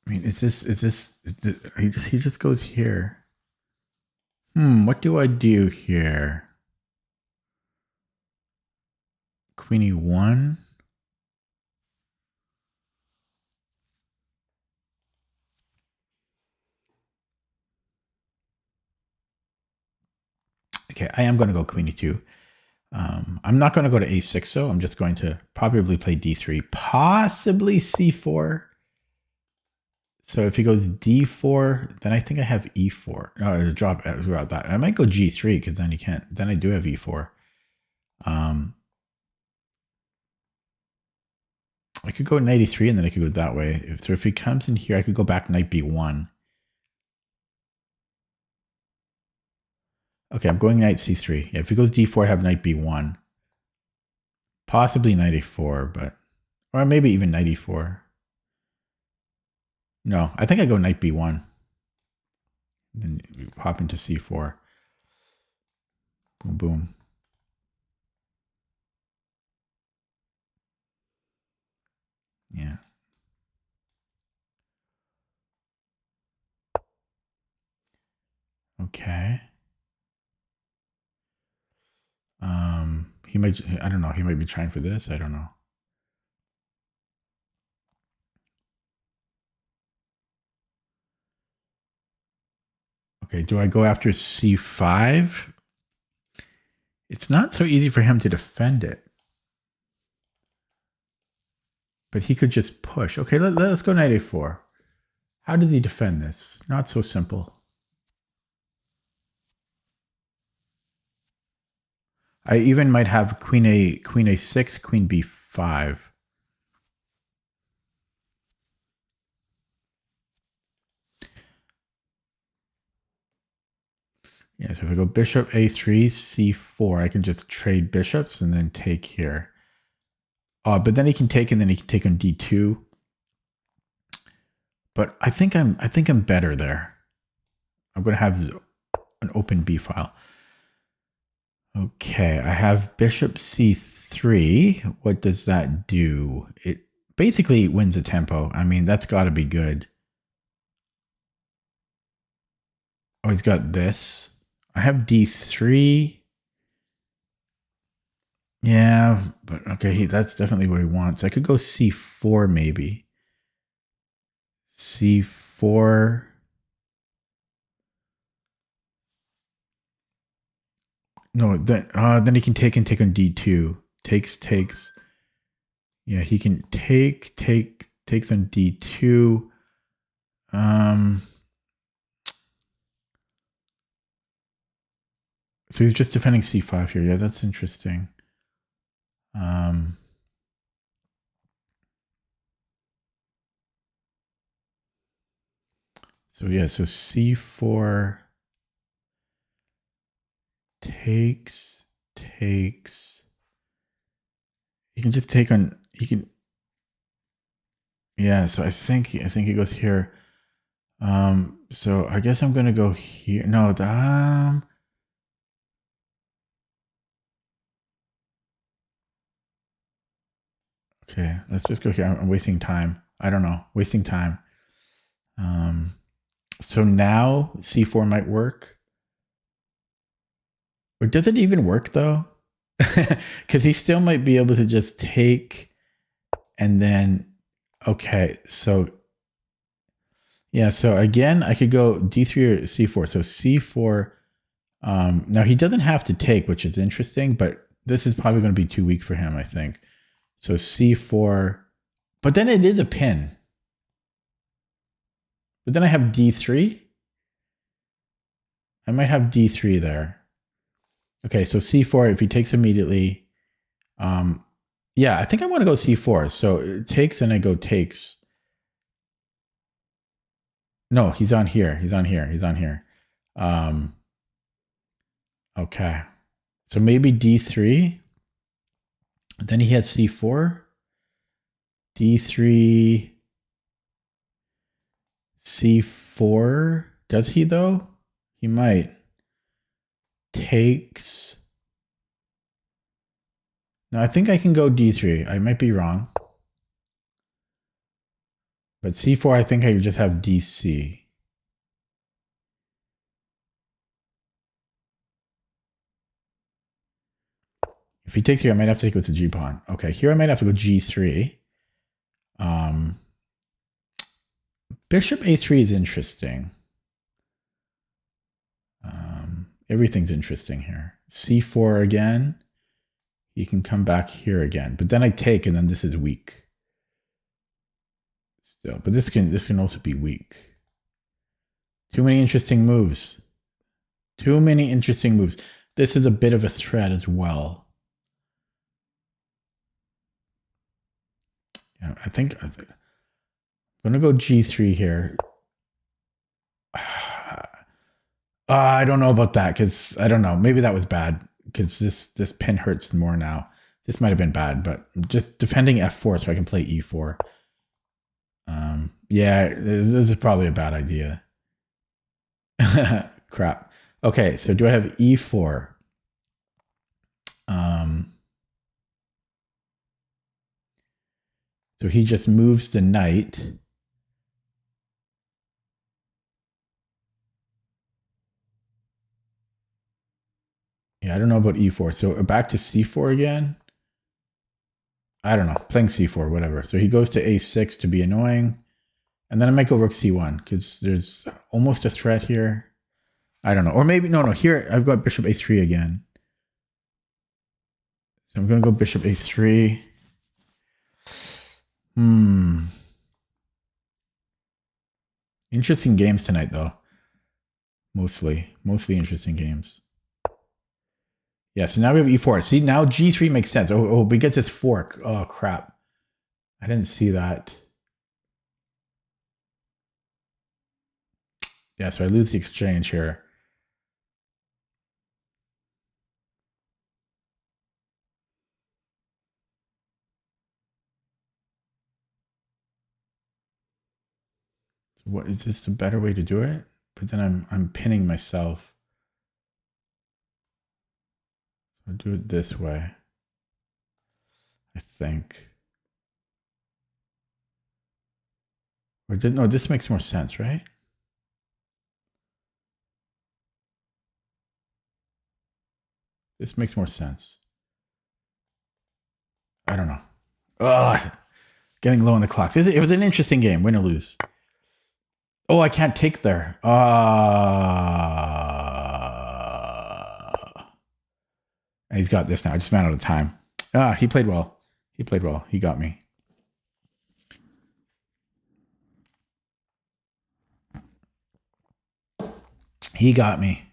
I mean, he just goes here. What do I do here? Queen E1. Okay, I am going to go Queen E2. I'm not going to go to A6 though. I'm just going to probably play D3, possibly C4. So if he goes D4, then I think I have E4. Oh, drop about that. I might go G3 because then you can't. Then I do have E4. I could go knight E3 and then I could go that way. So if he comes in here, I could go back knight B1. Okay, I'm going knight C3. Yeah, if he goes D4, I have knight B1. Possibly knight A4, but... Or maybe even knight E4. No, I think I go knight B1. Then we hop into C4. Boom, boom. Yeah. Okay. He might, I don't know, he might be trying for this. I don't know. Okay, do I go after C5? It's not so easy for him to defend it. But he could just push. Okay, let's go knight A4. How does he defend this? Not so simple. I even might have queen A6, queen B5. Yeah, so if I go bishop A3, C4, I can just trade bishops and then take here. But then he can take and then he can take on D2. But I think I'm better there. I'm going to have an open B file. Okay, I have bishop C3. What does that do? basically wins the tempo. I mean, that's got to be good. Oh, he's got this. I have d3. Yeah, but okay, that's definitely what he wants. I could go c4 maybe. c4. No, then he can take and take on d2. Takes. Yeah, he can takes on d2. So he's just defending c5 here. Yeah, that's interesting. So yeah, so c4 takes. He can just take on. He can. Yeah, so I think he goes here. So I guess I'm gonna go here. No, okay, let's just go here. I'm wasting time. I don't know, wasting time. So now c4 might work. Or does it even work though? Because he still might be able to just take and then, okay, so yeah, so again, I could go d3 or c4. So c4, now he doesn't have to take, which is interesting, but this is probably going to be too weak for him, I think. So c4, but then it is a pin. But then I have d3. I might have d3 there. Okay, so c4, if he takes immediately, yeah, I think I want to go c4. So it takes and I go takes. No, he's on here. He's on here. Okay. So maybe d3. Then he has c4. d3, c4. Does he though? He might. Takes. Now I think I can go d3. I might be wrong. But c4, I think I just have dc. If he takes here, I might have to take with the g pawn. Okay, here I might have to go g3. Bishop a3 is interesting. Everything's interesting here. c4 again. You can come back here again, but then I take, and then this is weak. Still, but this can also be weak. Too many interesting moves. Too many interesting moves. This is a bit of a threat as well. Yeah, I think I'm gonna go g3 here. I don't know about that because I don't know. Maybe that was bad because this pin hurts more now. This might have been bad, but just defending f4 so I can play e4. Yeah, this is probably a bad idea. Crap. Okay, so do I have e4? So he just moves the knight. Yeah, I don't know about e4. So back to c4 again. I don't know. Playing c4, whatever. So he goes to a6 to be annoying. And then I might go rook c1 because there's almost a threat here. I don't know. Or maybe, no. Here I've got bishop a3 again. So I'm going to go bishop a3. Interesting games tonight, though. Mostly interesting games. Yeah, so now we have e4. See, now g3 makes sense. Oh, but he gets his fork. Oh, crap. I didn't see that. Yeah, so I lose the exchange here. What is this a better way to do it? But then I'm pinning myself. I'll do it this way. I think. Or did no? This makes more sense, right? This makes more sense. I don't know. Ugh, getting low on the clock. It was an interesting game. Win or lose. Oh, I can't take there. And he's got this now. I just ran out of time. He played well. He played well. He got me. He got me.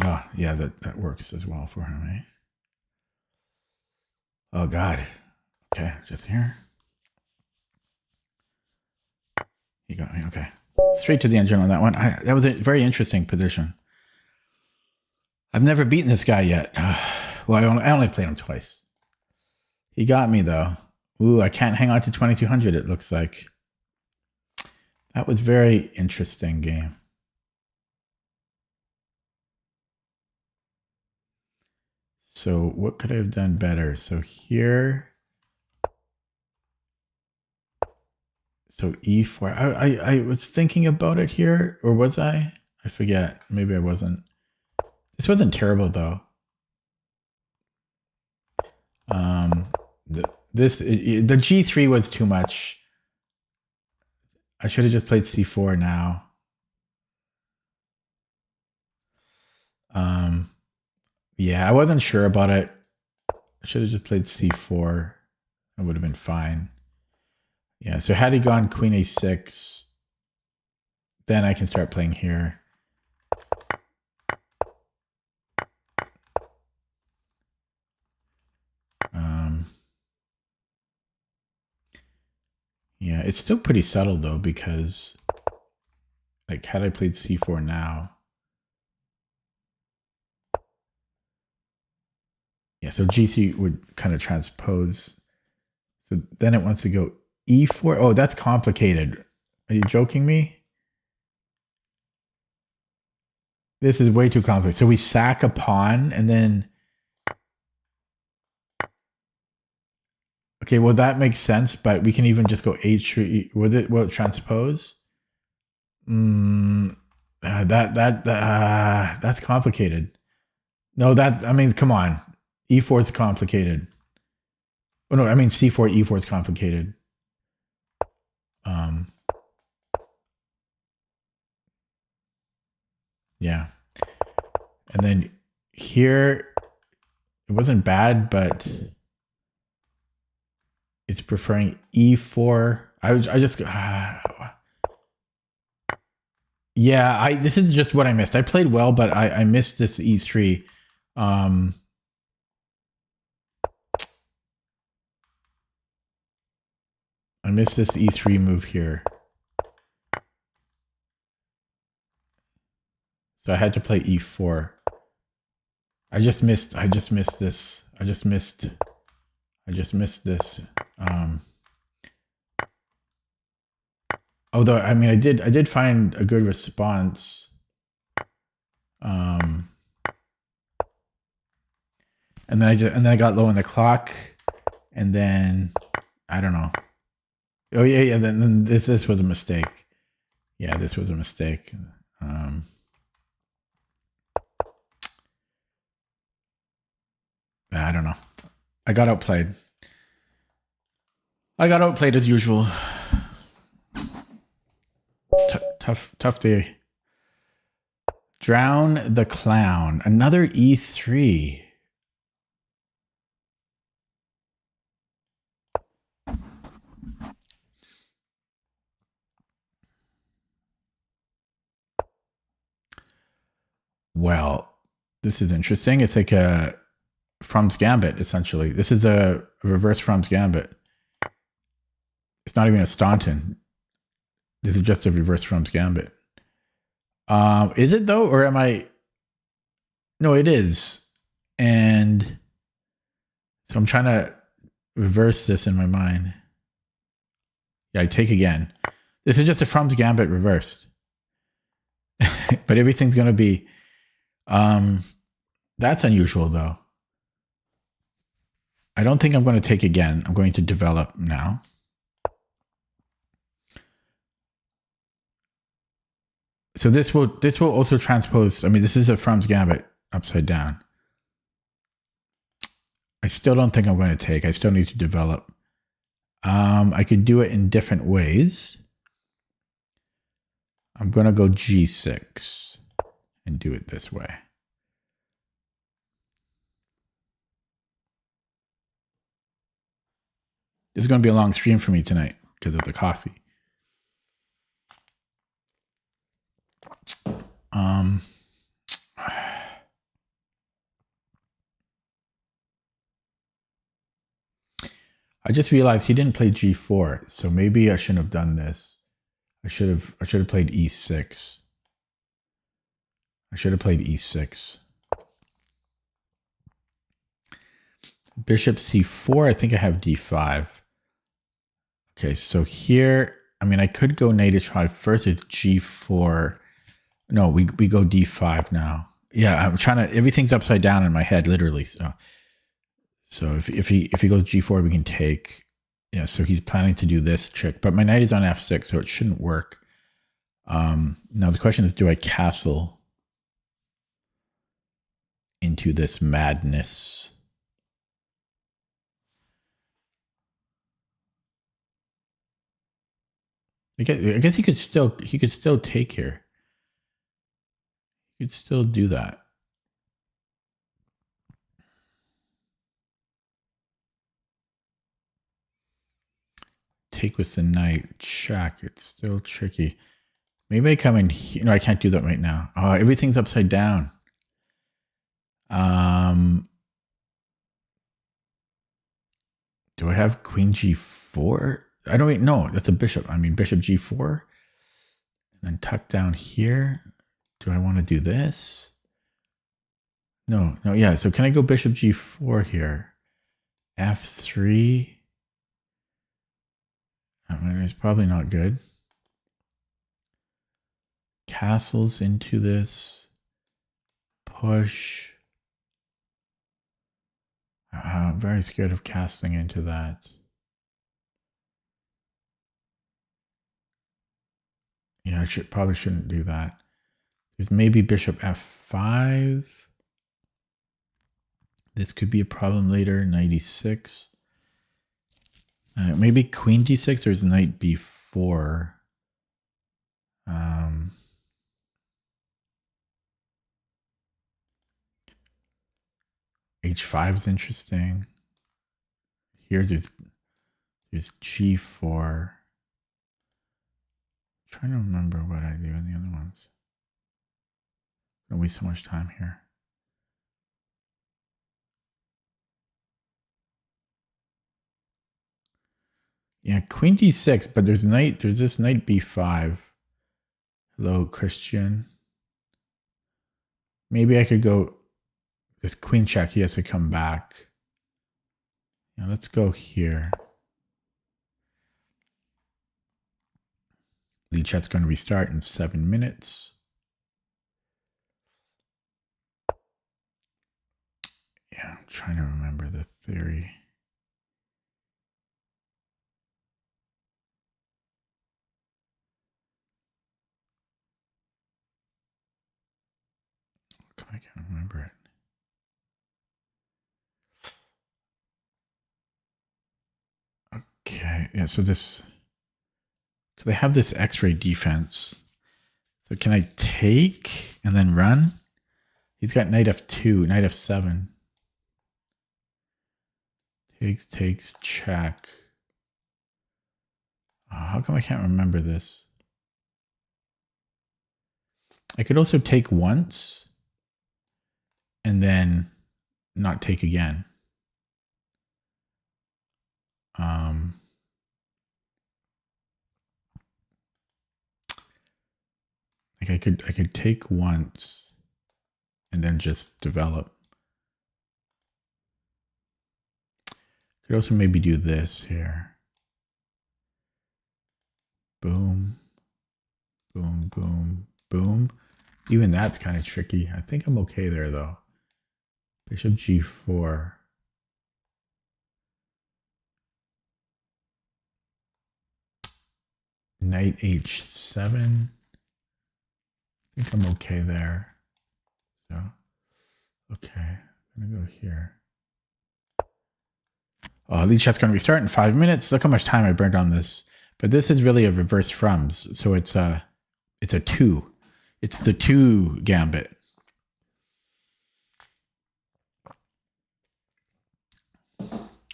Oh, yeah, that works as well for him, eh? Oh, God. Okay, just here. He got me. Okay. Straight to the engine on that one. That was a very interesting position. I've never beaten this guy yet. Well, I only played him twice. He got me, though. Ooh, I can't hang on to 2200, it looks like. That was very interesting game. So what could I have done better? So here... So e4. I was thinking about it here, or was I? I forget. Maybe I wasn't. This wasn't terrible though. The G3 was too much. I should have just played C4 now. Yeah, I wasn't sure about it. I should have just played C4. That would have been fine. Yeah, so had he gone Queen A6, then I can start playing here. Yeah, it's still pretty subtle though, because like had I played C4 now. Yeah, so G3 would kind of transpose. So then it wants to go E4. Oh, that's complicated. Are you joking me? This is way too complicated. So we sack a pawn and then... Okay, well, that makes sense, but we can even just go H3. Will it transpose? That's complicated. No, I mean, come on. E4 is complicated. Oh, no, I mean C4, E4 is complicated. Yeah. And then here, it wasn't bad, but it's preferring E4. Yeah, this is just what I missed. I played well, but I missed this E3. I missed this E3 move here. So I had to play E4. I just missed this. I just missed this. Although, I mean, I did find a good response. And then I got low on the clock, and then I don't know. Oh yeah. Then this was a mistake. Yeah, this was a mistake. I don't know. I got outplayed. As usual. Tough day. Drown the clown. Another E3. Well, this is interesting. It's like a Frum's Gambit, essentially. This is a reverse Frum's Gambit. It's not even a Staunton. This is just a reverse Frum's Gambit. Is it though, or am I? No, it is. And so I'm trying to reverse this in my mind. Yeah, I take again. This is just a From's Gambit reversed. But everything's going to be... that's unusual, though. I don't think I'm going to take again. I'm going to develop now. So this will also transpose. I mean, this is a From's Gambit upside down. I still don't think I'm going to take. I still need to develop. I could do it in different ways. I'm going to go G6 and do it this way. This is going to be a long stream for me tonight because of the coffee. I just realized he didn't play G4, so maybe I shouldn't have done this. I should have played E6. I should have played E6. Bishop C4, I think I have D5. Okay, so here, I mean, I could go native try first with G4. No, we go D5 now. Yeah, I'm trying to, everything's upside down in my head, literally. So if he goes G4, we can take. Yeah, so he's planning to do this trick, but my knight is on F6, so it shouldn't work. Now the question is, do I castle into this madness? I guess he could still take here. He could still do that. Take with the knight, check. It's still tricky. Maybe I come in here. No, I can't do that right now. Oh, everything's upside down. Do I have Queen G4? I don't even know. That's a bishop. I mean, Bishop G4. And then tuck down here. Do I want to do this? No, yeah. So can I go Bishop G4 here? F3. I mean, it's probably not good. Castles into this. Push. I'm very scared of castling into that. Yeah, I probably shouldn't do that. There's maybe Bishop F5. This could be a problem later. Knight E6. Maybe Queen D6. There's Knight B4. H5 is interesting. Here there's G4. I'm trying to remember what I do in the other ones. Don't waste so much time here. Yeah, Queen D6, but there's this Knight B5. Hello, Christian. Maybe I could go this Queen check. He has to come back. Yeah, let's go here. Lead chat's going to restart in 7 minutes. Yeah, I'm trying to remember the theory. I can't remember it. Okay, yeah, so this, because I have this X-ray defense. So can I take and then run? He's got Knight F2, Knight F7. Takes, check. How come I can't remember this? I could also take once and then not take again. Like I could take once and then just develop. Could also maybe do this here. Boom, boom, boom, boom. Even that's kind of tricky. I think I'm okay there, though. Bishop g4. Knight h7. I think I'm okay there. So, okay. I'm going to go here. Lead shot's going to restart in 5 minutes. Look how much time I burned on this. But this is really a reverse frums. So it's a 2. It's the 2 gambit.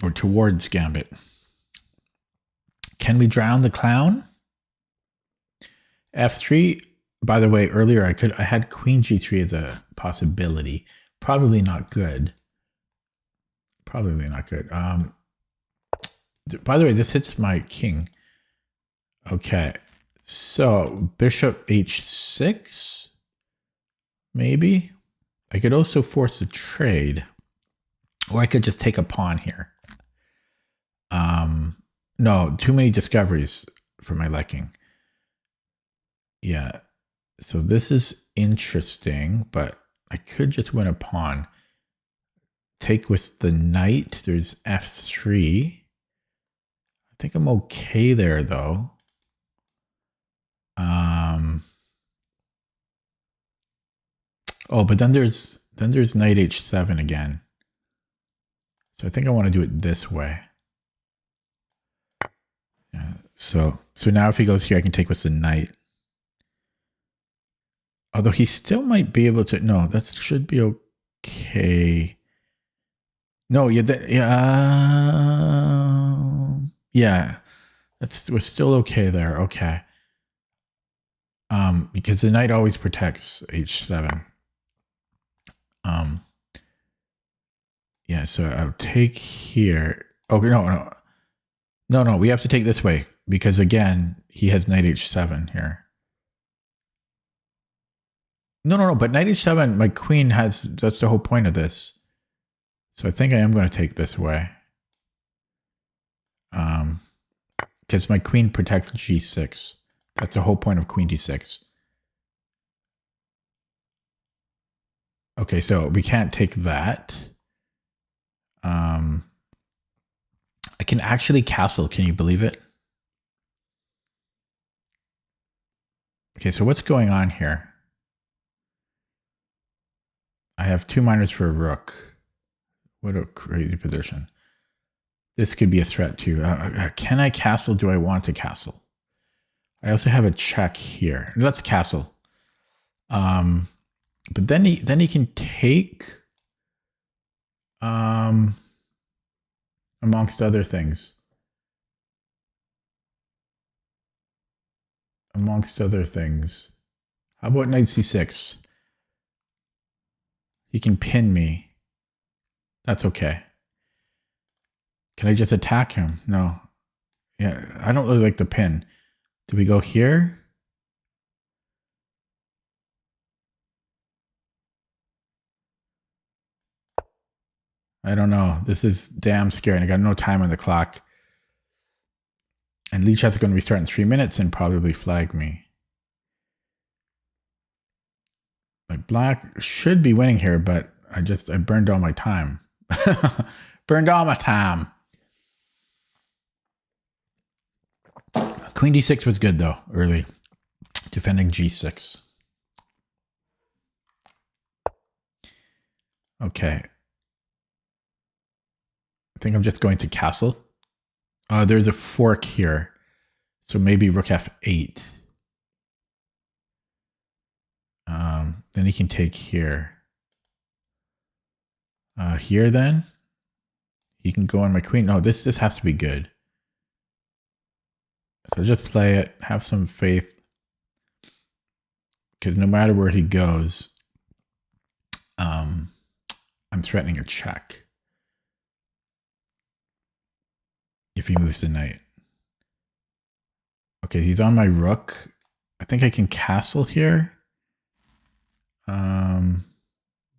Or towards gambit. Can we drown the clown? F3. By the way, earlier I had queen g3 as a possibility. Probably not good. Probably not good. By the way, this hits my king. Okay. So bishop h6. Maybe. I could also force a trade. Or I could just take a pawn here. No, too many discoveries for my liking. Yeah. So this is interesting, but I could just win a pawn. Take with the knight. There's f3. I think I'm okay there, though. Oh, but then there's knight h7 again. So I think I want to do it this way. Yeah. So now if he goes here, I can take with the knight. Although he still might be able to. No, that should be okay. No, yeah. We're still okay there. Okay. Because the knight always protects h7. Yeah, so I'll take here. Okay, no. We have to take this way because again, he has knight h7 here. No. But knight h7, my queen has. That's the whole point of this. So I think I am going to take this way. Because my queen protects g6. That's the whole point of queen d6. Okay, so we can't take that. I can actually castle. Can you believe it? Okay, so what's going on here? I have 2 minors for a rook. What a crazy position. This could be a threat too. Can I castle? Do I want to castle? I also have a check here. Let's castle. But then he can take amongst other things. Amongst other things. How about knight c6? He can pin me. That's okay. Can I just attack him? No. Yeah, I don't really like the pin. Do we go here? I don't know. This is damn scary. I got no time on the clock. And lead shot's going to restart in 3 minutes and probably flag me. Like black should be winning here, but I burned all my time. Burned all my time. Queen d6 was good though, early. Defending g6. Okay. I think I'm just going to castle. There's a fork here. So maybe rook f8. Then he can take here. Here then. He can go on my queen. No, this has to be good. So just play it. Have some faith. Because no matter where he goes, I'm threatening a check. If he moves the knight. Okay, he's on my rook. I think I can castle here.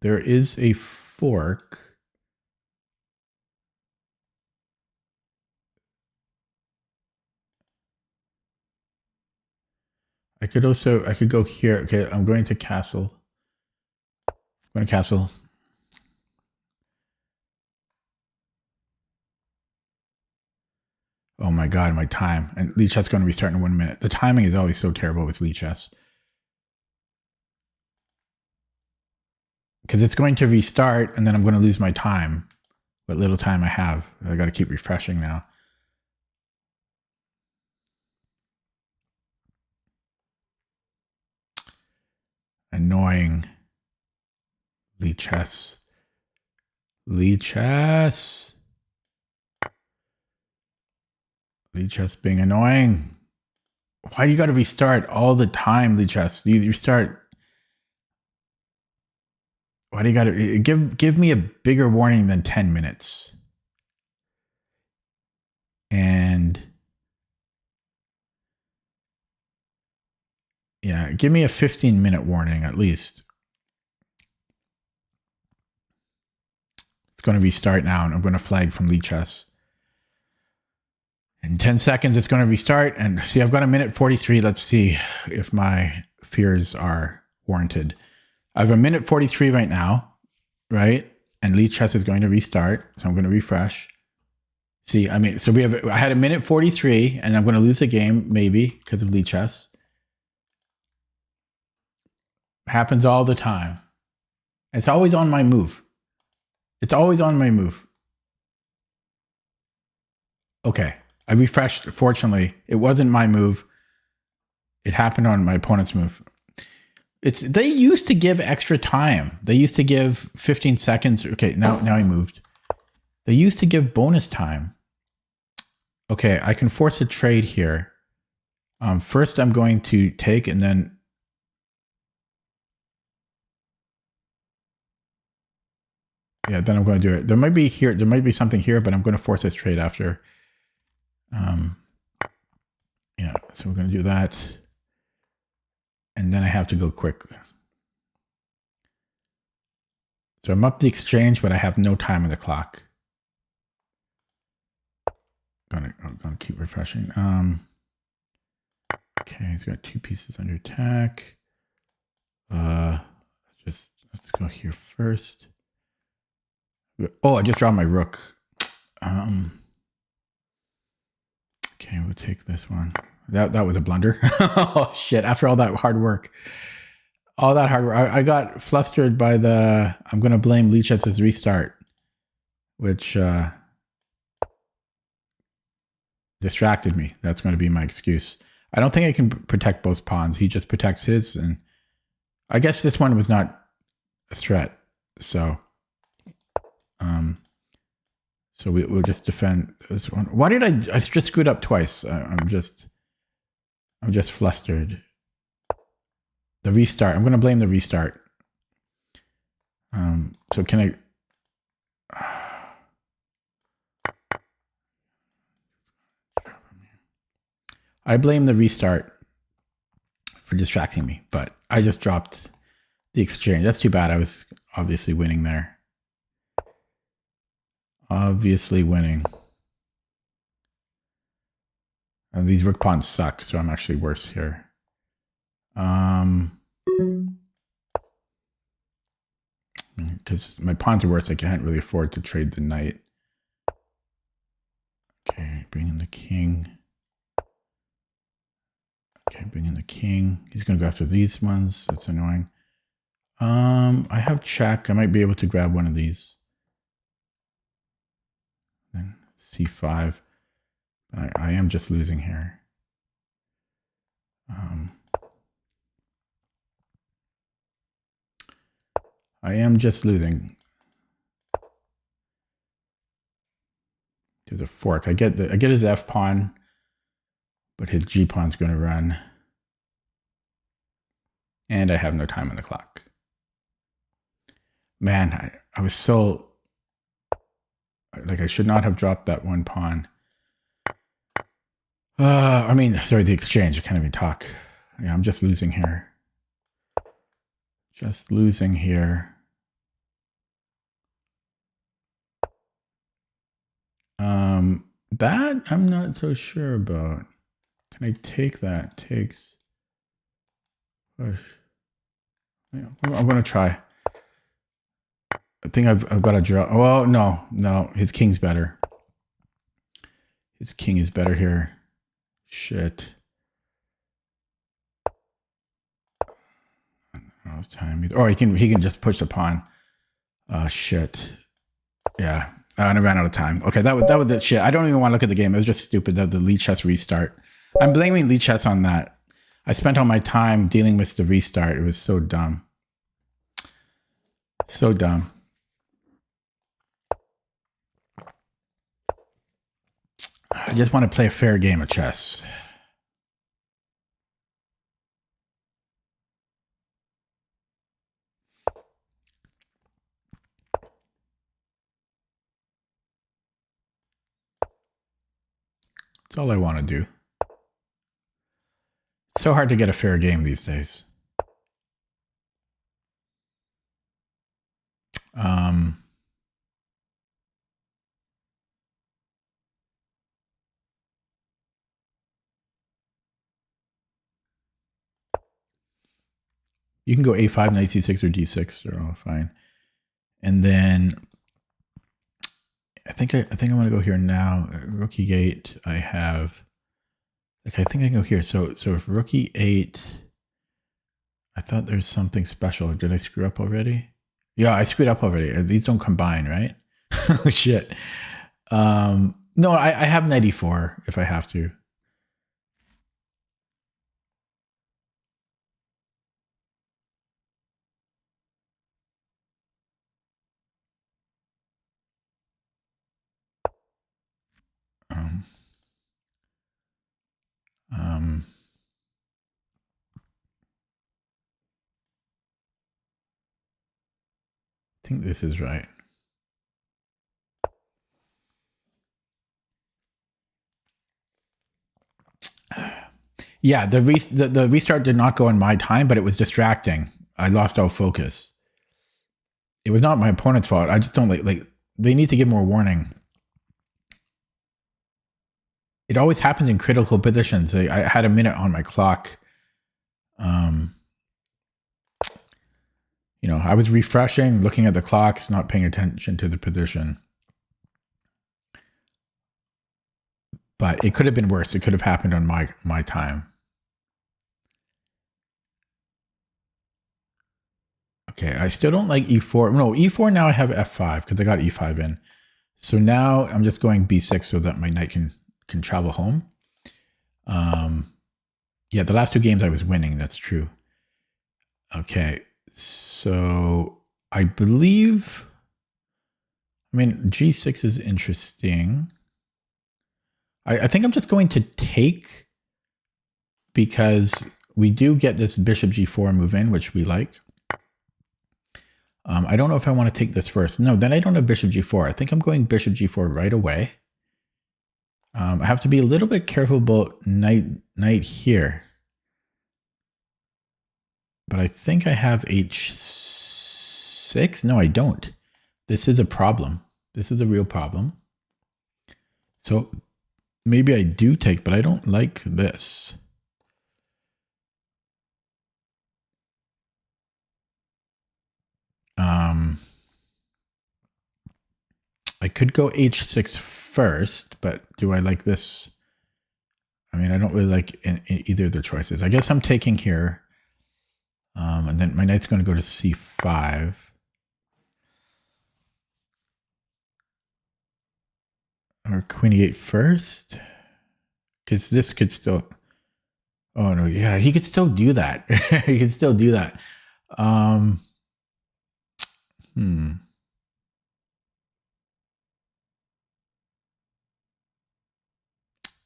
There is a fork. I could go here. Okay, I'm going to castle. I'm going to castle. Oh my god, my time. And Lee Chess going to restart in 1 minute. The timing is always so terrible with Lee Chess. Because it's going to restart and then I'm going to lose my time. What little time I have. I got to keep refreshing now. Annoying. Lee Chess. Lee Chess. Lee Chess being annoying. Why do you got to restart all the time, Lee Chess? You restart. Why do you got to give me a bigger warning than 10 minutes? And yeah, give me a 15-minute warning at least. It's going to restart now, and I'm going to flag from Lee Chess. In 10 seconds, it's going to restart. And see, I've got 1:43. Let's see if my fears are warranted. I have 1:43 right now, right? And Lee Chess is going to restart. So I'm going to refresh. See, I mean, so I had 1:43, and I'm going to lose the game, maybe, because of Lee Chess. Happens all the time. It's always on my move. It's always on my move. Okay. I refreshed. Fortunately, it wasn't my move. It happened on my opponent's move. They used to give extra time. They used to give 15 seconds. Okay, now I moved. They used to give bonus time. Okay, I can force a trade here. First, I'm going to take and then. Yeah, then I'm going to do it. There might be something here, but I'm going to force this trade after. Yeah, so we're going to do that. And then I have to go quick. So I'm up the exchange, but I have no time on the clock. I'm gonna keep refreshing. Okay, he's got 2 pieces under attack. Let's go here first. Oh, I just dropped my rook. Okay, we'll take this one. That was a blunder. Oh shit! After all that hard work, I got flustered by the. I'm gonna blame Lee Chess's restart, which distracted me. That's going to be my excuse. I don't think I can protect both pawns. He just protects his, and I guess this one was not a threat. So, we'll just defend this one. Why did I just screwed up twice? I'm just flustered. The restart. I'm going to blame the restart. So can I blame the restart for distracting me, but I just dropped the exchange. That's too bad. I was obviously winning there. Obviously winning. And these rook pawns suck, so I'm actually worse here. Because my pawns are worse, I can't really afford to trade the knight. Okay, bring in the king. Okay, bring in the king. He's going to go after these ones. That's annoying. I have check. I might be able to grab one of these. Then c5. I am just losing here. I am just losing. There's a fork. I get his f pawn, but his g pawn's going to run, and I have no time on the clock. Man, I was so like I should not have dropped that one pawn. I mean, sorry, the exchange. I can't even talk. Yeah, I'm just losing here. Just losing here. That I'm not so sure about. Can I take that? Takes. I'm gonna try. I think I've got to draw. Well, no, his king's better. His king is better here. Shit. Oh, time. Or he can just push the pawn. Shit. Yeah. And I ran out of time. Okay, that was the shit. I don't even want to look at the game. It was just stupid that the lead chess restart. I'm blaming lead chess on that. I spent all my time dealing with the restart. It was so dumb. So dumb. I just want to play a fair game of chess. That's all I want to do. It's so hard to get a fair game these days. You can go a5, knight c6, or d6. They're all fine. And then I think I'm going to go here now. Rook e8. I have. Okay, I think I can go here. So if rook e8, I thought there's something special. Did I screw up already? Yeah, I screwed up already. These don't combine, right? Oh shit. No, I have knight e4 if I have to. I think this is right. Yeah, the restart did not go in my time, but it was distracting. I lost all focus. It was not my opponent's fault. I just don't like they need to give more warning. It always happens in critical positions. I had a minute on my clock. You know, I was refreshing, looking at the clocks, not paying attention to the position. But it could have been worse. It could have happened on my time. Okay, I still don't like e4. No, e4 now I have f5 because I got e5 in. So now I'm just going b6 so that my knight can travel home. Yeah, the last two games I was winning. That's true. Okay, so I believe. I mean, g6 is interesting. I think I'm just going to take because we do get this bishop g4 move in, which we like. I don't know if I want to take this first. No, then I don't have bishop g4. I think I'm going bishop g4 right away. I have to be a little bit careful about knight here. But I think I have h6. No, I don't. This is a problem. This is a real problem. So maybe I do take, but I don't like this. I could go h6 first, but do I like this? I mean, I don't really like in either of the choices. I guess I'm taking here. And then my knight's going to go to c5. Or queen e8 first. Because this could still... Oh, no. Yeah, he could still do that. He could still do that.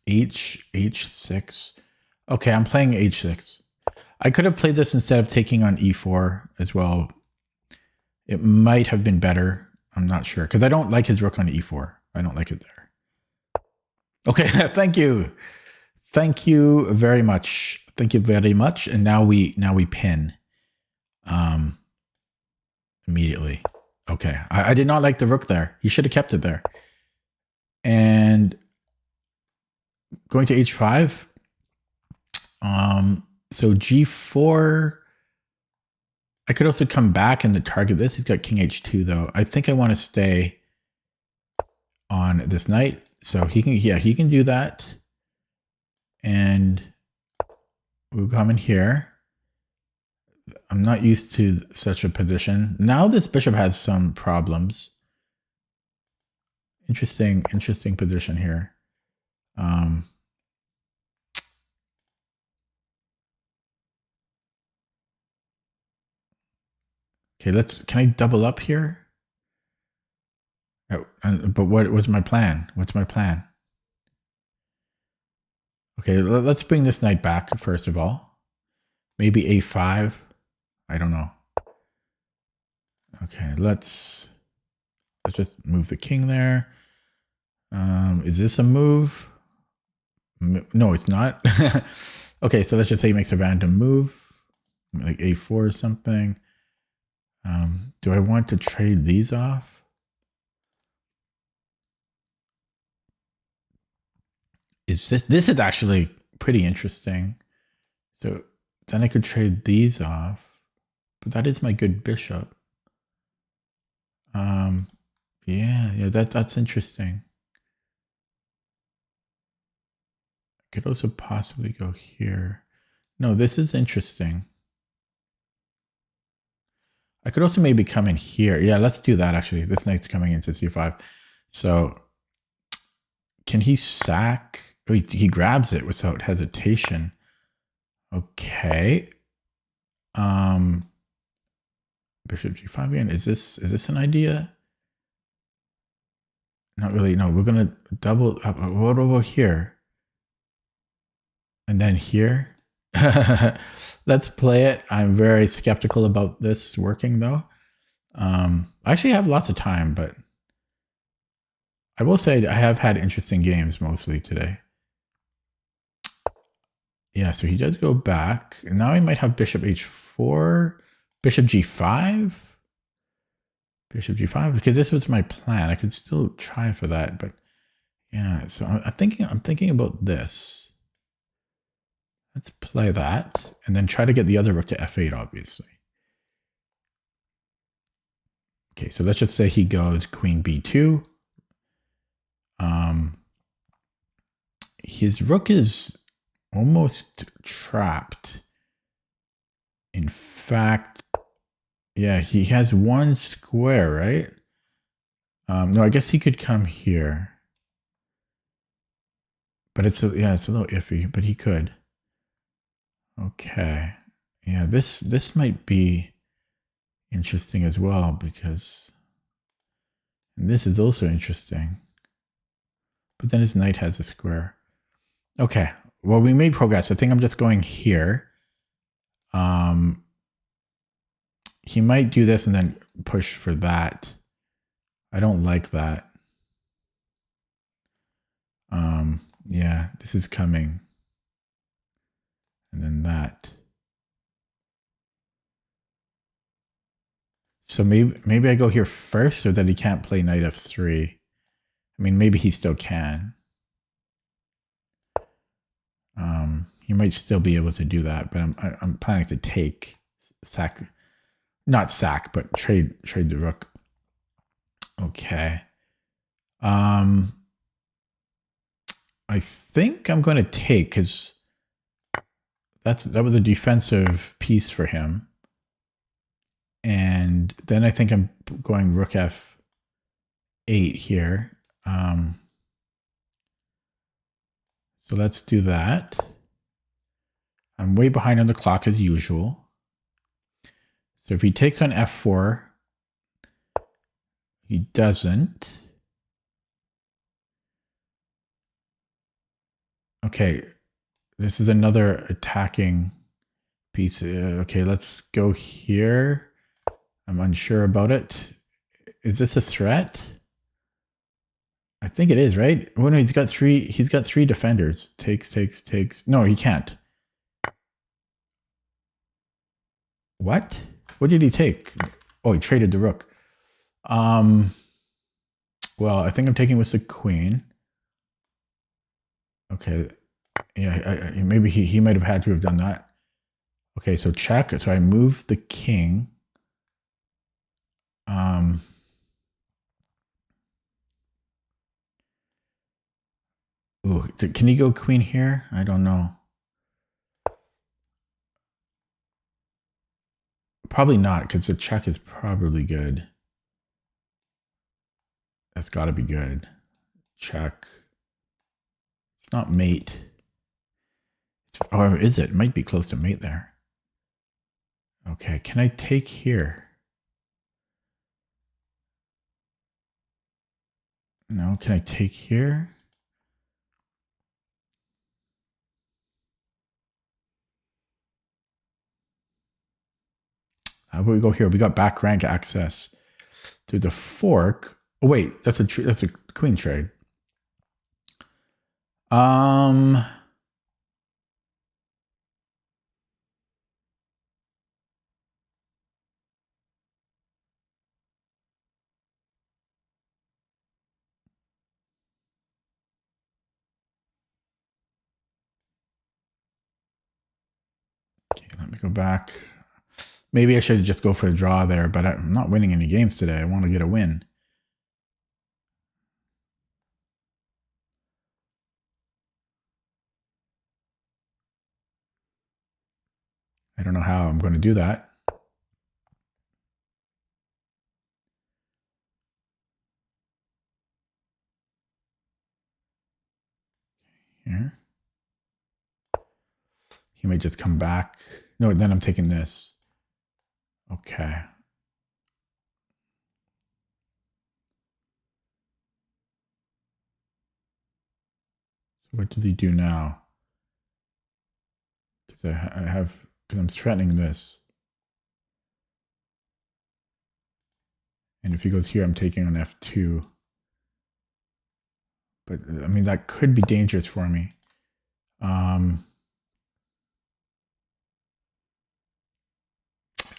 H6. Okay, I'm playing h6. I could have played this instead of taking on e4 as well. It might have been better. I'm not sure because I don't like his rook on e4. I don't like it there. Okay, thank you. Thank you very much. Thank you very much. And now we pin immediately. Okay, I did not like the rook there. You should have kept it there. And going to h5. So g4. I could also come back and target this. He's got king h2 though. I think I want to stay on this knight. So he can, yeah, he can do that. And we'll come in here. I'm not used to such a position. Now this bishop has some problems. Interesting position here. Okay, can I double up here? Oh, but what was my plan? What's my plan? Okay, let's bring this knight back first of all. Maybe a5. I don't know. Okay, let's just move the king there. Is this a move? No, it's not. Okay, so let's just say he makes a random move, like a4 or something. Do I want to trade these off? This is actually pretty interesting. So then I could trade these off, but that is my good bishop. Yeah, that's interesting. I could also possibly go here. No, this is interesting. I could also maybe come in here. Yeah, let's do that actually. This knight's coming into c5. So can he sack? Oh, he grabs it without hesitation. Okay. Bishop g5 again. Is this an idea? Not really. No, we're gonna double up. What about here? And then here. Let's play it. I'm very skeptical about this working though. I actually have lots of time, but I will say I have had interesting games mostly today. Yeah, so he does go back. And now he might have bishop h4, bishop g5. Bishop g5, because this was my plan. I could still try for that, but yeah, so I'm thinking about this. Let's play that and then try to get the other rook to f8, obviously. Okay, so let's just say he goes queen b2. His rook is almost trapped. In fact, yeah, he has one square, right? No, I guess he could come here. But it's a little iffy, but he could. Okay. Yeah, this might be interesting as well because this is also interesting. But then his knight has a square. Okay. Well, we made progress. I think I'm just going here. He might do this and then push for that. I don't like that. Yeah, this is coming. And then that. So maybe I go here first so that he can't play knight f3. I mean, maybe he still can. He might still be able to do that, but I'm planning to take sack, not sack, but trade the rook. Okay. I think I'm going to take because that was a defensive piece for him. And then I think I'm going rook f8 here. So let's do that. I'm way behind on the clock as usual. So if he takes on f4, he doesn't. Okay, this is another attacking piece. Okay, let's go here. I'm unsure about it. Is this a threat? I think it is, right? Oh no, he's got three defenders. Takes. No, he can't. What? What did he take? Oh, he traded the rook. Well, I think I'm taking with the queen. Okay. Yeah, maybe he might have had to have done that. Okay, so check. So I move the king. Ooh, can he go queen here? I don't know. Probably not, because the check is probably good. That's got to be good. Check. It's not mate. Or is it? It might be close to mate there. Okay, can I take here? No, can I take here? How about we go here? We got back rank access to the fork. Oh wait, that's a queen trade. Okay, let me go back. Maybe I should just go for a draw there, but I'm not winning any games today. I want to get a win. I don't know how I'm going to do that. Here. He may just come back. No, then I'm taking this. Okay. So what does he do now? Because I'm threatening this. And if he goes here, I'm taking on F2. But I mean, that could be dangerous for me.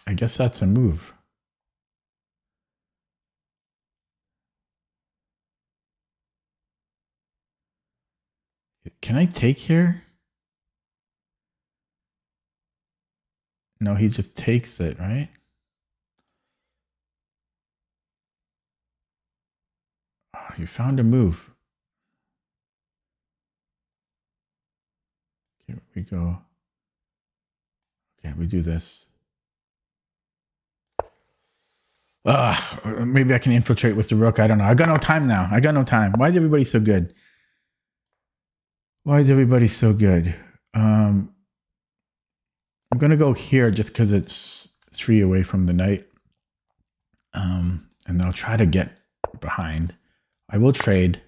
I guess that's a move. Can I take here? No, he just takes it, right? Oh, you found a move. Here we go. Okay, we do this. Maybe I can infiltrate with the rook. I don't know. I got no time now. I got no time. Why is everybody so good? Why is everybody so good? I'm going to go here just because it's 3 away from the knight. And then I'll try to get behind. I will trade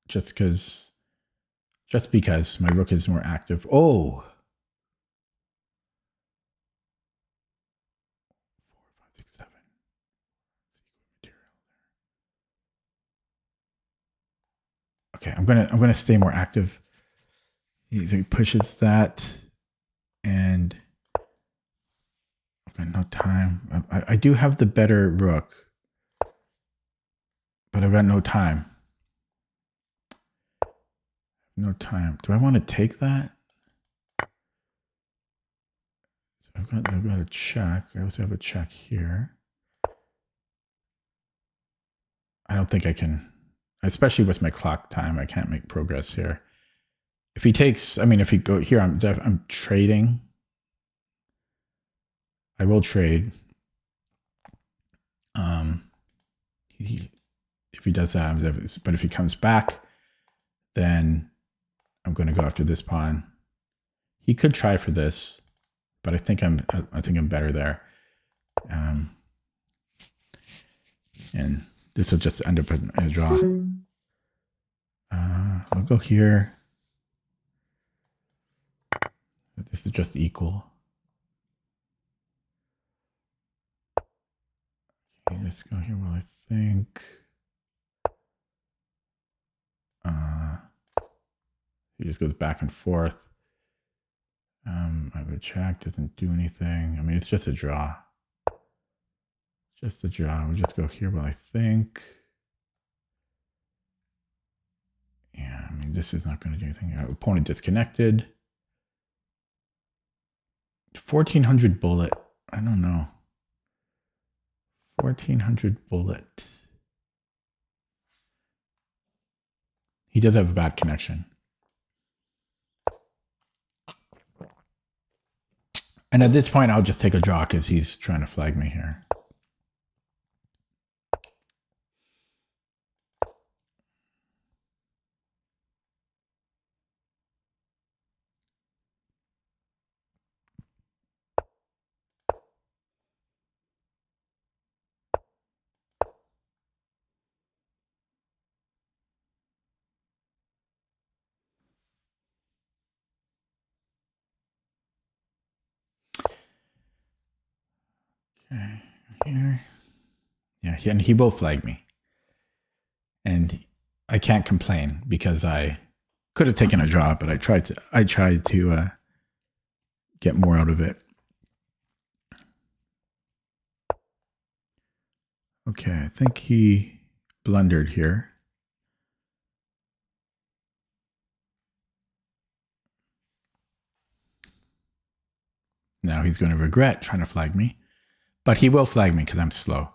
just because my rook is more active. Oh! 4, 5, 6, 7. Okay, I'm gonna stay more active. He pushes that, and I've got no time. I do have the better rook, but I've got no time. No time. Do I want to take that? So I've got a check. I also have a check here. I don't think I can, especially with my clock time. I can't make progress here. If he takes, I mean, if he go here, I'm trading. I will trade. If he does that, but if he comes back, then I'm going to go after this pawn. He could try for this, but I think I'm better there. And this will just end up in a draw. I'll go here. This is just equal. Okay, let's go here while I think. He just goes back and forth. I have a check, doesn't do anything. I mean, it's just a draw. Just a draw. We'll just go here while I think. Yeah, I mean, this is not going to do anything. Opponent disconnected. 1400 bullet. I don't know. 1400 bullet. He does have a bad connection. And at this point, I'll just take a draw because he's trying to flag me here. Okay, here. Yeah, and he will flag me. And I can't complain because I could have taken a draw, but I tried to get more out of it. Okay, I think he blundered here. Now he's going to regret trying to flag me, but he will flag me because I'm slow.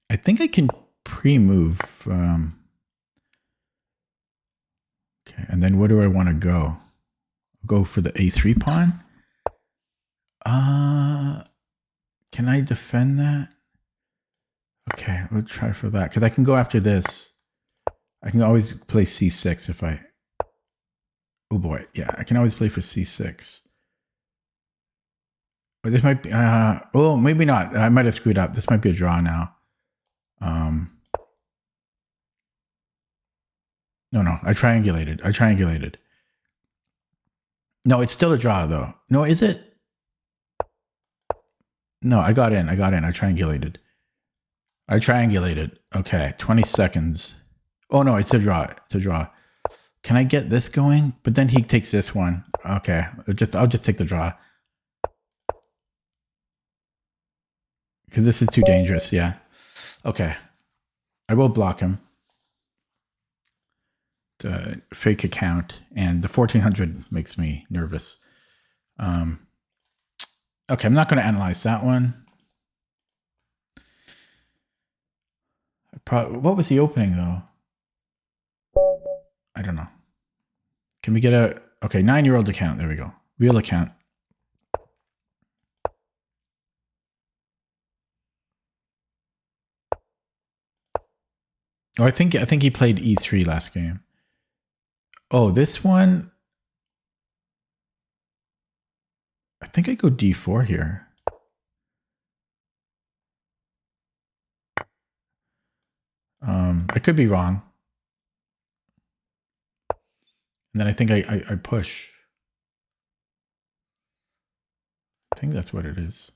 I think I can pre-move. Okay, and then where do I want to go? Go for the A3 pawn? Can I defend that? Okay, we'll try for that. Because I can go after this. I can always play C6 if I... Oh boy, yeah, I can always play for C6. But this might be... oh, maybe not. I might have screwed up. This might be a draw now. No, I triangulated. No, it's still a draw though. No, is it? No, I got in. I triangulated. Okay, 20 seconds. Oh no, it's a draw. Can I get this going? But then he takes this one. Okay, I'll just take the draw. Because this is too dangerous, yeah. Okay. I will block him. The fake account, and the 1400 makes me nervous. Okay, I'm not going to analyze that one. What was the opening though? I don't know. Can we get a... Okay, 9-year-old account. There we go. Real account. Oh, I think he played E3 last game. Oh, this one... I think I go D4 here. I could be wrong. And then I think I push. I think that's what it is.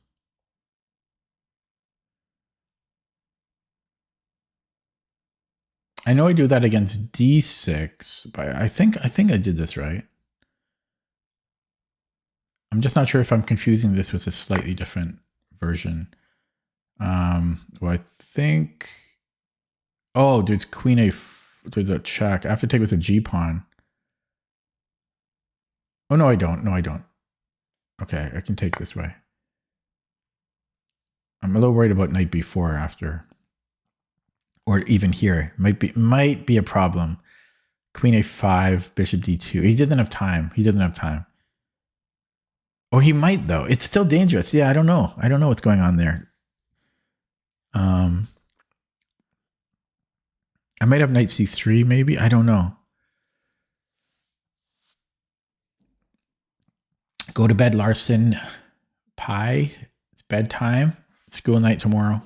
I know I do that against D6, but I think I did this right. I'm just not sure if I'm confusing this with a slightly different version. Well, I think... Oh, there's queen a... There's a check. I have to take with a G pawn. Oh, no, I don't. Okay, I can take this way. I'm a little worried about knight b4 after. Or even here. Might be a problem. Queen a5, bishop d2. He didn't have time. Oh, he might though. It's still dangerous. Yeah, I don't know. What's going on there. I might have knight c3 maybe. I don't know. Go to bed, Larson. Pie. It's bedtime. School night tomorrow.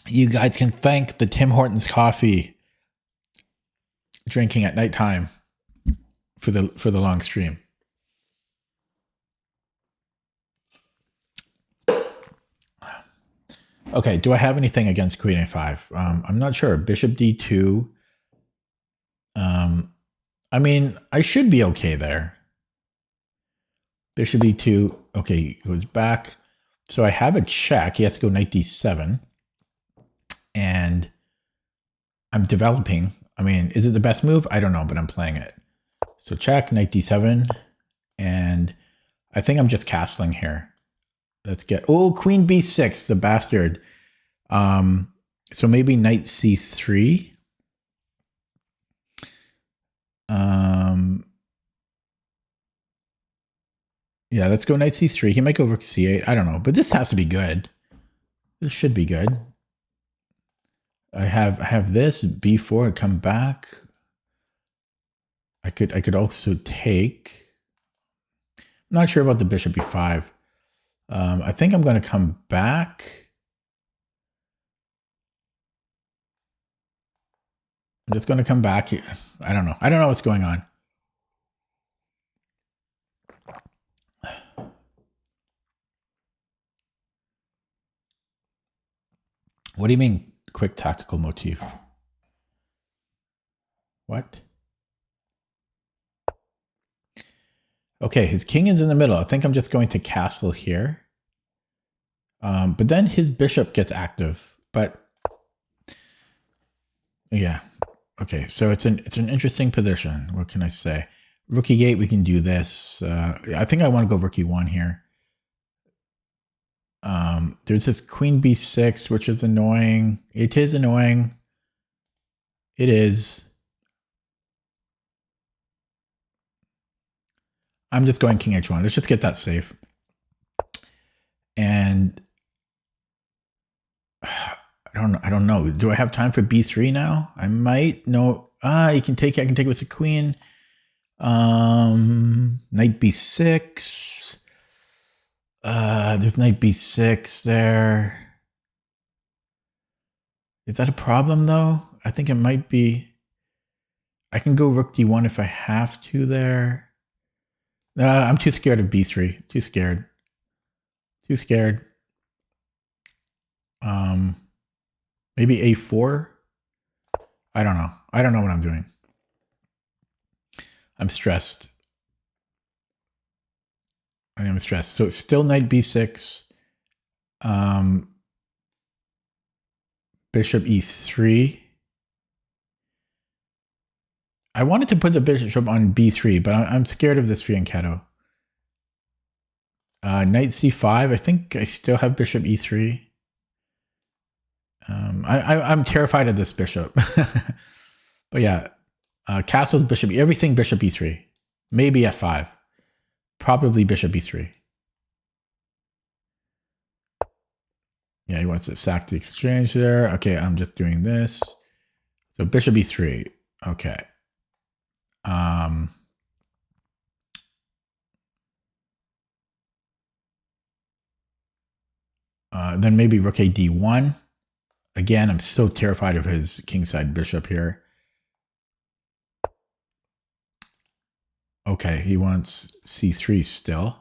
You guys can thank the Tim Hortons coffee drinking at nighttime for the long stream. Okay, do I have anything against queen a5? I'm not sure. Bishop d2. I mean, I should be okay there. Bishop d2. Okay, he goes back. So I have a check. He has to go knight d7. and I'm developing. I mean, is it the best move? I don't know, but I'm playing it. So check, knight d7, and I think I'm just castling here. Let's get, oh, queen b6, the bastard. So maybe knight c3. Yeah, let's go knight c3. He might go rook c8. I don't know, but this has to be good. This should be good. I have this b4. Come back. I could also take. I'm not sure about the bishop b5. I think I'm going to come back. I'm just going to come back. I don't know. I don't know what's going on. What do you mean, quick tactical motif? What? Okay, his king is in the middle. I think I'm just going to castle here. But then his bishop gets active. But yeah. Okay, so it's an interesting position. What can I say? Rook e8, we can do this. I think I want to go rook e1 here. There's this queen b6, which is annoying. It is annoying. It is. I'm just going king h1. Let's just get that safe. And I don't know. Do I have time for b3 now? I might. No. I can take it with a queen. Knight b6. There's knight b6 there. Is that a problem though? I think it might be. I can go rook d1 if I have to there. I'm too scared of b3. Too scared. Too scared. Maybe a4. I don't know. I don't know what I'm doing. I'm stressed. I am stressed. So it's still knight b6. Bishop e3. I wanted to put the bishop on b3, but I'm scared of this fianchetto. Knight c5. I think I still have bishop e3. I'm terrified of this bishop. But yeah, castles, bishop, everything bishop e3. Maybe f5. Probably bishop e3. Yeah, he wants to sack the exchange there. Okay, I'm just doing this. So bishop e3. Okay. Then maybe rook a d1. Again, I'm so terrified of his kingside bishop here. Okay, he wants c3 still.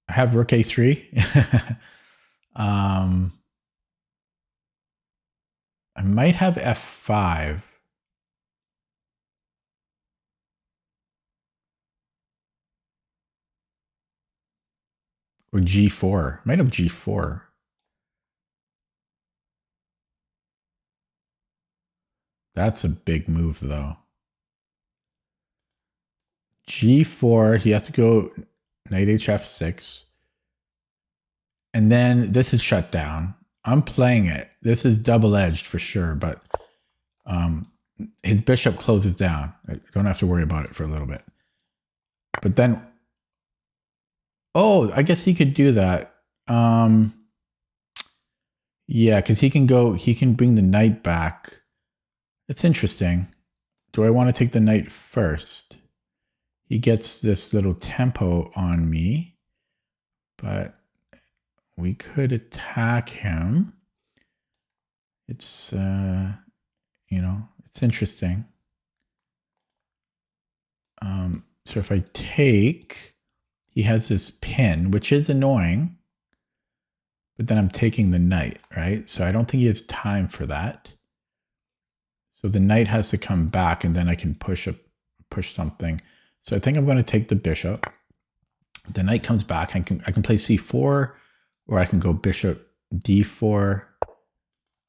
I have rook a3. I might have f5. Or g4. I might have g4. That's a big move, though. g4, he has to go knight hf6. And then this is shut down. I'm playing it. This is double-edged for sure, but his bishop closes down. I don't have to worry about it for a little bit. But then, oh, I guess he could do that. Yeah, because he can bring the knight back. It's interesting. Do I want to take the knight first? He gets this little tempo on me, but we could attack him. It's, it's interesting. So if I take, he has this pin, which is annoying, but then I'm taking the knight, right? So I don't think he has time for that. So the knight has to come back, and then I can push something. So I think I'm going to take the bishop. The knight comes back. I can play c4, or I can go bishop d4.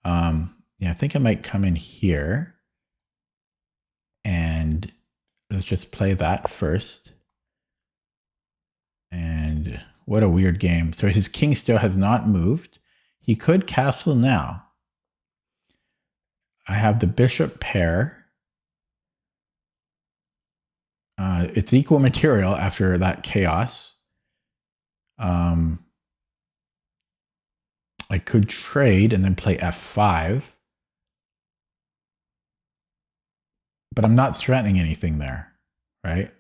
Yeah, I think I might come in here and let's just play that first. And what a weird game. So his king still has not moved. He could castle now. I have the bishop pair. It's equal material after that chaos. I could trade and then play f5. But I'm not threatening anything there, right?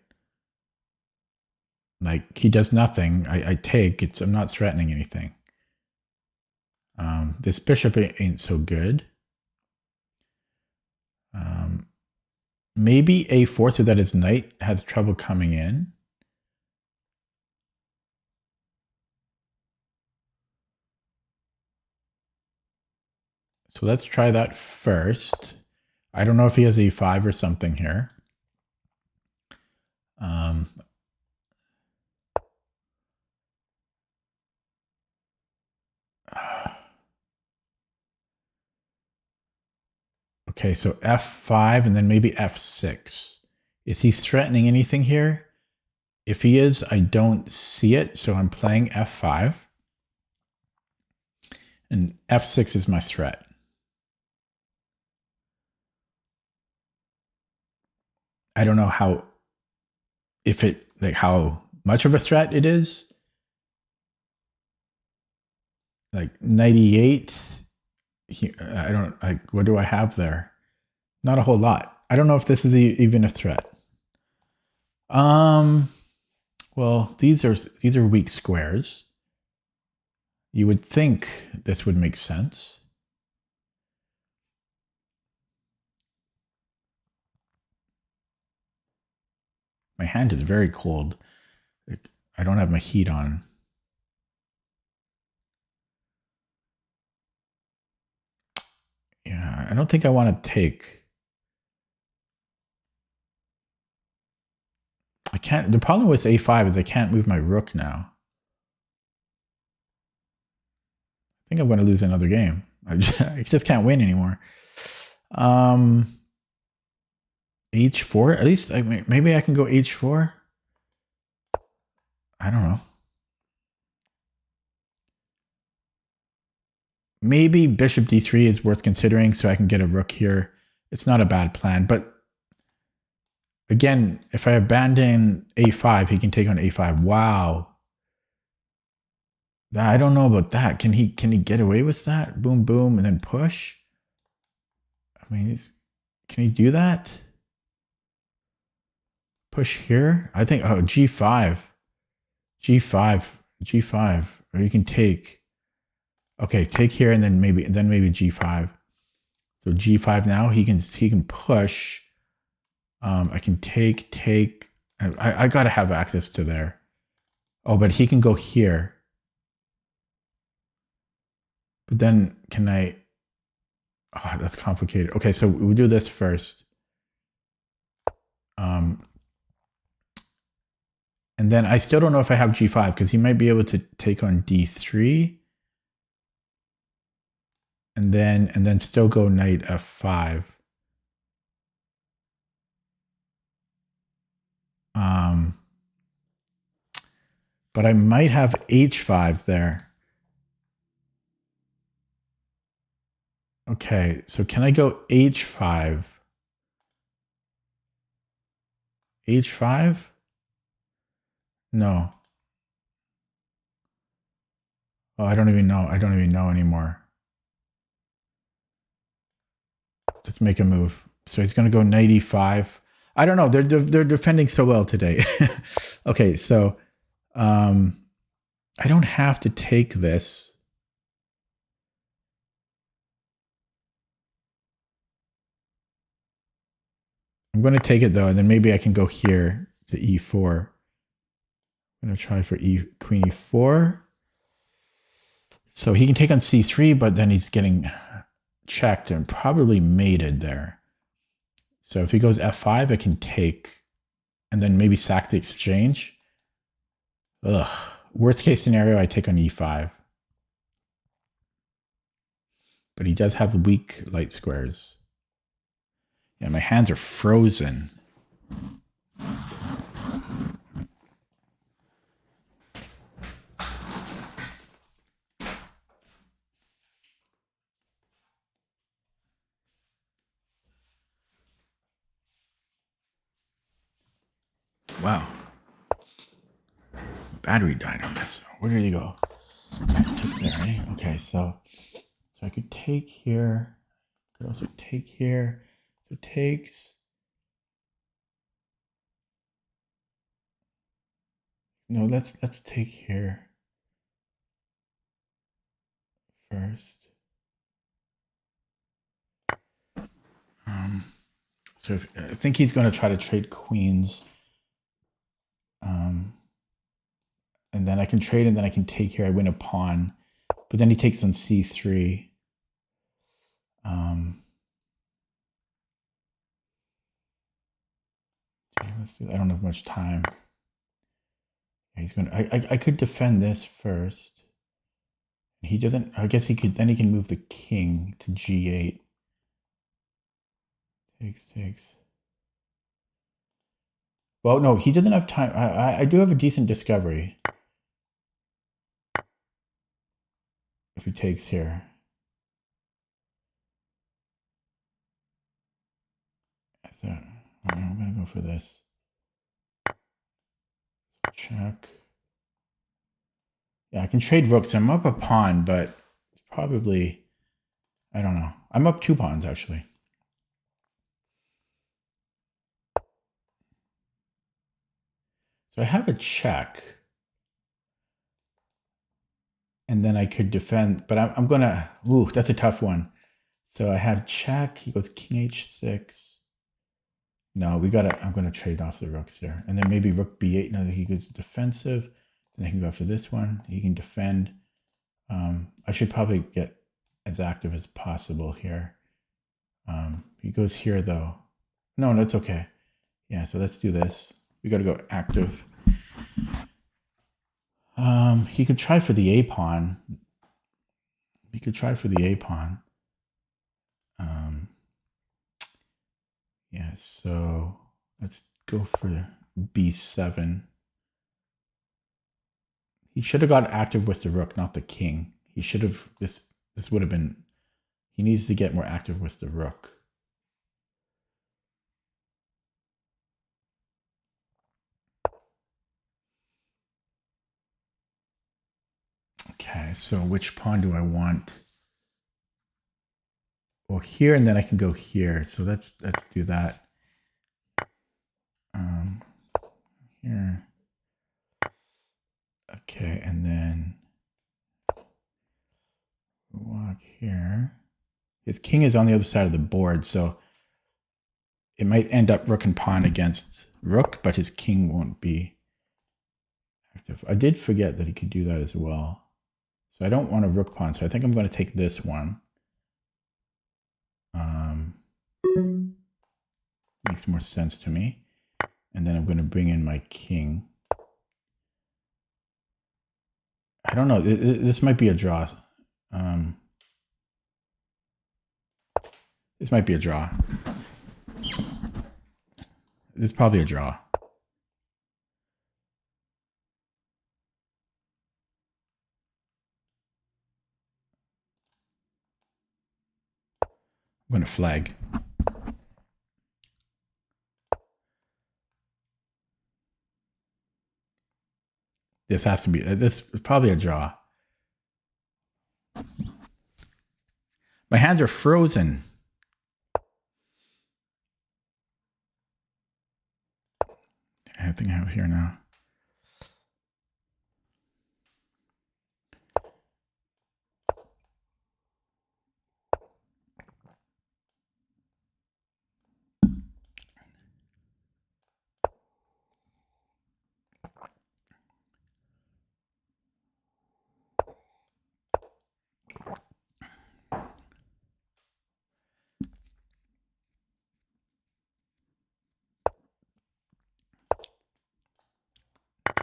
Like he does nothing. I take. I'm not threatening anything. This bishop ain't so good. Maybe a4 so that his knight has trouble coming in. So let's try that first. I don't know if he has e5 or something here. Okay, so f5 and then maybe f6. Is he threatening anything here? If he is, I don't see it, so I'm playing f5. And f6 is my threat. I don't know how much of a threat it is. Like 98. I don't like, what do I have there? Not a whole lot. I don't know if this is even a threat. Well, these are weak squares. You would think this would make sense. My hand is very cold. I don't have my heat on. Yeah, I don't think I want to take. I can't. The problem with a5 is I can't move my rook now. I think I'm going to lose another game. I just can't win anymore. H4? At least maybe I can go H4. I don't know. Maybe bishop d3 is worth considering so I can get a rook here. It's not a bad plan, but again, if I abandon a5, he can take on a5. Wow. I don't know about that. Can he get away with that? Boom, boom, and then push? I mean, can he do that? Push here? I think, oh, g5. G5. G5. Or you can take. Okay, take here and then maybe g5. So g5 now he can push. I can take. I gotta have access to there. Oh, but he can go here. But then can I? Oh, that's complicated. Okay, so we'll do this first. And then I still don't know if I have g5 because he might be able to take on d3. And then still go knight f5. But I might have h5 there. Okay, so can I go h5? h5? No. Oh, I don't even know. I don't even know anymore. Let's make a move. So he's going to go knight e5. I don't know. They're defending so well today. Okay, so I don't have to take this. I'm going to take it though, and then maybe I can go here to e4. I'm going to try for queen e4. So he can take on c3, but then he's getting checked and probably mated there. So if he goes f5, I can take, and then maybe sack the exchange. Ugh. Worst case scenario, I take on e5. But he does have weak light squares. Yeah, my hands are frozen. Wow. Battery died on this. Where did he go? There, right? Okay, so I could take here. Could also take here. So it takes. No, let's take here first. So if, I think he's going to try to trade queens. And then I can trade, and then I can take here. I win a pawn, but then he takes on c3. Let's do. I don't have much time. He's going. I could defend this first. He doesn't. I guess he could. Then he can move the king to g8. Takes. Well, no, he doesn't have time. I do have a decent discovery. If he takes here. I'm going to go for this. Check. Yeah, I can trade rooks. I'm up a pawn, but it's probably, I don't know. I'm up 2 pawns, actually. So I have a check. And then I could defend, but I'm going to, ooh, that's a tough one. So I have check. He goes king h6. No, I'm going to trade off the rooks here. And then maybe rook b8. No, he goes defensive. Then I can go for this one. He can defend. I should probably get as active as possible here. He goes here, though. No, that's okay. Yeah, so let's do this. We got to go active. He could try for the a pawn. Yeah, so let's go for b7. He should have got active with the rook, not the king. He should have, this would have been, he needs to get more active with the rook. Okay, so which pawn do I want? Well, here, and then I can go here. So let's do that. Here. Okay, and then walk here. His king is on the other side of the board, so it might end up rook and pawn against rook, but his king won't be active. I did forget that he could do that as well. So I don't want a rook pawn, so I think I'm going to take this one. Makes more sense to me. And then I'm going to bring in my king. I don't know. This might be a draw. This might be a draw. This is probably a draw. I'm going to flag. This has to be, this is probably a draw. My hands are frozen. I think I have here now.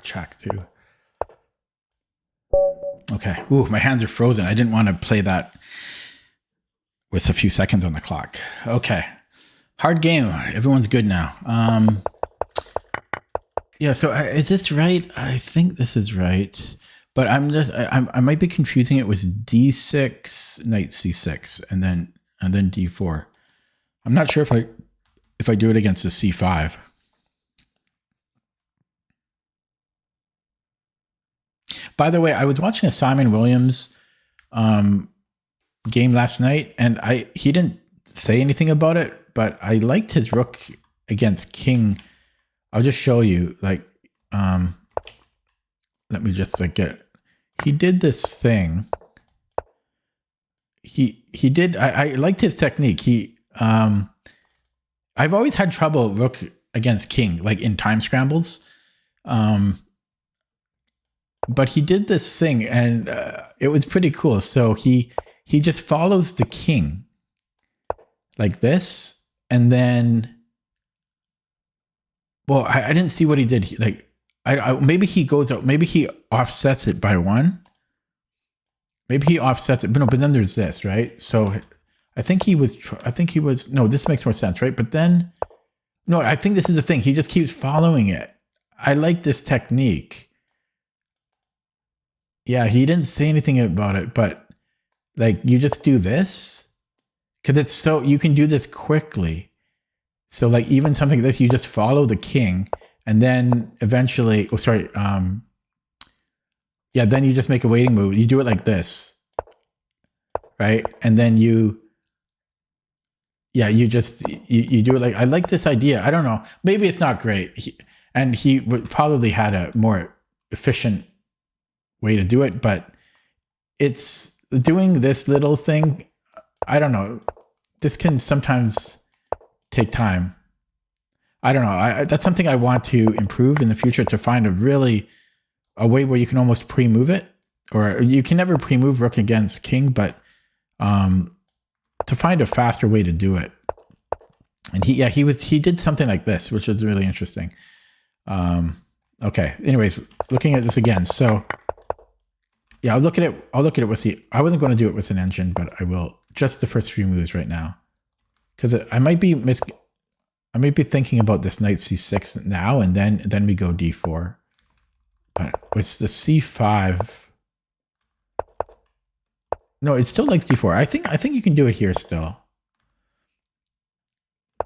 Check too. Okay. Ooh, my hands are frozen. I didn't want to play that. with a few seconds on the clock. Okay. Hard game. Everyone's good now. Yeah, so is this right? I think this is right. But I might be confusing it with D6, knight C6, and then D4. I'm not sure if I do it against the C5. By the way, I was watching a Simon Williams game last night, and he didn't say anything about it, but I liked his rook against king. I'll just show you, like, let me just he did this thing. He did, I liked his technique. I've always had trouble rook against king, like in time scrambles. But he did this thing, and it was pretty cool. So he just follows the king like this, and then, well, I didn't see what he did. Maybe he goes out. Maybe he offsets it by 1. Maybe he offsets it, but no. But then there's this, right? So I think he was. No, this makes more sense, right? But then, no, I think this is the thing. He just keeps following it. I like this technique. Yeah, he didn't say anything about it, but like, you just do this because it's so, you can do this quickly. So like, even something like this, you just follow the king, and then eventually, yeah, then you just make a waiting move. You do it like this, right? And then you do it like, I like this idea. I don't know. Maybe it's not great. He would probably had a more efficient way to do it, but it's doing this little thing. I don't know. This can sometimes take time. I don't know. That's something I want to improve in the future, to find a way where you can almost pre-move it, or you can never pre-move rook against king, but to find a faster way to do it. And he did something like this, which is really interesting. Okay. Anyways, looking at this again. So yeah, I'll look at it with I wasn't going to do it with an engine, but I will just the first few moves right now. Because I might be thinking about this knight C6 now, and then we go D4. But with the C5, no, it still likes D4. I think you can do it here still.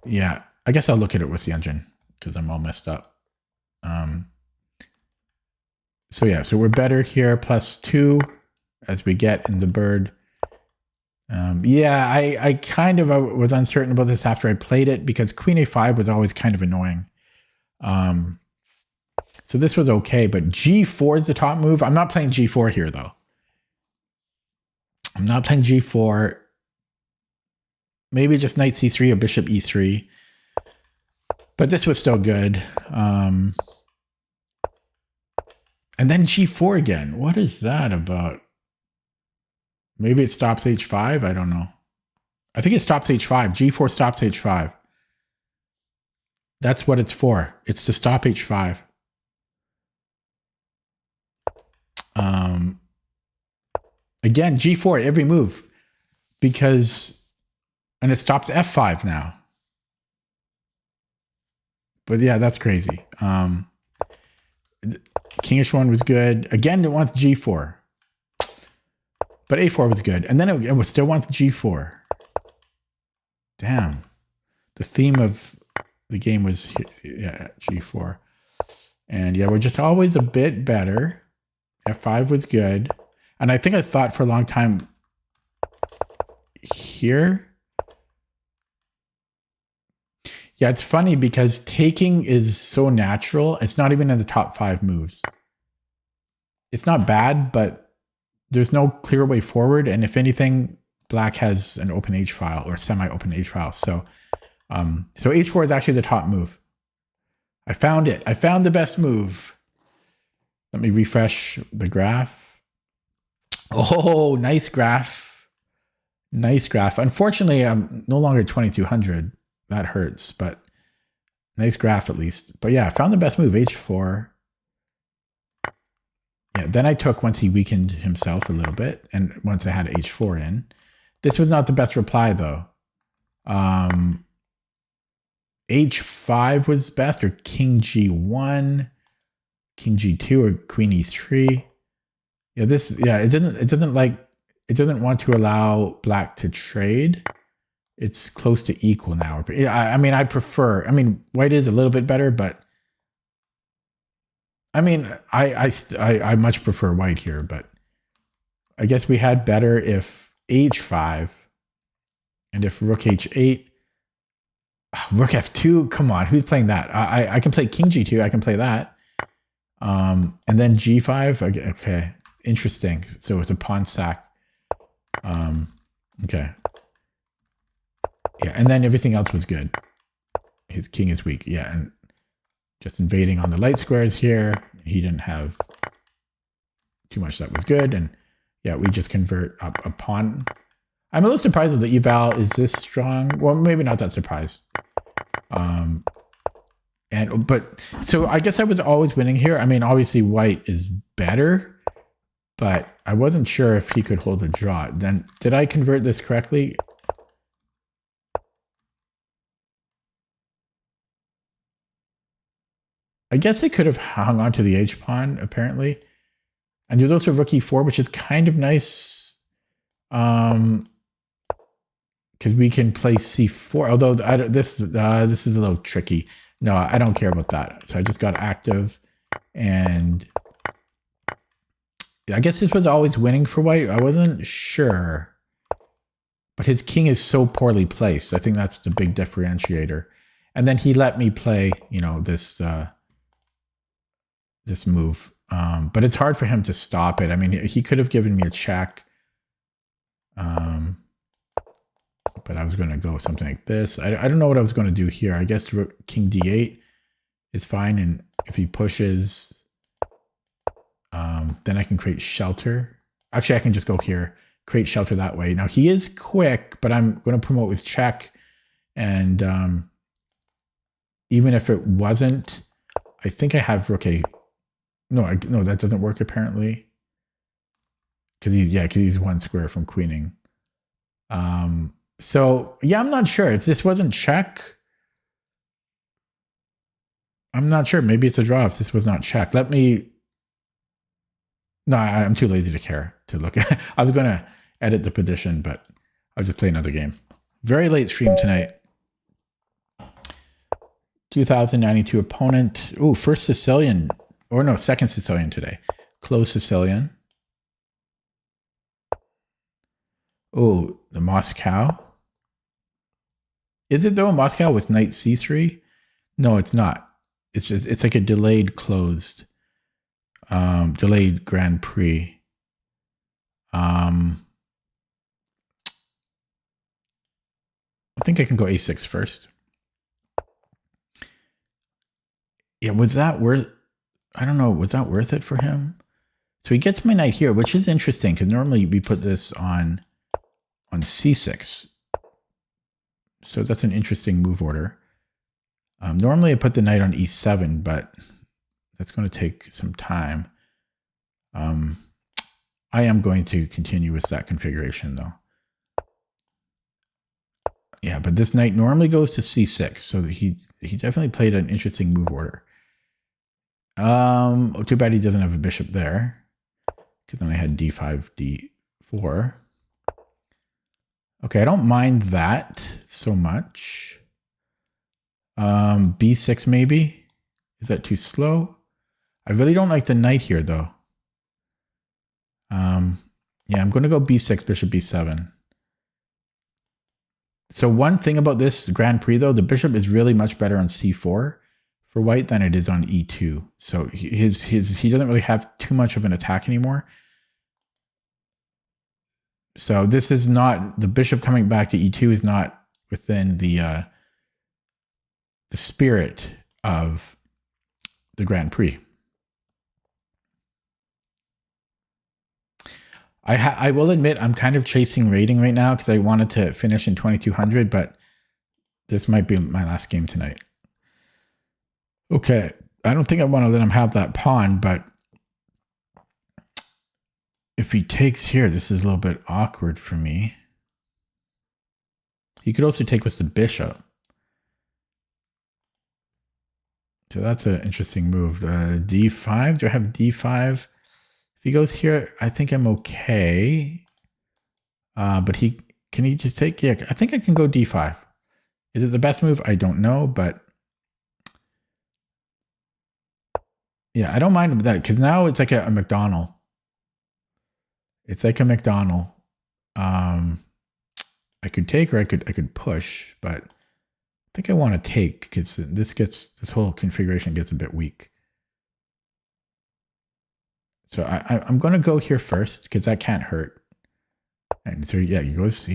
Yeah, I guess I'll look at it with the engine because I'm all messed up. So yeah, so we're better here, +2 as we get in the bird. Yeah, I kind of was uncertain about this after I played it, because queen A5 was always kind of annoying. So this was okay, but G4 is the top move. I'm not playing G4 here, though. I'm not playing G4. Maybe just knight C3 or bishop E3. But this was still good. And then G4 again. What is that about? Maybe it stops H5? I don't know. I think it stops H5. G4 stops H5. That's what it's for. It's to stop H5. Again, G4 every move, because, and it stops F5 now. But yeah, that's crazy. Kingish one was good. Again, it wants G4. But A4 was good. And then it still wants G4. Damn. The theme of the game was, yeah, G4. And yeah, we're just always a bit better. F5 was good. And I think I thought for a long time here. Yeah, it's funny because taking is so natural. It's not even in the top 5 moves. It's not bad, but there's no clear way forward. And if anything, black has an open H file or semi-open H file. So H4 is actually the top move. I found it. I found the best move. Let me refresh the graph. Oh, nice graph. Nice graph. Unfortunately, I'm no longer 2200. That hurts, but nice graph at least. But yeah, I found the best move, H4. Yeah, then I took once he weakened himself a little bit, and once I had H4 in. This was not the best reply though. H5 was best, or king G1, king G2, or queen E3. Yeah, it doesn't want to allow black to trade. It's close to equal now. I mean, white is a little bit better, but I mean, I much prefer white here, but I guess we had better if H5 and if rook H8, rook F2. Come on, who's playing that? I can play king G2. I can play that. And then G5. Okay, interesting. So it's a pawn sack. Okay. Yeah, and then everything else was good. His king is weak. Yeah, and just invading on the light squares here. He didn't have too much that was good. And yeah, we just convert up a pawn. I'm a little surprised that the eval is this strong. Well, maybe not that surprised. So I guess I was always winning here. I mean, obviously white is better, but I wasn't sure if he could hold a draw. Then did I convert this correctly? I guess I could have hung on to the H pawn, apparently. And there's also rook e4, which is kind of nice. Because we can play c4. Although this is a little tricky. No, I don't care about that. So I just got active. And I guess this was always winning for white. I wasn't sure. But his king is so poorly placed. I think that's the big differentiator. And then he let me play, this move. But it's hard for him to stop it. I mean, he could have given me a check. But I was going to go something like this. I don't know what I was going to do here. I guess king d8 is fine. And if he pushes, then I can create shelter. Actually, I can just go here, create shelter that way. Now, he is quick, but I'm going to promote with check. And even if it wasn't, I think I have rook a... No, that doesn't work apparently. Because he's one square from queening. So yeah, I'm not sure if this wasn't check. I'm not sure. Maybe it's a draw if this was not check. No, I'm too lazy to care to look at. I was going to edit the position, but I'll just play another game. Very late stream tonight. 2092 opponent. Oh, first Sicilian. Or no, second Sicilian today. Close Sicilian. Oh, the Moscow. Is it though? Moscow with knight c3? No, it's not. It's like a delayed closed. Delayed Grand Prix. I think I can go a6 first. Yeah, was that worth... I don't know, was that worth it for him? So he gets my knight here, which is interesting because normally we put this on c6. So that's an interesting move order. Normally I put the knight on e7, but that's going to take some time. I am going to continue with that configuration though. Yeah, but this knight normally goes to c6, so he definitely played an interesting move order. Too bad he doesn't have a bishop there, because then I had d5, d4. Okay, I don't mind that so much. b6 maybe? Is that too slow? I really don't like the knight here though. Yeah, I'm going to go b6, bishop b7. So one thing about this Grand Prix though, the bishop is really much better on c4 for white than it is on e2. So he doesn't really have too much of an attack anymore. So this is not, the bishop coming back to e2 is not within the spirit of the Grand Prix. I will admit I'm kind of chasing rating right now because I wanted to finish in 2200, but this might be my last game tonight. Okay, I don't think I want to let him have that pawn, but if he takes here, this is a little bit awkward for me. He could also take with the bishop. So that's an interesting move. D5. Do I have D5? If he goes here, I think I'm okay. But can he just take? Yeah, I think I can go D5. Is it the best move? I don't know, but yeah, I don't mind that because now it's like a McDonald. It's like a McDonald. I could take or I could push, but I think I want to take because this whole configuration gets a bit weak. So I'm going to go here first because that can't hurt. And so yeah, he goes to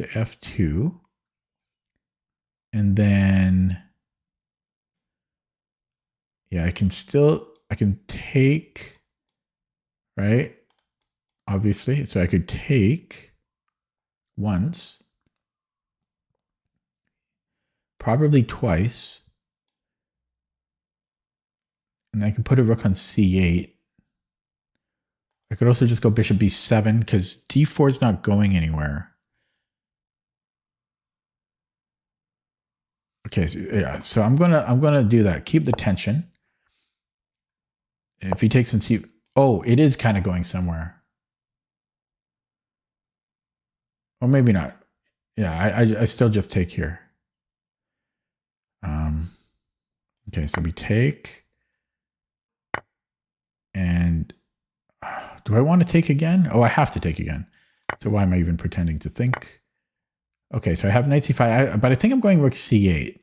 F2, and then yeah, I can take, right? Obviously, so I could take once, probably twice, and I can put a rook on C8. I could also just go bishop B7 because D4 is not going anywhere. Okay, so yeah, so I'm gonna do that. Keep the tension. If he takes and C, oh, it is kind of going somewhere, or maybe not. Yeah, I still just take here. Okay, so we take, and do I want to take again? Oh, I have to take again. So why am I even pretending to think? Okay, so I have knight c5, but I think I'm going rook c8.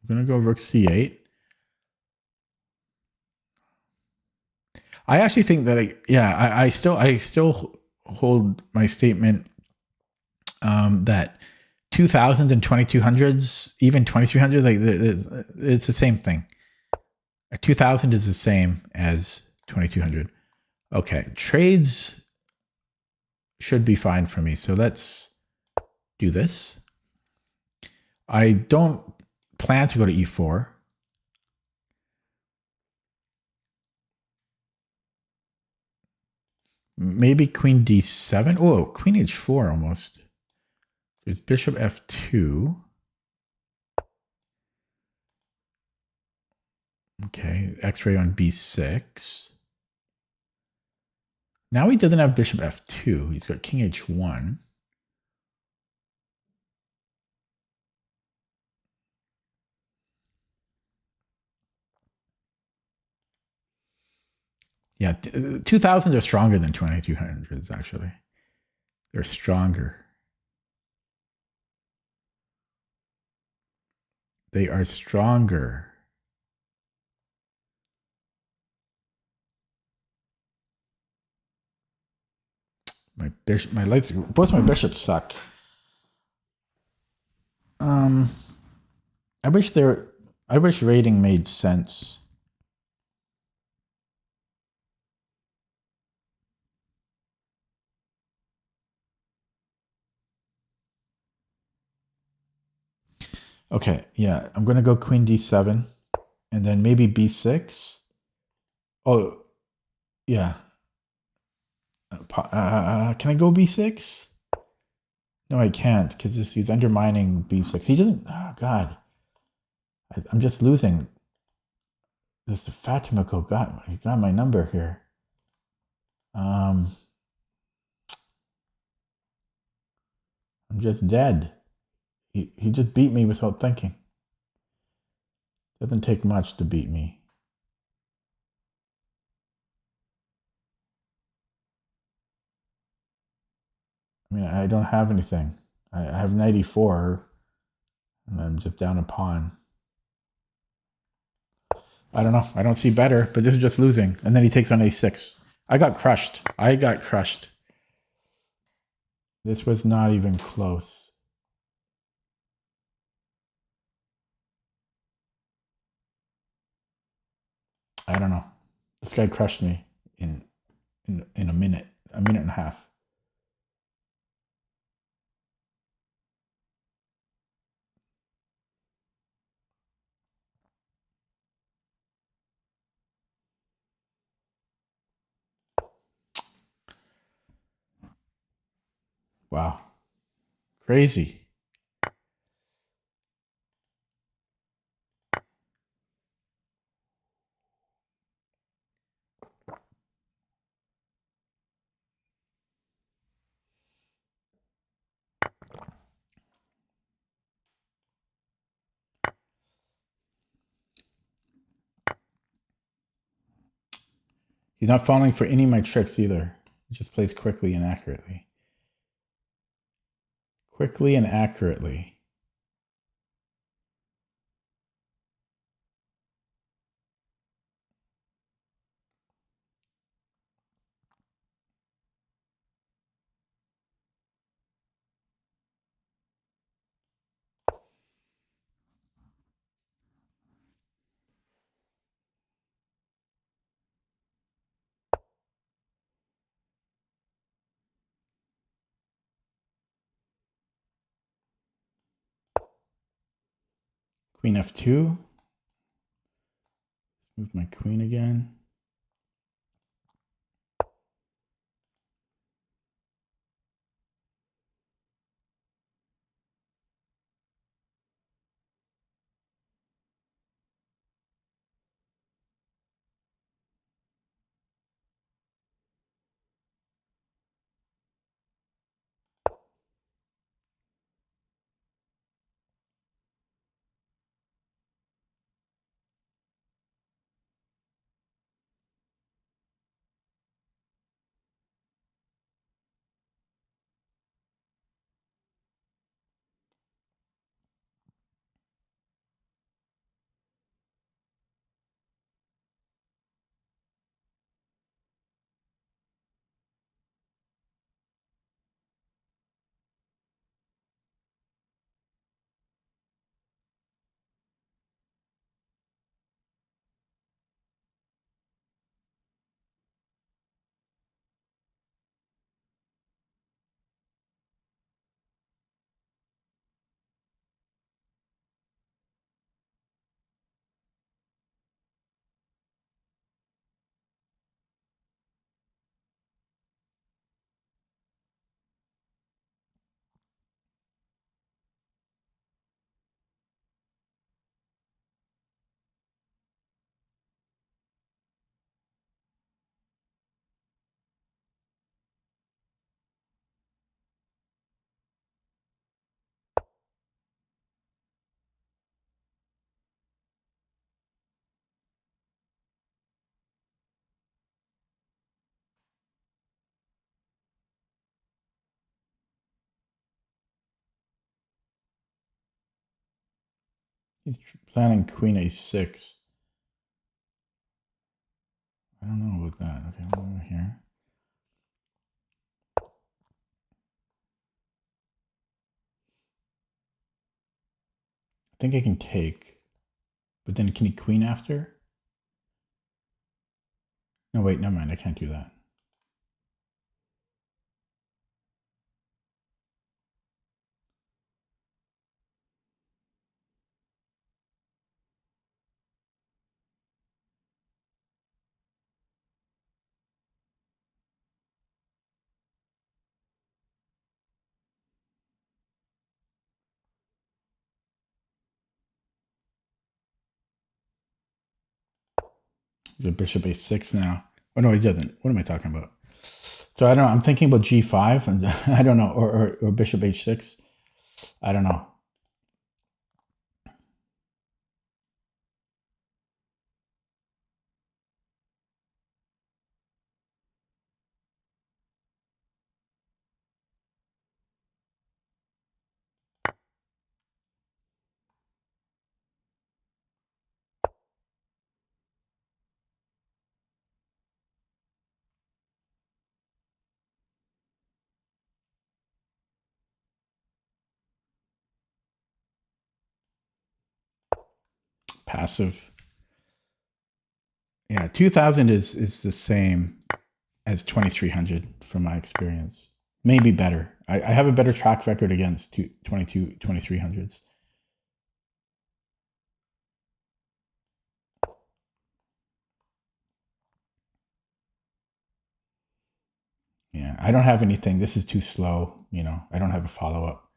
I'm gonna go rook c8. I actually think that I still hold my statement that 2000s and 2200s, even 2300s, like it's the same thing. A 2000 is the same as 2200. Okay, trades should be fine for me. So let's do this. I don't plan to go to e4. Maybe queen d7. Oh, queen h4 almost. There's bishop f2. Okay, x-ray on b6. Now he doesn't have bishop f2. He's got king h1. Yeah, 2000s are stronger than 2200s, actually. They're stronger. They are stronger. My lights, both my bishops suck. I wish rating made sense. Okay, yeah, I'm gonna go queen d7, and then maybe b6. Oh, yeah. Can I go b6? No, I can't because he's undermining b6. He doesn't. Oh God, I'm just losing. This Fatimako got my number here. I'm just dead. He just beat me without thinking. Doesn't take much to beat me. I mean, I don't have anything. I have 94, and I'm just down a pawn. I don't know. I don't see better, but this is just losing. And then he takes on a6. I got crushed. This was not even close. I don't know. This guy crushed me in a minute and a half. Wow. Crazy. He's not falling for any of my tricks either. He just plays quickly and accurately. Quickly and accurately. Queen f2. Move my queen again. He's planning queen a6. I don't know about that. Okay, I'm over here. I think I can take, but then can he queen after? No, wait, never mind. I can't do that. He's a bishop a6 now. Oh, no, he doesn't. What am I talking about? So I don't know. I'm thinking about g5, and I don't know, or bishop h6. I don't know. Passive. Yeah, 2000 is the same as 2300 from my experience. Maybe better. I have a better track record against 2300s. Yeah. Yeah, I don't have anything. This is too slow. You know, I don't have a follow-up.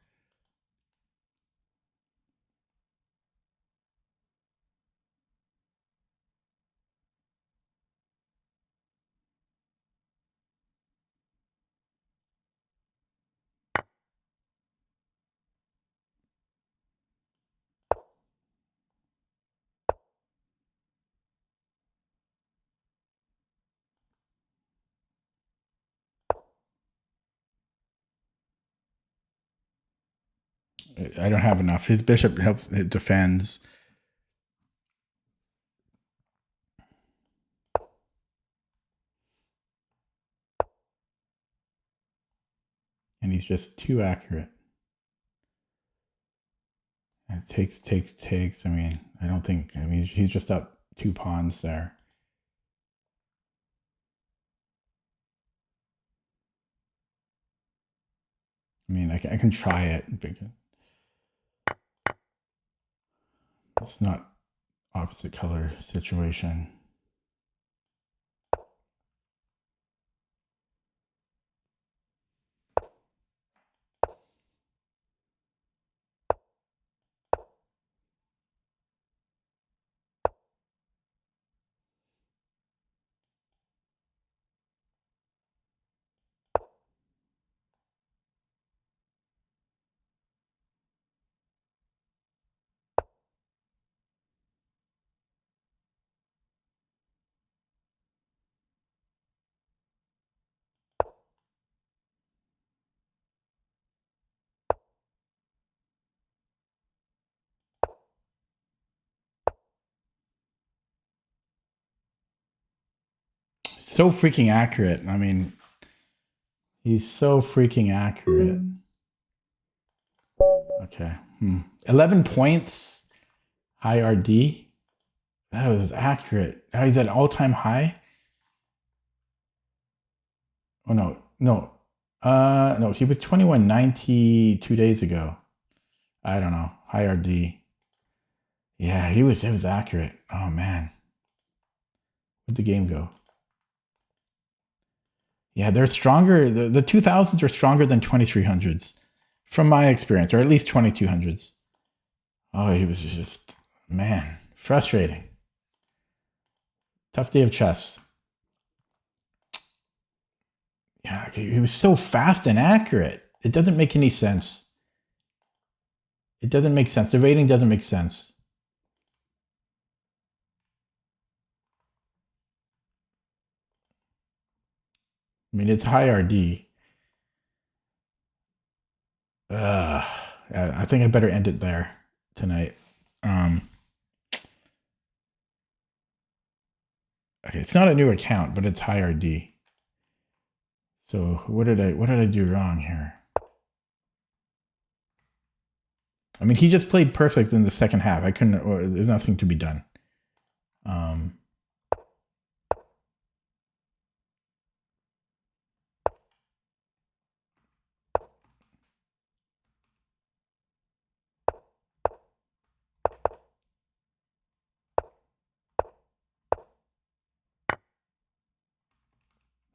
I don't have enough. His bishop helps, it defends. And he's just too accurate. It takes. I mean, I don't think, I mean, he's just up 2 pawns there. I mean, I can try it. It's not opposite color situation. So freaking accurate. I mean, he's so freaking accurate. Okay. 11 points. High RD. That was accurate. Now he's at all-time high. Oh no, no. No, he was 2190 2 days ago. I don't know. High RD. Yeah, it was accurate. Oh man. Where'd the game go? Yeah, they're stronger. The 2000s are stronger than 2300s from my experience, or at least 2200s. Oh, he was just, man, frustrating. Tough day of chess. Yeah, he was so fast and accurate. It doesn't make any sense. It doesn't make sense. The rating doesn't make sense. I mean, it's high RD. I think I better end it there tonight. Okay, it's not a new account, but it's high RD. So what did I do wrong here? I mean, he just played perfect in the second half. I couldn't. There's nothing to be done.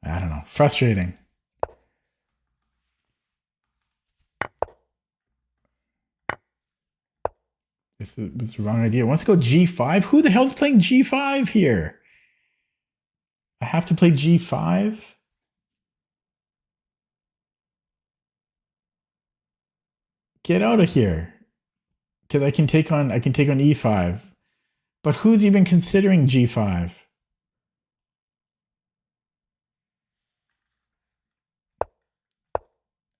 I don't know. Frustrating. This is the wrong idea. Let's go G5. Who the hell's playing G5 here? I have to play G5? Get out of here. Because I can take on E5. But who's even considering G5?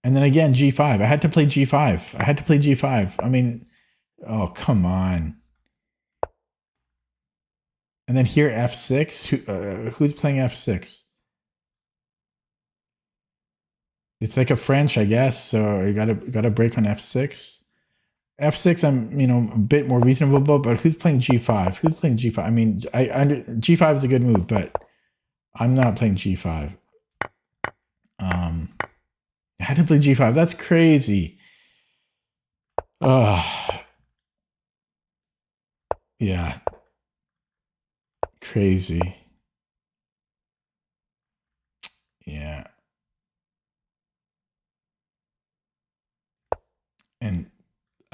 And then again, G5. I had to play G5. I mean, oh, come on. And then here, F6. Who's playing F6? It's like a French, I guess. So you gotta break on F6. F6, I'm a bit more reasonable, but who's playing G5? Who's playing G5? I mean, G5 is a good move, but I'm not playing G5. I had to play G5. That's crazy. Yeah. Crazy. Yeah.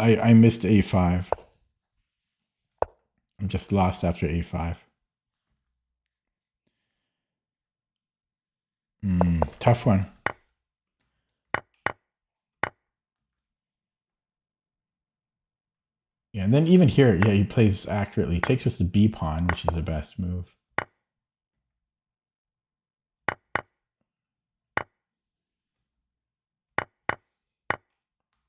I missed a5. I'm just lost after a5. Tough one. Yeah, and then even here, yeah, he plays accurately. He takes just the b pawn, which is the best move.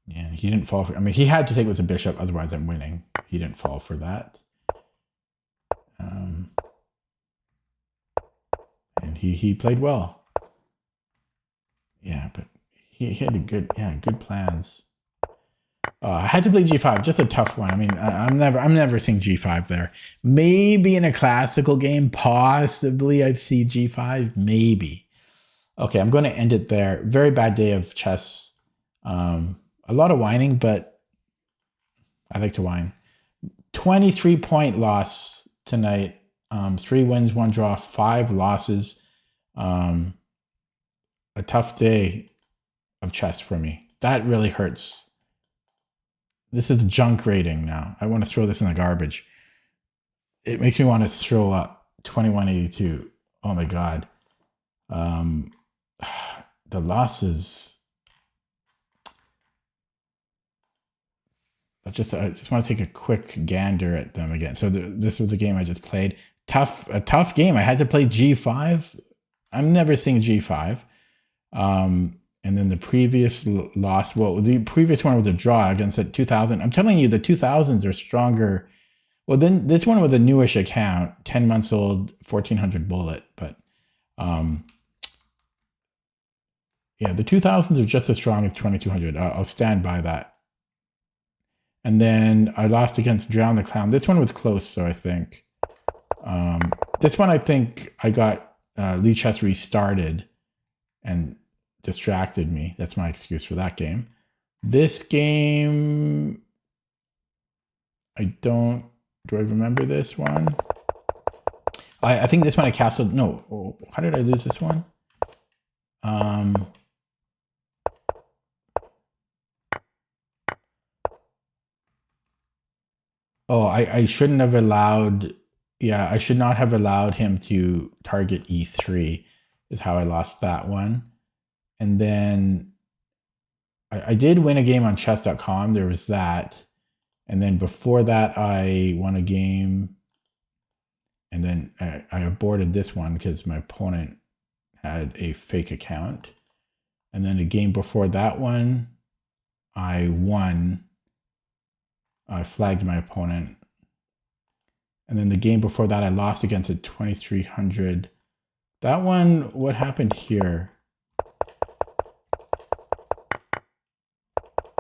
Yeah, he didn't fall for. I mean, he had to take with a bishop, otherwise I'm winning. He didn't fall for that. And he played well. Yeah, but he had good plans. I had to play g5, just a tough one. I mean, I'm never seeing g5 there. Maybe in a classical game, possibly I'd see g5, maybe. Okay, I'm going to end it there. Very bad day of chess. A lot of whining, but I like to whine. 23-point loss tonight. 3 wins, 1 draw, 5 losses. A tough day of chess for me. That really hurts. This is junk rating now. I want to throw this in the garbage. It makes me want to throw up. 2182. Oh my God. The losses. I just want to take a quick gander at them again. So this was a game I just played. A tough game. I had to play g5. I'm never seeing g5. And then the previous loss, well, the previous one was a draw against a 2000. I'm telling you, the 2000s are stronger. Well, then this one was a newish account, 10 months old, 1400 bullet. But yeah, the 2000s are just as strong as 2200. I'll stand by that. And then I lost against Drown the Clown. This one was close, so I think. This one, I think I got Lee Chess restarted and distracted me. That's my excuse for that game. This game, do I remember this one? I think this one I castled. No, how did I lose this one? I shouldn't have allowed, I should not have allowed him to target e3 is how I lost that one. And then I did win a game on chess.com. There was that. And then before that, I won a game. And then I aborted this one because my opponent had a fake account. And then the game before that one, I won. I flagged my opponent. And then the game before that, I lost against a 2300. That one, what happened here?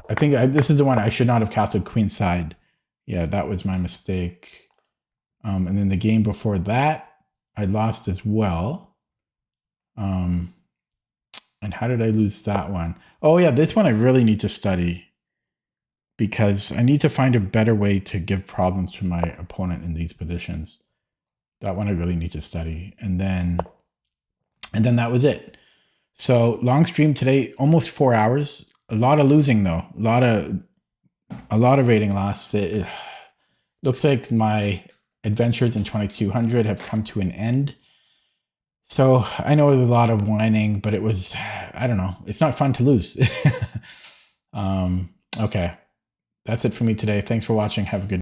I think this is the one I should not have castled queenside. Yeah, that was my mistake. And then the game before that, I lost as well. And how did I lose that one? Oh yeah, this one I really need to study because I need to find a better way to give problems to my opponent in these positions. That one I really need to study. And then that was it. So long stream today, almost 4 hours. A lot of losing though. A lot of rating loss. It looks like my adventures in 2200 have come to an end. So I know it was a lot of whining, but it was, I don't know. It's not fun to lose. Okay. That's it for me today. Thanks for watching. Have a good